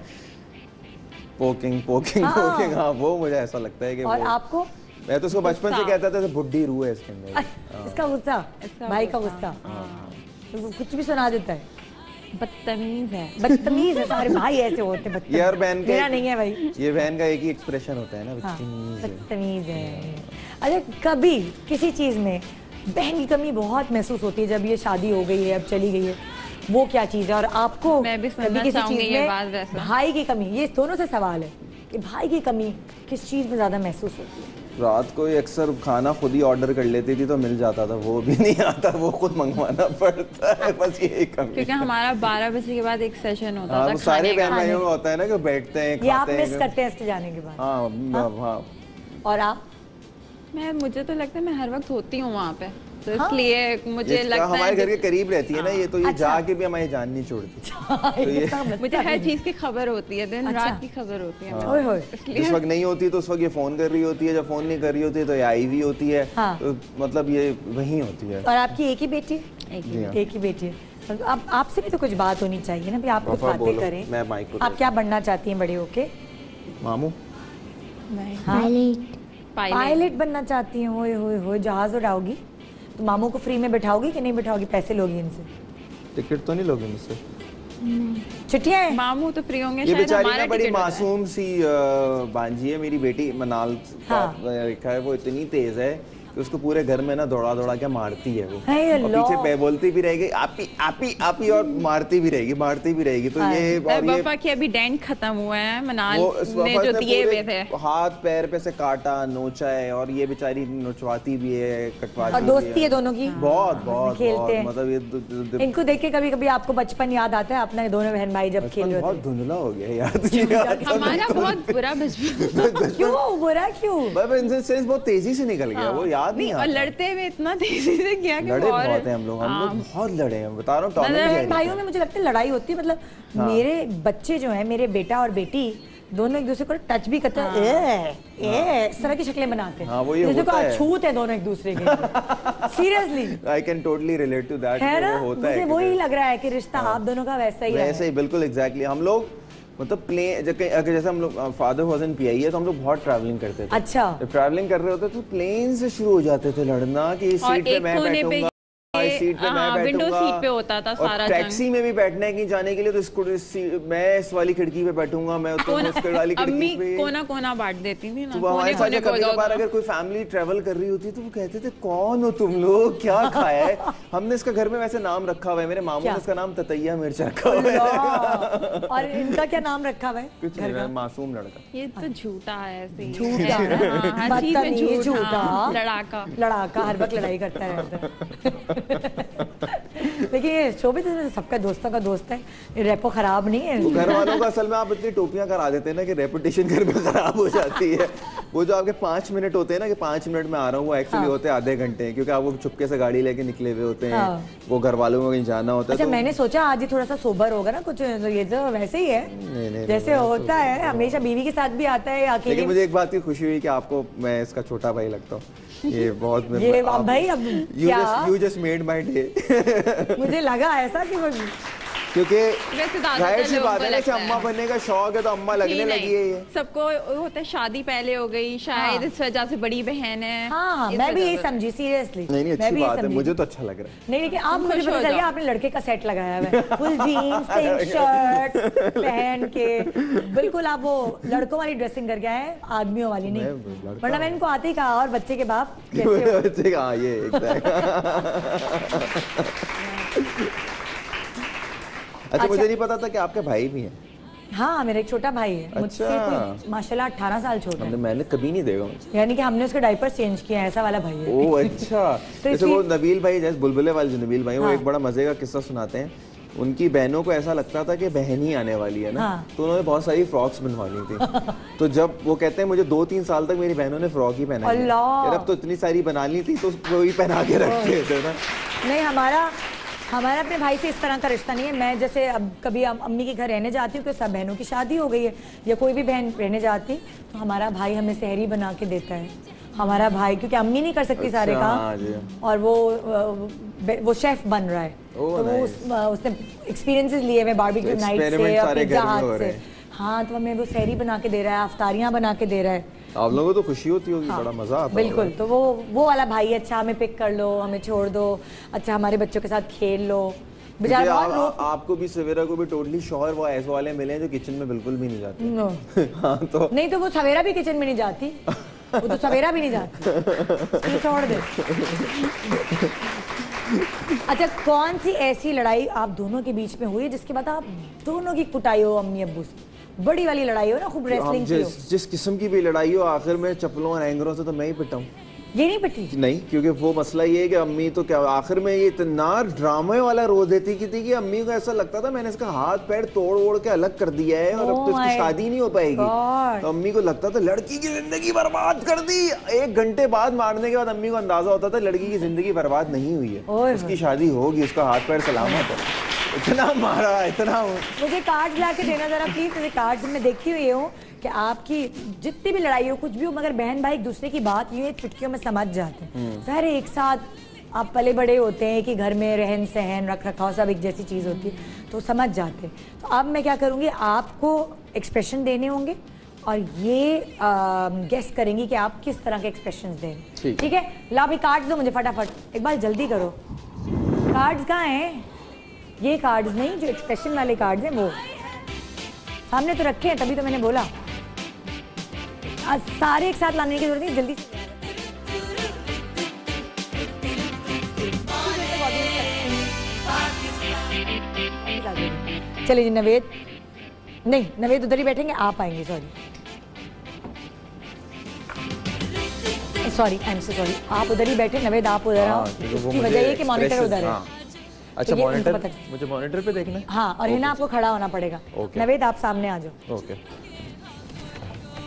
पोकिंग। हाँ, वो मुझे ऐसा लगता है कि और आपको? मैं तो उसको बचपन से कहता था बुड्ढी रूह है इसके अंदर। इसका गुस्सा, भाई का गुस्सा, कुछ भी सुना देता है। बदतमीज है। बदतमीज है, सारे भाई ऐसे होते हैं बदतमीज। यार बहन का मेरा नहीं है भाई। ये बहन का एक ही एक्सप्रेशन होता है ना, बदतमीज है। अच्छा, कभी किसी चीज में बहन की कमी बहुत महसूस होती है जब ये शादी हो गई है, अब चली गई है, वो क्या चीज है? और आपको मैं भी कभी सुनना किसी चाहूंगी चीज ये में बात वैसे। भाई की कमी, ये दोनों से सवाल है कि भाई की कमी किस चीज में ज्यादा महसूस होती है? रात को अक्सर खाना खुद ही ऑर्डर कर लेती थी तो मिल जाता था, वो भी नहीं आता, वो खुद मंगवाना पड़ता है, बस यही कमी। क्योंकि हमारा 12 बजे के बाद एक सेशन होता था सारे बहन खाने भाइयों का होता है ना कि बैठते हैं, ये आप खाते मिस करते हैं इसके जाने के बाद? हाँ। और आप? मुझे तो लगता है मैं हर वक्त होती हूँ वहाँ पे, तो इसलिए मुझे लगता है हमारे घर के करीब रहती है ना ये, तो ये अच्छा। जाके भी हमारी जान नहीं छोड़ती। तो ये मुझे हर चीज की खबर होती है, दिन रात की खबर होती है। ओए होए। जिस वक्त नहीं होती तो उस वक्त ये फोन कर रही होती है, जब फोन नहीं कर रही होती है तो ये आई हुई होती है। हाँ। तो मतलब ये वहीं होती है। और आपकी एक ही बेटी है? जी हाँ। एक ही बेटी है। तो अब आपसे भी तो कुछ बात होनी चाहिए ना, भी आप कुछ वफा बातें बोलो, करें। मैं माइक को आप क्या बनना चाहती हैं बड़े होके? मामू पायलट बनना चाहती हैं? होए होए होए, जहाज उड़ाओगी? तो मामू को फ्री में बैठाओगी कि नहीं बैठाओगी? पैसे लोगी इनसे? टिकट तो नहीं लोगे मुझसे? छुट्टियां हैं? मामू तो फ्री होंगे ये शायद, बेचारी हमारा ना बड़ी टिकट होता है। मासूम सी बांझी है मेरी बेटी मनाल हाँ। रखा है, वो इतनी तेज है कि उसको पूरे घर में ना दौड़ा दौड़ा के मारती है वो, हे और अल्लाह। पीछे बोलती भी रहेगी आपी आपी आपी, और मारती भी रहेगी। तो ये और ये वफा के अभी डेंट खत्म हुए हैं, मनाल वो इस ने वफा जो ने दिए हुए पूरे थे। हाथ पैर पे से काटा, नोचा है, और ये बेचारी नोचवाती भी है, कटवाती और भी दोस्ती है दोनों की? बहुत बहुत खेलते बहुत, हैं। मतलब ये इनको देख के कभी कभी आपको बचपन याद आता है अपना, दोनों बहन भाई जब खेल रहे बहुत थे? धुंधला हो गया याद नहीं आता। हमारा बहुत बुरा बचपन। क्यों बुरा क्यों? सेंस बहुत तेजी से निकल गया, वो याद नहीं और आता। लड़ते हुए इतना तेजी से किया कि लड़े और बहुत हैं हम लोग बहुत लड़े हैं, बता रहा हूँ। टॉम एंड बहन जेरी भाइयों में मुझे लगता है लड़ाई होती है, मतलब मेरे बच्चे जो हैं, मेरे बेटा और बेटी दोनों एक दूसरे को टच भी करते हैं, इस तरह की शक्लें बनाते हैं। हाँ, वो ये जैसे होता को है। अछूत है दोनों एक दूसरे के। Seriously I can totally relate to that. है ना? वो होता मुझे है वही लग रहा है कि रिश्ता आप दोनों का वैसा ही वैसे है। ही बिल्कुल एग्जैक्टली। हम लोग मतलब प्लेन जैसे हम लोग फादर वाज इन पीआई है, तो हम लोग बहुत ट्रैवलिंग करते थे। अच्छा। जब ट्रैवलिंग कर रहे होते तो प्लेन से शुरू हो जाते थे लड़ना कि इस और सीट पे एक मैं कोने पे बैठूंगा, इस सीट पे मैं बैठूंगा। विंडो सीट पे होता था सारा और टैक्सी में भी बैठना है कि जाने के लिए, तो मैं इस वाली खिड़की पे बैठूंगा, मैं उस वाली अम्मी खिड़की पे। कोना कोना बांट देती थी ना, तो हमारे साथ कोने कभी कभार अगर कोई फैमिली ट्रेवल कर रही होती तो वो कहते थे कौन हो तुम लोग, क्या खाया है? हमने इसका घर में वैसे नाम रखा हुआ है, मेरे मामू ने इसका नाम ततैया मिर्च रखा हुआ है। और इनका क्या नाम रखा हुआ है? कुछ नहीं, मासूम लड़का। ये तो झूठा है ऐसे ही। झूठा। हाँ, हर चीज में बदतमीज, झूठ, झूठा। हाँ, लड़ाका हर वक्त लड़ाई करता रहता है। लेकिन ये शोभित सबका दोस्तों का दोस्त है, ये रेपो खराब नहीं है। तो घर वालों का असल में आप इतनी टोपियां करा देते हैं ना कि रेपुटेशन घर में खराब हो जाती है। वो जो आपके 5 मिनट होते हैं ना कि 5 मिनट में आ रहा हूँ, वो एक्चुअली होते हैं आधे घंटे, क्योंकि आप वो चुपके से गाड़ी लेके निकले हुए होते हैं। वो घर वालों को कहीं जाना होता है। अच्छा, तो मैंने सोचा आज ही थोड़ा सा सोबर होगा ना कुछ, ये तो वैसे ही है नहीं, जैसे होता है हमेशा, बीवी के साथ भी आता है अकेले। लेकिन मुझे एक बात की खुशी हुई कि आपको मैं इसका छोटा भाई लगता हूँ। ये बहुत ये भाई अब क्या you just made my day। मुझे लगा ऐसा कि क्योंकि वैसे जाहिर सी लोगों बात को है ना कि लगता अम्मा है। बनने का शौक है तो अम्मा लगने नहीं, लगी है ये। सबको होता है शादी पहले हो गई शायद, इस वजह से बड़ी बहन है। हाँ इस मैं भी वजह यही से। समझी सीरियसली। नहीं नहीं मैं अच्छी भी यही बात है, समझी। मुझे तो अच्छा लग रहा है। नहीं लेकिन आप मुझे खुश पता हो चल गया जाओ। आपने लड़के का सेट लगाया हुआ है, फुल जीन्स पिंक शर्ट पहन के, बिल्कुल आप वो लड़कों वाली ड्रेसिंग करके आए हैं, आदमियों वाली नहीं। मैं लड़का वरना मैं इनको आते ही कहा और बच्चे के बाप कैसे मेरे हो? बच्चे का, हाँ, ये अच्छा मुझे नहीं पता था कि आपके भाई भी हैं। हाँ मेरा एक छोटा भाई है मुझसे अच्छा। कोई माशाल्लाह 18 साल छोटा है, मैंने कभी नहीं देखा मुझे। यानी कि हमने उसके डायपर्स चेंज किए हैं, ऐसा वाला भाई है। ओह अच्छा। जैसे इसलिए- वो नबील भाई, जैसे बुलबुले वाले जो नबील भाई, वो हाँ। एक बड़ा मजे का किस्सा सुनाते हैं। उनकी बहनों को ऐसा लगता था कि बहन ही आने वाली है ना, हाँ। तो उन्होंने बहुत सारी फ्रॉक्स बनवा ली थी। तो जब वो कहते हैं मुझे 2-3 साल तक मेरी बहनों ने फ्रॉक ही पहना अल्लाह। यार अब तो इतनी सारी बना ली थी तो वही पहना के रखते थे ना। नहीं हमारा अपने भाई से इस तरह का रिश्ता नहीं है। मैं जैसे अब कभी अम्मी के घर रहने जाती हूँ, कि सब बहनों की शादी हो गई है या कोई भी बहन रहने जाती, तो हमारा भाई हमें सहरी बना के देता है। हमारा भाई, क्योंकि अम्मी नहीं कर सकती सारे अच्छा, काम, हाँ जी। और वो शेफ बन रहा है, ओह, तो वो उसने एक्सपीरियंसेस लिए हुए बारबेक्यू तो नाइट से experiment और सारे पिज्जा घर में हो हाट रहे से। हैं। हाँ तो हमें वो सहरी बना के दे रहा है, अफ्तारियाँ बना के दे रहा है। आप लोगों को तो खुशी होती होगी, बड़ा मजा आता बिल्कुल। होगा। तो वो वाला भाई, अच्छा हमें पिक कर लो, हमें छोड़ दो, अच्छा हमारे बच्चों के साथ खेल लो। क्योंकि बेचारा बहुत रोक आपको भी सवेरा को भी टोटली शौहर वो ऐसे वाले मिले हैं जो किचन में बिल्कुल भी नहीं जाते। नो। हाँ तो नहीं तो वो सवेरा भी किचन में नहीं जाती, वो तो सवेरा भी नहीं जाती, तू छोड़ दे। अच्छा कौन सी ऐसी लड़ाई आप दोनों के बीच में हुई है जिसके बाद आप दोनों की कुटाई हो अम्मी अब्बू से? बड़ी वाली लड़ाई हो ना, खूब हम रेसलिंग की हो। जिस किस्म की भी लड़ाई हो, आखिर में चप्पलों और हैंगरों से तो मैं ही पिटा हूँ। ये नहीं पिटी? नहीं, क्योंकि वो मसला ये है कि अम्मी तो क्या आखिर में ये इतना ड्रामे वाला रो देती की थी कि अम्मी को ऐसा लगता था मैंने इसका हाथ पैर तोड़ ओड़ के अलग कर दिया है और अब तो Oh इसकी my शादी नहीं हो पाएगी। God. तो अम्मी को लगता था लड़की की जिंदगी बर्बाद कर दी। 1 घंटे बाद मारने के बाद अम्मी को अंदाजा होता था लड़की की जिंदगी बर्बाद नहीं हुई है, ओए उसकी शादी होगी, उसका हाथ पैर सलामत है। इतना मारा, इतना। मुझे कार्ड्स ला के देना जरा प्लीज। मुझे कार्ड्स में देखती हुई हूँ कि आपकी जितनी भी लड़ाई हो, कुछ भी हो, मगर बहन भाई एक दूसरे की बात यूं चुटकियों में समझ जाते हैं। सारे एक साथ आप पले बड़े होते हैं कि घर में रहन सहन रख रखाव सब एक जैसी चीज़ होती है, तो समझ जाते हैं। तो अब मैं क्या करूँगी, आपको एक्सप्रेशन देने होंगे और ये गेस करेंगी कि आप किस तरह के एक्सप्रेशन दे रहे हैं। ठीक है, ला भी कार्ड्स दो मुझे फटाफट, एक बार जल्दी करो। कार्ड्स कहाँ हैं? ये कार्ड्स नहीं, जो एक्सप्रेशन वाले कार्ड्स हैं वो सामने तो रखे हैं, तभी तो मैंने बोला। आज सारे एक साथ लाने की जरूरत नहीं, जल्दी से। चलिए जी नवेद, नहीं नवेद उधर ही बैठेंगे, आप आएंगे। Sorry I am so sorry, आप उधर ही बैठे, नवेद आप उधर आओ। उसकी वजह ये कि मॉनिटर उधर है। अच्छा तो ये मॉनिटर, उनको पता- मुझे मॉनिटर पे देखना है। हाँ, और है ना आपको खड़ा होना पड़ेगा। ओके। नवेद आप सामने आ जाओ। ओके।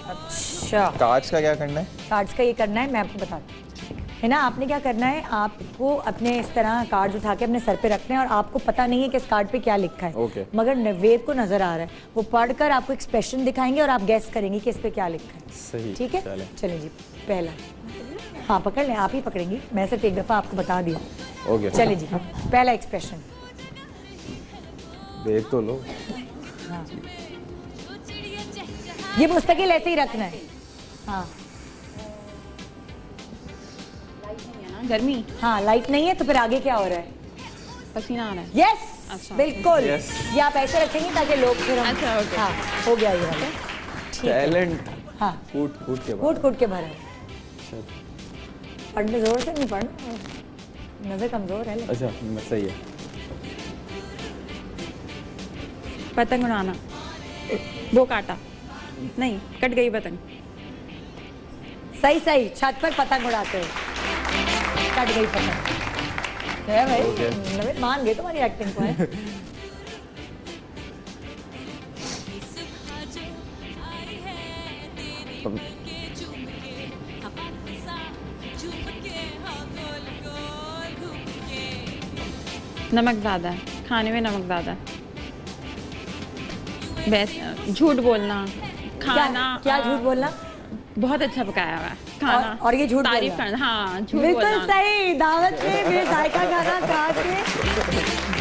अच्छा कार्ड्स का क्या करना है? कार्ड्स का ये करना है, मैं आपको बताती हूँ। है ना, आपने क्या करना है, आपको अपने इस तरह कार्ड्स उठा के अपने सर पे रखने हैं और आपको पता नहीं है कि इस कार्ड पे क्या लिखा है। ओके। मगर नवेद को नजर आ रहा है, वो पढ़कर आपको एक्सप्रेशन दिखाएंगे और आप गैस करेंगे कि इस पे क्या लिखा है। सही, ठीक है, चलें। चलिए जी। पहला, हाँ पकड़ लें, आप ही पकड़ेंगी, मैं सिर्फ एक दफा आपको बता दिया। ओके। चलिए जी, पहला एक्सप्रेशन देख तो लो। ये मुस्तकिल ऐसे ही रखना है। हाँ गर्मी, हाँ, लाइट नहीं है तो फिर आगे क्या हो रहा है? पसीना आ रहा है। यस, अच्छा। बिल्कुल। Yes. ये आप ऐसे रखेंगे ताकि लोग फिर हम- अच्छा, ओके। हाँ, हो गया ये वाला। ठीक है। टैलेंट हाँ, कूट कूट के बाद। कूट कूट के भरा है। पढ़ने जोर से नहीं पढ़ना, नजर कमजोर है। अच्छा सही है। पतंग उड़ाना, वो काटा नहीं, कट गई पतंग। सही सही, छत पर पतंग उड़ाते हो, कट गई पतंग। है भाई, Okay. नवेद मान गए तुम्हारी एक्टिंग को है। नमक ज़्यादा है, खाने में नमक ज़्यादा है। झूठ बोलना, खाना क्या झूठ बोलना? बहुत अच्छा पकाया हुआ है खाना। और ये झूठ तारीफ बोलना? करना, हाँ झूठ बिल्कुल बोलना। सही, दावत में बेजायका खाना खा के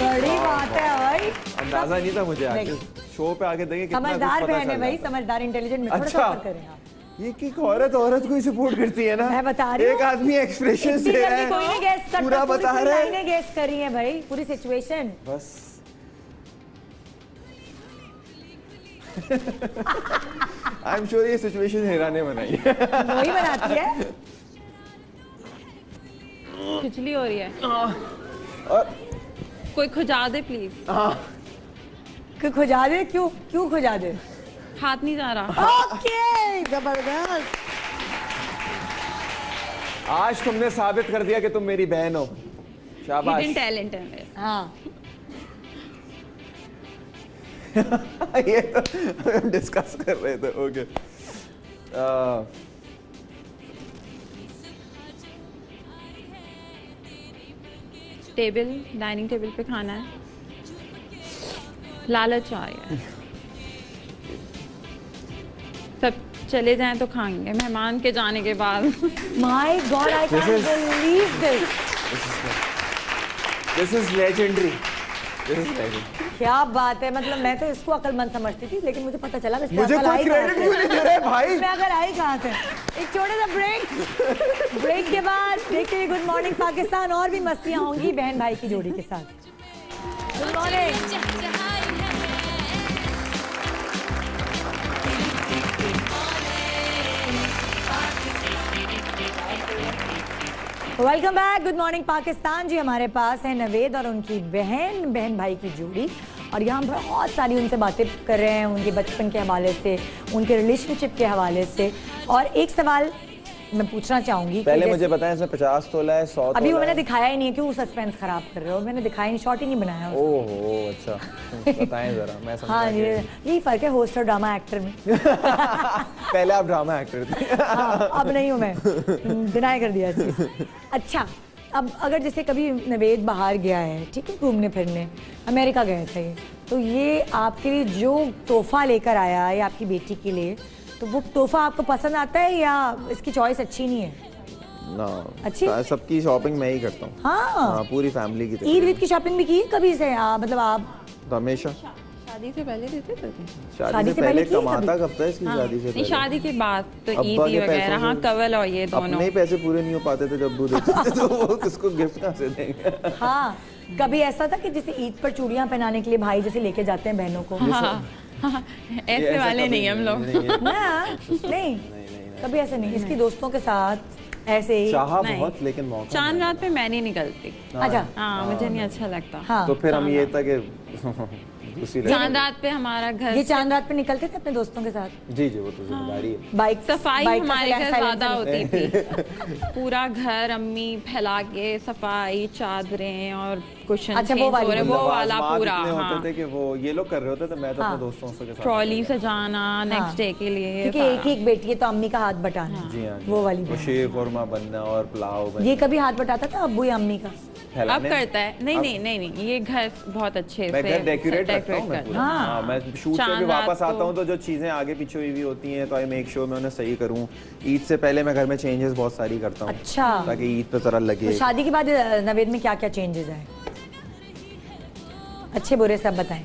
बड़ी बात है भाई, अंदाजा नहीं था मुझे आगे शो पे आके देंगे कितना कुछ समझदार पता बहन है चल भाई, जाता। समझदार इंटेलिजेंट में थोड़ा अच्छा। सा फर्क करें। हाँ। ये कि औरत को ही सपोर्ट करती है ना। मैं बता रही हूँ। एक आदमी एक्सप्रेशन इतनी दे रहा जल्दी कोई नहीं गेस है, करता, पूरा पूरी बता रहा है। लाइनें गेस करी है भाई, पूरी सिचुएशन। बस आई एम श्योर ये सिचुएशन हीरा ने बनाई है। वही बनाती है। खिचली हो रही है, और कोई खुजा दे प्लीज। कि खुजा दे, क्यों क्यों खुजा दे? हाथ नहीं जा रहा। ओके, जबरदस्त। आज तुमने साबित कर दिया कि तुम मेरी बहन हो। शाबाश। हिडन टैलेंट है मेरा। हाँ, ये तो हम डिस्कस कर रहे थे। ओके टेबल, डाइनिंग टेबल पे खाना है, लालच आ रही है। सब चले जाएं तो खाएंगे, मेहमान के जाने के बाद। My God, I can't believe this. This is legendary. This is legendary. क्या बात है, मतलब मैं तो इसको अकलमंद समझती थी, लेकिन मुझे पता चला इसमें मुझे अकल कोई आई कहाँ क्रेडिट से। क्यों नहीं दे रहे भाई? मैं अगर आई कहाँ से? एक छोटे सा ब्रेक, ब्रेक के बाद देखते हैं गुड मॉर्निंग पाकिस्तान, और भी मस्तियाँ होंगी बहन भाई की जोड़ी के साथ। Good morning. Welcome back, good morning Pakistan ji. हमारे पास है नवेद और उनकी बहन भाई की जोड़ी, और यहाँ बहुत सारी उनसे बातें कर रहे हैं, उनके बचपन के हवाले से, उनके रिलेशनशिप के हवाले से। और एक सवाल मैं पूछना चाहूंगी कि पहले जैसे- मुझे बताएं इसमें 50 तोला है, 100 अभी वो तोला मैंने है? दिखाया ही नहीं है, क्यों सस्पेंस खराब कर रहे हो? मैंने दिखाया नहीं, शॉर्ट ही नहीं बनाया उसको। ओहो अच्छा, बताएं जरा, मैं समझा हाँ, कि- यही फर्क है होस्ट और ड्रामा एक्टर में। पहले आप ड्रामा एक्टर थे। हाँ, अब नहीं हूँ मैं, डिनाई कर दिया इस चीज़। अच्छा, अब अगर जैसे कभी नवेद बाहर गया है, ठीक है, घूमने फिरने, अमेरिका गए थे, तो ये आपके लिए जो तोहफा लेकर आया है आपकी बेटी के लिए, तो वो तोहफा आपको पसंद आता है या इसकी चॉइस अच्छी नहीं है? ना अच्छी? सबकी शॉपिंग मैं ही करता हूँ। हाँ, पूरी फैमिली की ईद वीद की शॉपिंग भी की है कभी से? मतलब आप तो हमेशा शादी से पहले देते थे? शादी से पहले की कमाता कभी? कब था इसकी शादी से नहीं, पहले? शादी के बाद तो अब्बा ईदी के पैसों वगैरह, हाँ, से- कवल और ये दोनों। अपने ही पैसे पूरे नहीं हो पाते थे जब वो देते थे, तो वो किसको गिफ्ट कहाँ से देंगे? हाँ, कभी ऐसा था कि जैसे ईद पर चूड़ियां पहनाने के लिए भाई जैसे लेके जाते हैं बहनों को? हाँ, हाँ, ये ऐसे ऐसा वाले कभी नहीं हम लोग। ना, नहीं, कभी ऐसा नहीं। इसकी दोस्तों के साथ ऐसे ही? चाहा नहीं। बहुत, लेकिन मौका चांद नहीं। रात पे मैं नहीं निकलती। अच्छा, हाँ, मुझे नहीं अच्छा लगता। हाँ। तो फिर हम ये था कि उसी चांद रात पे हमारा घर ये चांद रात पे निकलते थे अपने दोस्तों के साथ? जी जी, वो तो जिम्मेदारी है। बाइक सफाई बाइक का हमारे घर साइलेंसर ज्यादा में- होती थी। पूरा घर अम्मी फैला के सफाई, चादरें और कुशन अच्छा, वो वाली वो वाला आवाज़ पूरा। इतने हाँ, होते थे कि वो ये लोग कर रहे होते थे, मैं तो हाँ। अपने दोस्तों के साथ ट्रॉली सजाना नेक्स्ट डे के लिए। क्योंकि एक ही एक बेटी है तो अम्मी का हाथ बटाना। जी हाँ, वो वाली वो बात। शीर खुरमा बनना और पुलाव बनना। ये कभी हाथ बटाता था अब्बू या अम्मी का? अब फैलाने। करता है। नहीं नहीं नहीं नहीं, ये घर बहुत अच्छे से मैं घर डेकोरेट रखता हूँ मैं करता पूरा। हाँ। हाँ, मैं शूट से भी चांद वापस रात आता हूँ तो जो चीजें आगे पीछे हुई हुई होती हैं तो आई मेक श्योर मैं उन्हें सही करूँ। ईद से पहले मैं घर में चेंजेस बहुत सारी करता हूँ अच्छा, ताकि ईद पे जरा लगे। तो शादी के बाद नवेद में क्या क्या चेंजेस आए? अच्छे बुरे सब बताएं।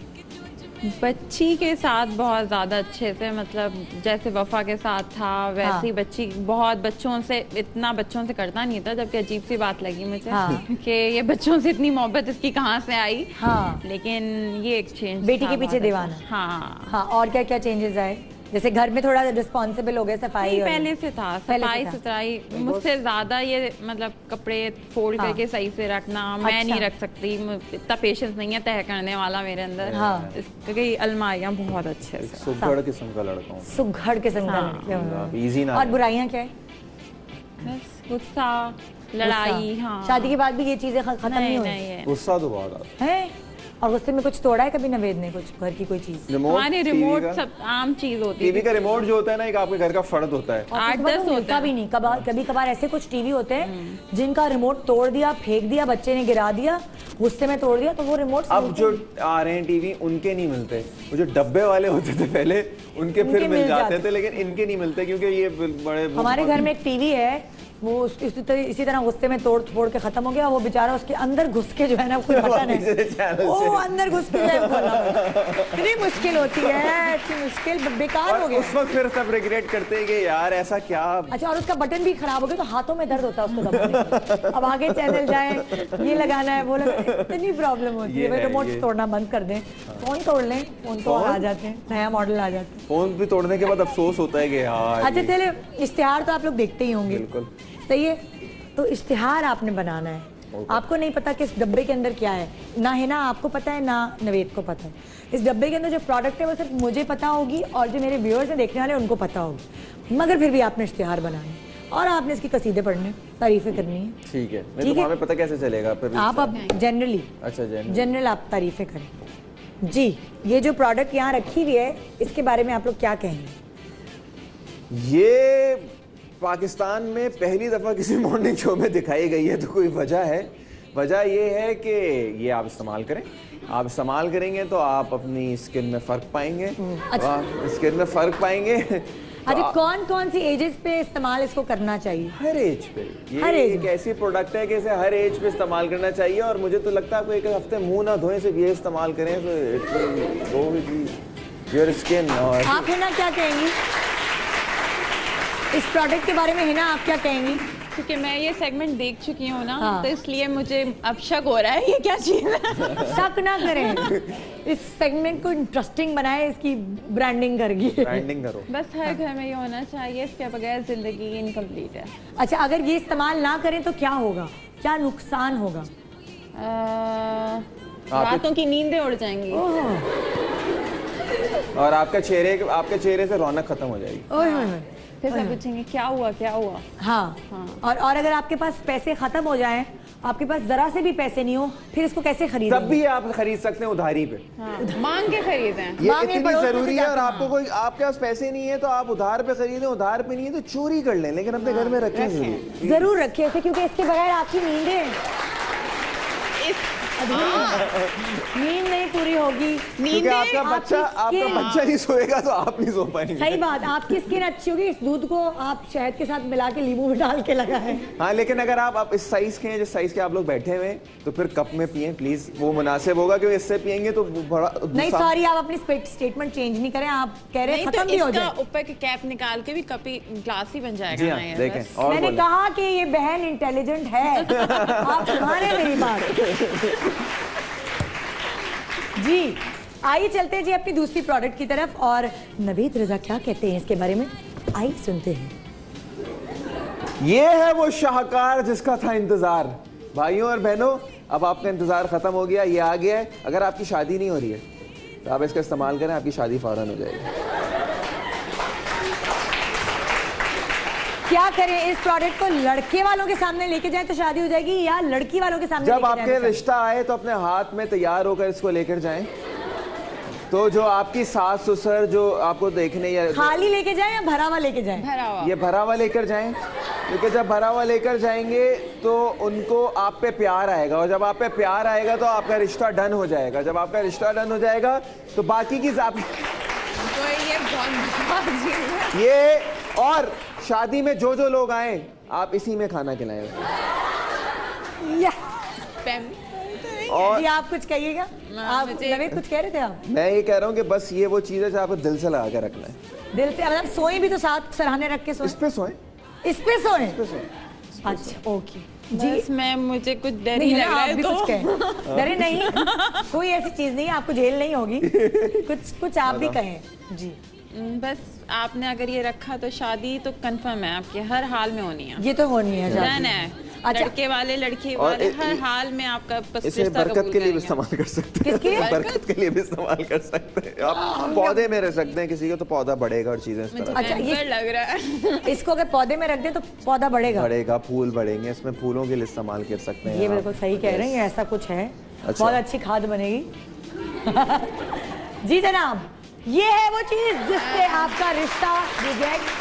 बच्ची के साथ बहुत ज़्यादा अच्छे से, मतलब जैसे वफा के साथ था वैसे ही बच्ची बहुत बच्चों से, इतना बच्चों से करता नहीं था, जबकि अजीब सी बात लगी मुझे हाँ। कि ये बच्चों से इतनी मोहब्बत इसकी कहाँ से आई। हाँ। लेकिन ये एक चेंज बेटी था के पीछे बहुत दीवाना। अच्छा। हाँ, हाँ, और क्या क्या चेंजेस आए? जैसे घर में थोड़ा रिस्पॉन्सिबल हो गए, सफाई नहीं, और- पहले से था पहले से सफाई था। सुथराई मुझसे ज्यादा, ये मतलब कपड़े फोल्ड हाँ। करके सही से रखना मैं अच्छा। नहीं रख सकती, इतना पेशेंस नहीं है तय करने वाला मेरे अंदर। हाँ। क्योंकि अलमारियां बहुत अच्छे से। सुगढ़ किस्म का लड़का हूँ। सुघड़ किस्म का हाँ। लड़के। इजी ना और है। बुराइयां क्या है? बस गुस्सा, लड़ाई। गुस्सा। हाँ, शादी के बाद भी ये चीजें खत्म नहीं नहीं हुई नहीं है। गुस्सा तो बहुत आता है? और गुस्से में कुछ तोड़ा है कभी नवेद ने, कुछ घर की कोई चीज? हमारे रिमोट सब आम चीज होती है। टीवी का रिमोट जो होता है ना, एक आपके घर का फर्द होता है, 8-10 होता भी नहीं। कभी कभार ऐसे कुछ टीवी होते हैं जिनका रिमोट तोड़ दिया, फेंक दिया, बच्चे ने गिरा दिया, गुस्से में तोड़ दिया, तो वो रिमोट अब जो आ रहे हैं टीवी उनके नहीं मिलते, वो जो डब्बे वाले होते थे पहले उनके फिर मिल जाते थे, लेकिन इनके नहीं मिलते क्योंकि ये बड़े। हमारे घर में एक टीवी है, वो इसी तरह गुस्से में तोड़ फोड़ के खत्म हो गया। वो बेचारा उसके अंदर घुस के जो है ना, कोई बटन है वो अंदर घुस के इतनी मुश्किल होती है, इतनी मुश्किल, बेकार हो गया। उस वक्त फिर सब रिग्रेट करते हैं कि यार ऐसा क्या। अच्छा, और उसका बटन भी खराब हो गया तो हाथों में दर्द होता है उसको दबाने। अब आगे चैनल जाए, ये लगाना है, वो लगाना, इतनी प्रॉब्लम होती है। रिमोट तोड़ना बंद कर दें, फोन तोड़ लें, फोन तो आ जाते हैं, नया मॉडल आ जाता है। फोन भी तोड़ने के बाद अफसोस होता है कि यार। अच्छा चले, इश्तिहार तो आप लोग देखते ही होंगे, बिल्कुल सही है। तो इश्तिहार आपने बनाना है, आपको नहीं पता कि इस डब्बे के अंदर क्या है, ना है ना आपको पता है, ना नवेद को पता है। इस डब्बे के अंदर जो प्रोडक्ट है वो सिर्फ मुझे पता होगी और जो मेरे व्यूअर्स हैं, देखने वाले, उनको पता होगी। मगर फिर भी आपने इश्तिहार बनाना है और आपने इसकी कसीदे पढ़ने, तारीफें करनी है। ठीक है, नहीं तो हमें पता कैसे चलेगा फिर? आप अब जनरली, अच्छा जनरल आप तारीफें करें जी। ये जो प्रोडक्ट यहाँ रखी हुई है, इसके बारे में आप लोग क्या कहेंगे? ये पाकिस्तान में पहली दफा किसी मॉर्निंग शो में दिखाई गई है, तो कोई वजह है। वजह ये है कि ये आप इस्तेमाल करें, आप इस्तेमाल करेंगे तो आप अपनी स्किन में फ़र्क पाएंगे। अच्छा, स्किन में फ़र्क पाएंगे। अच्छा, कौन कौन सी एजेस पे इस्तेमाल इसको करना चाहिए? हर एज पे। ये हर एज एक ऐसी प्रोडक्ट है कि इसे हर एज पे इस्तेमाल करना चाहिए। और मुझे तो लगता है आपको एक हफ्ते मुंह ना धोएं, सिर्फ ये इस्तेमाल करें तो it will go with your skin. और आप है ना क्या कहेंगी इस प्रोडक्ट के बारे में? है ना आप क्या कहेंगी? क्योंकि मैं ये सेगमेंट देख चुकी हूँ ना, हाँ। तो इसलिए मुझे अब शक हो रहा है ये क्या चीज है। शक ना करें, इस सेगमेंट को इंटरेस्टिंग बनाए, इसकी ब्रांडिंग करो। बस हर घर में ये होना चाहिए, इसके बगैर जिंदगी इनकम्प्लीट है। अच्छा, अगर ये इस्तेमाल ना करें तो क्या होगा, क्या नुकसान होगा? रातों की नींदें उड़ जाएंगी और आपके चेहरे से रौनक खत्म हो जाएगी। फिर सब पूछेंगे क्या हुआ क्या हुआ। हाँ। और अगर आपके पास पैसे खत्म हो जाएं, आपके पास जरा से भी पैसे नहीं हो, फिर इसको कैसे खरीदें? तब भी आप खरीद सकते हैं उधारी पे। मांग के खरीदें, ये इतनी जरूरी है। और आपको कोई, आपके पास पैसे नहीं है तो आप उधार पे खरीदें, उधार पे नहीं है तो चोरी कर लें, लेकिन अपने घर में रखें, जरूर रखें ऐसे, क्योंकि इसके बगैर आपकी नींद नहीं पूरी होगी। क्योंकि आपका बच्चा नहीं सोएगा तो आप नहीं सो पाएंगे। सही बात, आपकी स्किन अच्छी होगी। इस दूध को आप शहद के साथ मिला के नींबू में डाल के लगाएं। हाँ, लेकिन अगर आप इस साइज के हैं, जिस साइज के आप लोग बैठे हुए हैं, तो फिर कप में पिएं प्लीज, वो मुनासिब होगा। क्योंकि इससे पिएंगे तो बड़ा नहीं, सॉरी, आप अपनी स्टेटमेंट चेंज नहीं करें। आप कह रहे हैं खत्म भी हो जाए, ऊपर के कैप निकाल के भी कपी ग्लास ही बन जाएगा। जी हाँ, देखें। और मैंने कहा कि ये बहन इंटेलिजेंट है। आप सुनाने मेरी बात जी। आइए चलते हैं जी अपनी दूसरी प्रोडक्ट की तरफ, और नवेद रजा क्या कहते हैं इसके बारे में, आइए सुनते हैं। ये है वो शाहकार जिसका था इंतजार। भाइयों और बहनों, अब आपका इंतजार खत्म हो गया, ये आ गया है। अगर आपकी शादी नहीं हो रही है तो आप इसका इस्तेमाल करें, आपकी शादी फौरन हो जाएगी। क्या करें, इस प्रोडक्ट को लड़के वालों के सामने लेके जाएं तो शादी हो जाएगी, या लड़की वालों के सामने? जब आपके रिश्ता आए तो अपने हाथ में तैयार होकर इसको लेकर जाएं। तो जो आपकी सास ससुर जो आपको देखने, या खाली लेके जाएं या भरा हुआ लेके जाएं? ये भरा हुआ लेकर जाएं, क्योंकि जब भरा हुआ लेकर जाएंगे तो उनको आप पे प्यार आएगा, और जब आप पे प्यार आएगा तो आपका रिश्ता डन हो जाएगा। जब आपका रिश्ता डन हो जाएगा तो बाकी की ये और शादी में जो जो लोग आए, आप इसी में खाना खिलाएं। और आप कुछ कहिएगा? आप नवेद कुछ कह रहे थे आप? मैं ये कह रहा हूँ कि बस ये वो चीज है जो आपको दिल से लगा के रखना है। दिल से मतलब सोए भी तो साथ सराहने रख के सोए? इस पे सोए। अच्छा, ओके जी। मुझे कुछ डर ही लग रहा है, तो कुछ कहें। डरे नहीं, कोई ऐसी चीज नहीं, आपको जेल नहीं होगी। कुछ आप भी कहें जी। बस आपने अगर ये रखा तो शादी तो कंफर्म है, आपकी हर हाल में होनी है। ये तो होनी है, डन है। अच्छा। लड़के वाले लड़की और वाले हर हाल में आपका इसे रिश्ता बरकत कबूल के लिए भी करेंगे। इस्तेमाल कर सकते हैं। किसके लिए? बरकत के लिए भी इस्तेमाल कर सकते हैं आप। पौधे में रह सकते हैं, किसी का तो पौधा बढ़ेगा और चीजें इस तरह अच्छा, ये भयंकर लग रहा है। इसको अगर पौधे में रख दें तो पौधा बढ़ेगा। बढ़ेगा, फूल बढ़ेंगे, इसमें फूलों के लिए इस्तेमाल कर सकते हैं ये आप। बिल्कुल सही कह रहे हैं, ऐसा कुछ है। अच्छा। बहुत अच्छी खाद बनेगी। जी जनाब, ये है वो चीज जिससे आपका रिश्ता रिजेक्ट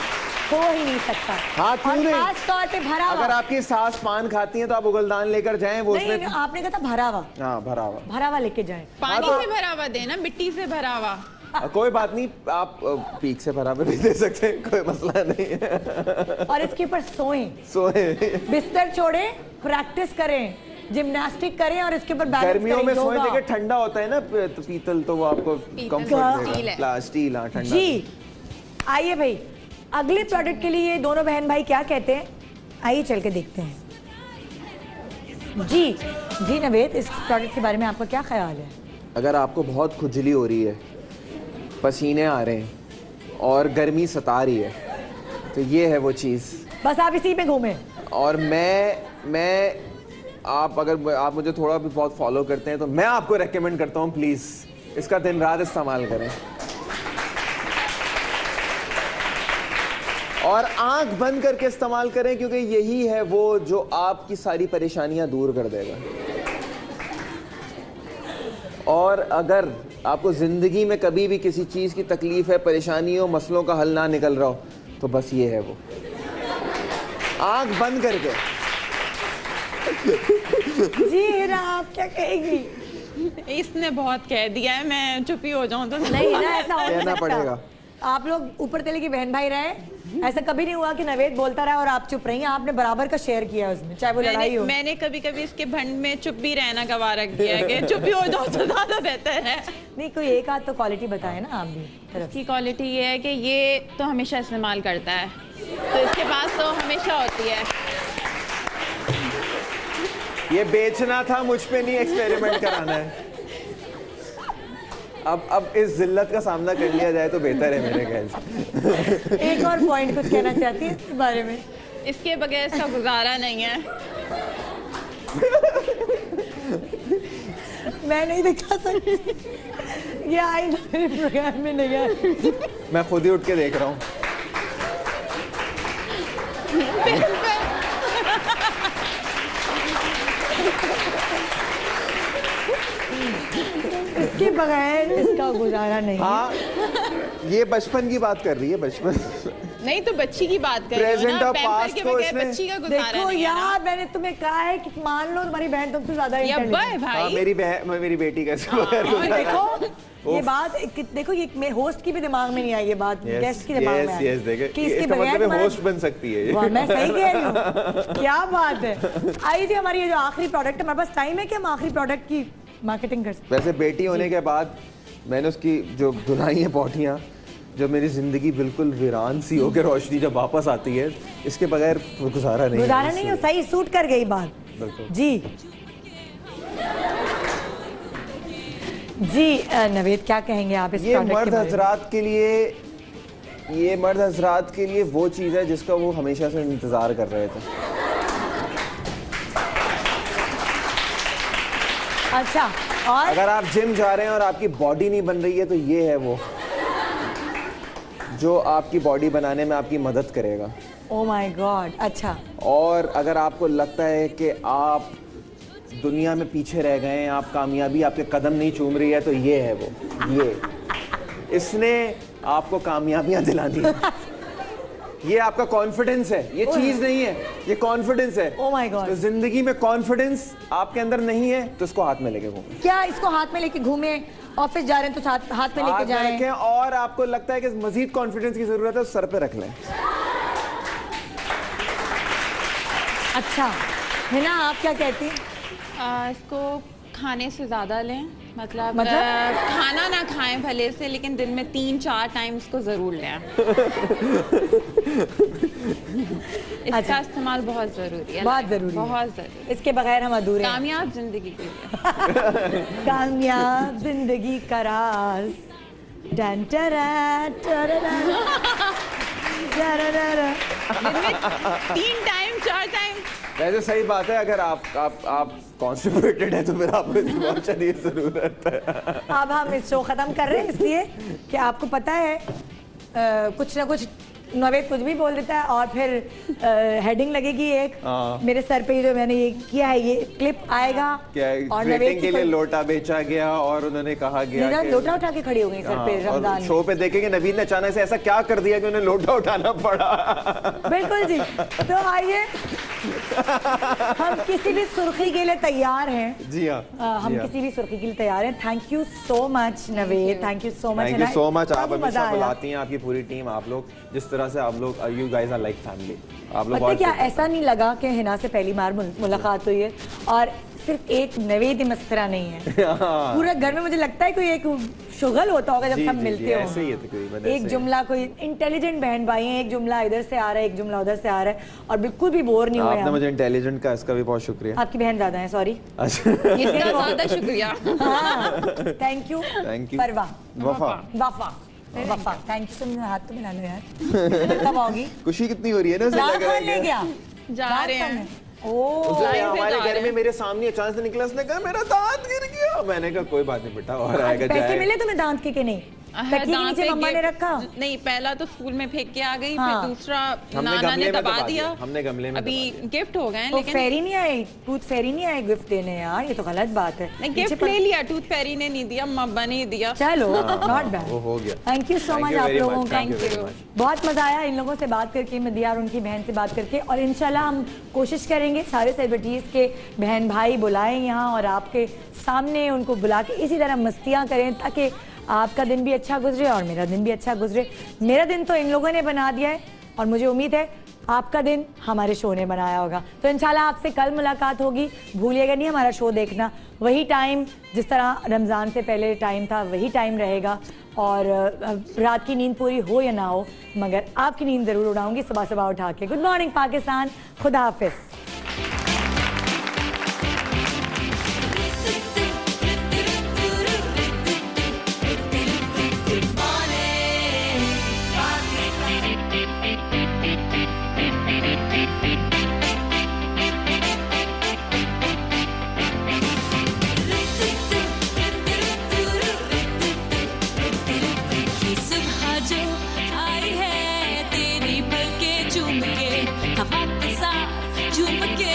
हो ही नहीं सकता। हाँ, क्यों और नहीं? खास तौर पे भरा हुआ। अगर आपकी सास पान खाती है तो आप उगलदान लेकर जाएं, वो नहीं, उसमें आपने कहा था भरा हुआ, हाँ भरा हुआ। भरा हुआ लेके जाएं। पानी से भरा हुआ देना, मिट्टी से भरा हुआ। कोई बात नहीं, आप पीक से भरा भी दे सकते हैं, कोई मसला नहीं है। और इसके ऊपर सोएं, सोए बिस्तर छोड़ें, प्रैक्टिस करें, जिम्नास्टिक करें और इसके ऊपर बैलेंस गर्मियों में करें, सोए, योगा। देखिए ठंडा होता है ना तो पीतल, तो वो आपको कंफर्ट स्टील देगा। है। प्लास्टिक, हाँ, ठंडा। जी आइए भाई, अगले प्रोडक्ट के लिए दोनों बहन भाई क्या कहते हैं, आइए चल के देखते हैं। जी नवेद, इस प्रोडक्ट के बारे में आपका क्या ख्याल है? अगर आपको बहुत खुजली हो रही है, पसीने आ रहे हैं और गर्मी सता रही है, तो ये है वो चीज़। बस आप इसी पे घूमें। और मैं आप अगर आप मुझे थोड़ा भी बहुत फॉलो करते हैं तो मैं आपको रेकमेंड करता हूँ, प्लीज़ इसका दिन रात इस्तेमाल करें और आंख बंद करके इस्तेमाल करें, क्योंकि यही है वो जो आपकी सारी परेशानियां दूर कर देगा। और अगर आपको ज़िंदगी में कभी भी किसी चीज़ की तकलीफ है, परेशानी हो, मसलों का हल ना निकल रहा हो, तो बस ये है वो, आंख बंद करके। जी हिना, आप क्या कहेगी? इसने बहुत कह दिया है, मैं चुप ही हो जाऊं तो नहीं ना, ऐसा हो नहीं कहना सकता। पड़ेगा। आप लोग ऊपर तले की बहन भाई रहे, ऐसा कभी नहीं हुआ कि नवेद बोलता रहा और आप चुप रही। आपने बराबर का शेयर किया उसमें, चाहे वो लड़ाई हो। मैंने कभी कभी इसके भंड में चुप भी रहना गवा रख दिया है कि चुप ही हो जाओ तो ज्यादा बेहतर है। नहीं, कोई एक आध तो क्वालिटी बताए ना आप भी तरफ से। की क्वालिटी ये है कि ये तो हमेशा इस्तेमाल करता है, तो इसके पास तो हमेशा होती है। ये बेचना था, मुझ पे नहीं एक्सपेरिमेंट कराना है। अब इस जिल्लत का सामना कर लिया जाए तो बेहतर है मेरे ख्याल से। एक और पॉइंट कुछ कहना चाहती है इसके बारे में? इसके बगैर इसका गुजारा नहीं है। मैं नहीं दिखा सकती, ये आई मेरे प्रोग्राम में नहीं आई। मैं खुद ही उठ के देख रहा हूँ। इसके बगैर इसका गुजारा नहीं। हाँ, ये बचपन की बात कर रही है, बचपन। नहीं तो बच्ची की बात कर रही हूँ Present ना, और पैम्पर past के को बगैर इसने- बच्ची का गुजारा देखो नहीं है ना। यार, मैंने तुम्हें कहा है कि मान लो तुम्हारी बहन तुमसे ज्यादा ये अब्बा है इंटेलिजेंट। हाँ, भाई। मेरी बहन, मेरी बेटी कैसे और देखो ये बात, देखो ये होस्ट की भी दिमाग में नहीं आई ये बात, गेस्ट की दिमाग में आई देखे, कि इसके इसका बगैर मतलब तुम्हारा- होस्ट बन सकती है ये। वाह, मैं सही कह रही हूँ, क्या बात है। आई थी हमारी ये जो आखिरी प्रोडक्ट है, हमारे पास टाइम है कि हम आखिरी प्रोडक्ट की मार्केटिंग कर सकते? वैसे बेटी होने के बाद मैंने उसकी जो धुलाई है पौटियाँ, जब मेरी जिंदगी बिल्कुल वीरान सी होकर रोशनी जब वापस आती है, इसके बगैर गुजारा नहीं है। गुजारा नहीं हो, सही सूट कर गई बात। बिल्कुल। जी नवेद, क्या कहेंगे आप इस ये प्रोडक्ट के मर्द बारे में? हजरात के लिए, ये मर्द हजरात के लिए वो चीज़ है जिसका वो हमेशा से इंतजार कर रहे थे। अच्छा, और अगर आप जिम जा रहे हैं और आपकी बॉडी नहीं बन रही है, तो ये है वो जो आपकी बॉडी बनाने में आपकी मदद करेगा। ओ माय गॉड, अच्छा। और अगर आपको लगता है कि आप दुनिया में पीछे रह गए हैं, आप कामयाबी आपके कदम नहीं चूम रही है, तो ये है वो, ये इसने आपको कामयाबियां दिलानी है। ये आपका कॉन्फिडेंस है, ये चीज नहीं है, ये कॉन्फिडेंस है। Oh my God. तो जिंदगी में कॉन्फिडेंस आपके अंदर नहीं है, तो इसको हाथ में लेके घूमें। क्या इसको हाथ में लेके घूमे, ऑफिस जा रहे हैं तो साथ हाथ में लेके हाथ में जाएं? रखें, और आपको लगता है कि मजीद कॉन्फिडेंस की जरूरत है, तो सर पे रख लें। अच्छा है ना, आप क्या कहती हैं? इसको खाने से ज्यादा लें, मतलब, मतलब? खाना ना खाएं भले से, लेकिन दिन में 3-4 टाइम इसको जरूर लें। इसका अच्छा। इस्तेमाल बहुत जरूरी है, बहुत जरूरी है। बहुत जरूरी। इसके बगैर हम अधूरे हैं। कामयाब जिंदगी के लिए। कामयाब जिंदगी का राज, टन टरा, टररा, टररा। दिन में 3 टाइम 4 टाइम वैसे सही बात है, अगर आप कॉन्स्टिपेटेड है तो फिर आपको इस ऑप्शन की जरूरत है। अब हम इस शो खत्म कर रहे हैं इसलिए कि आपको पता है कुछ ना कुछ नवेद कुछ भी बोल देता है और फिर हेडिंग लगेगी एक मेरे सर पे जो मैंने ये किया है, ये क्लिप आएगा और नवेद के लिए लोटा बेचा गया और उन्होंने कहा गया कि लोटा उठा के खड़ी हो गई सर पे रमजान में। शो पे देखेंगे नवीद ने अचानक से ऐसा क्या कर दिया कि उन्हें लोटा उठाना पड़ा। बिल्कुल जी। तो आइए हम किसी भी सुर्खी के लिए तैयार हैं। जी हाँ, हम किसी भी सुर्खी के लिए तैयार हैं। Thank you so much Naved, thank you so much. Thank you so much. आप हमेशा बुलाती हैं, आपकी पूरी टीम, आप लोग जिस तरह से आप लोग, you guys are like family. आप लोग क्या ऐसा नहीं लगा कि हिना से पहली बार मुलाकात हुई है और सिर्फ एक नवेद मस्करा नहीं है, पूरे घर में मुझे लगता है कोई एक शुगल होता होगा जब सब मिलते हो। ऐसे ही है तकरीबन। एक जुमला कोई इंटेलिजेंट बहन भाई है, एक जुमला इधर से आ रहा है, एक जुमला उधर से आ रहा है और बिल्कुल भी बोर नहीं हुआ। आपने मुझे इंटेलिजेंट का इसका भी बहुत शुक्रिया। आपकी बहन ज्यादा है, सॉरी। इतना ज्यादा शुक्रिया। Thank you. परवा वफा वफा थैंक यू। तुम हाथ तो मिला लो यार। कब आओगी? खुशी कितनी हो रही है ना, जा रहे हैं। हमारे घर में मेरे सामने अचानक से निकला, उसने कहा मेरा दांत गिर गया। मैंने कहा कोई बात नहीं बेटा, और आएगा। पैसे मिले तुम्हें दांत के नहीं? मम्मा ने रखा नहीं, पहला तो स्कूल में फेंक के आ गई, फिर दूसरा नाना ने दबा दिया। हमने गमले में अभी गिफ्ट हो गए, लेकिन फेरी नहीं आई, टूथ फेरी नहीं आई गिफ्ट देने। यार ये तो गलत बात है। नहीं, गिफ्ट ले लिया, टूथ फेरी ने नहीं दिया, मम्मा ने दिया। चलो नॉट बैड, वो हो गया। थैंक यू सो मच आप लोगों का। बहुत मजा आया इन लोगों से बात करके, मदिया और उनकी बहन से बात करके। और इंशाल्लाह हम कोशिश करेंगे सारे सेलिब्रिटीज के बहन भाई बुलाएं यहाँ और आपके सामने उनको बुला के इसी तरह मस्तियाँ करें ताकि आपका दिन भी अच्छा गुजरे और मेरा दिन भी अच्छा गुजरे। मेरा दिन तो इन लोगों ने बना दिया है और मुझे उम्मीद है आपका दिन हमारे शो ने बनाया होगा। तो इंशाल्लाह आपसे कल मुलाकात होगी। भूलिएगा नहीं हमारा शो देखना, वही टाइम जिस तरह रमज़ान से पहले टाइम था वही टाइम रहेगा। और रात की नींद पूरी हो या ना हो, मगर आपकी नींद ज़रूर उड़ाऊंगी सुबह सुबह उठा के। गुड मॉर्निंग पाकिस्तान, खुदा हाफिज़। हवा के साथ झूम के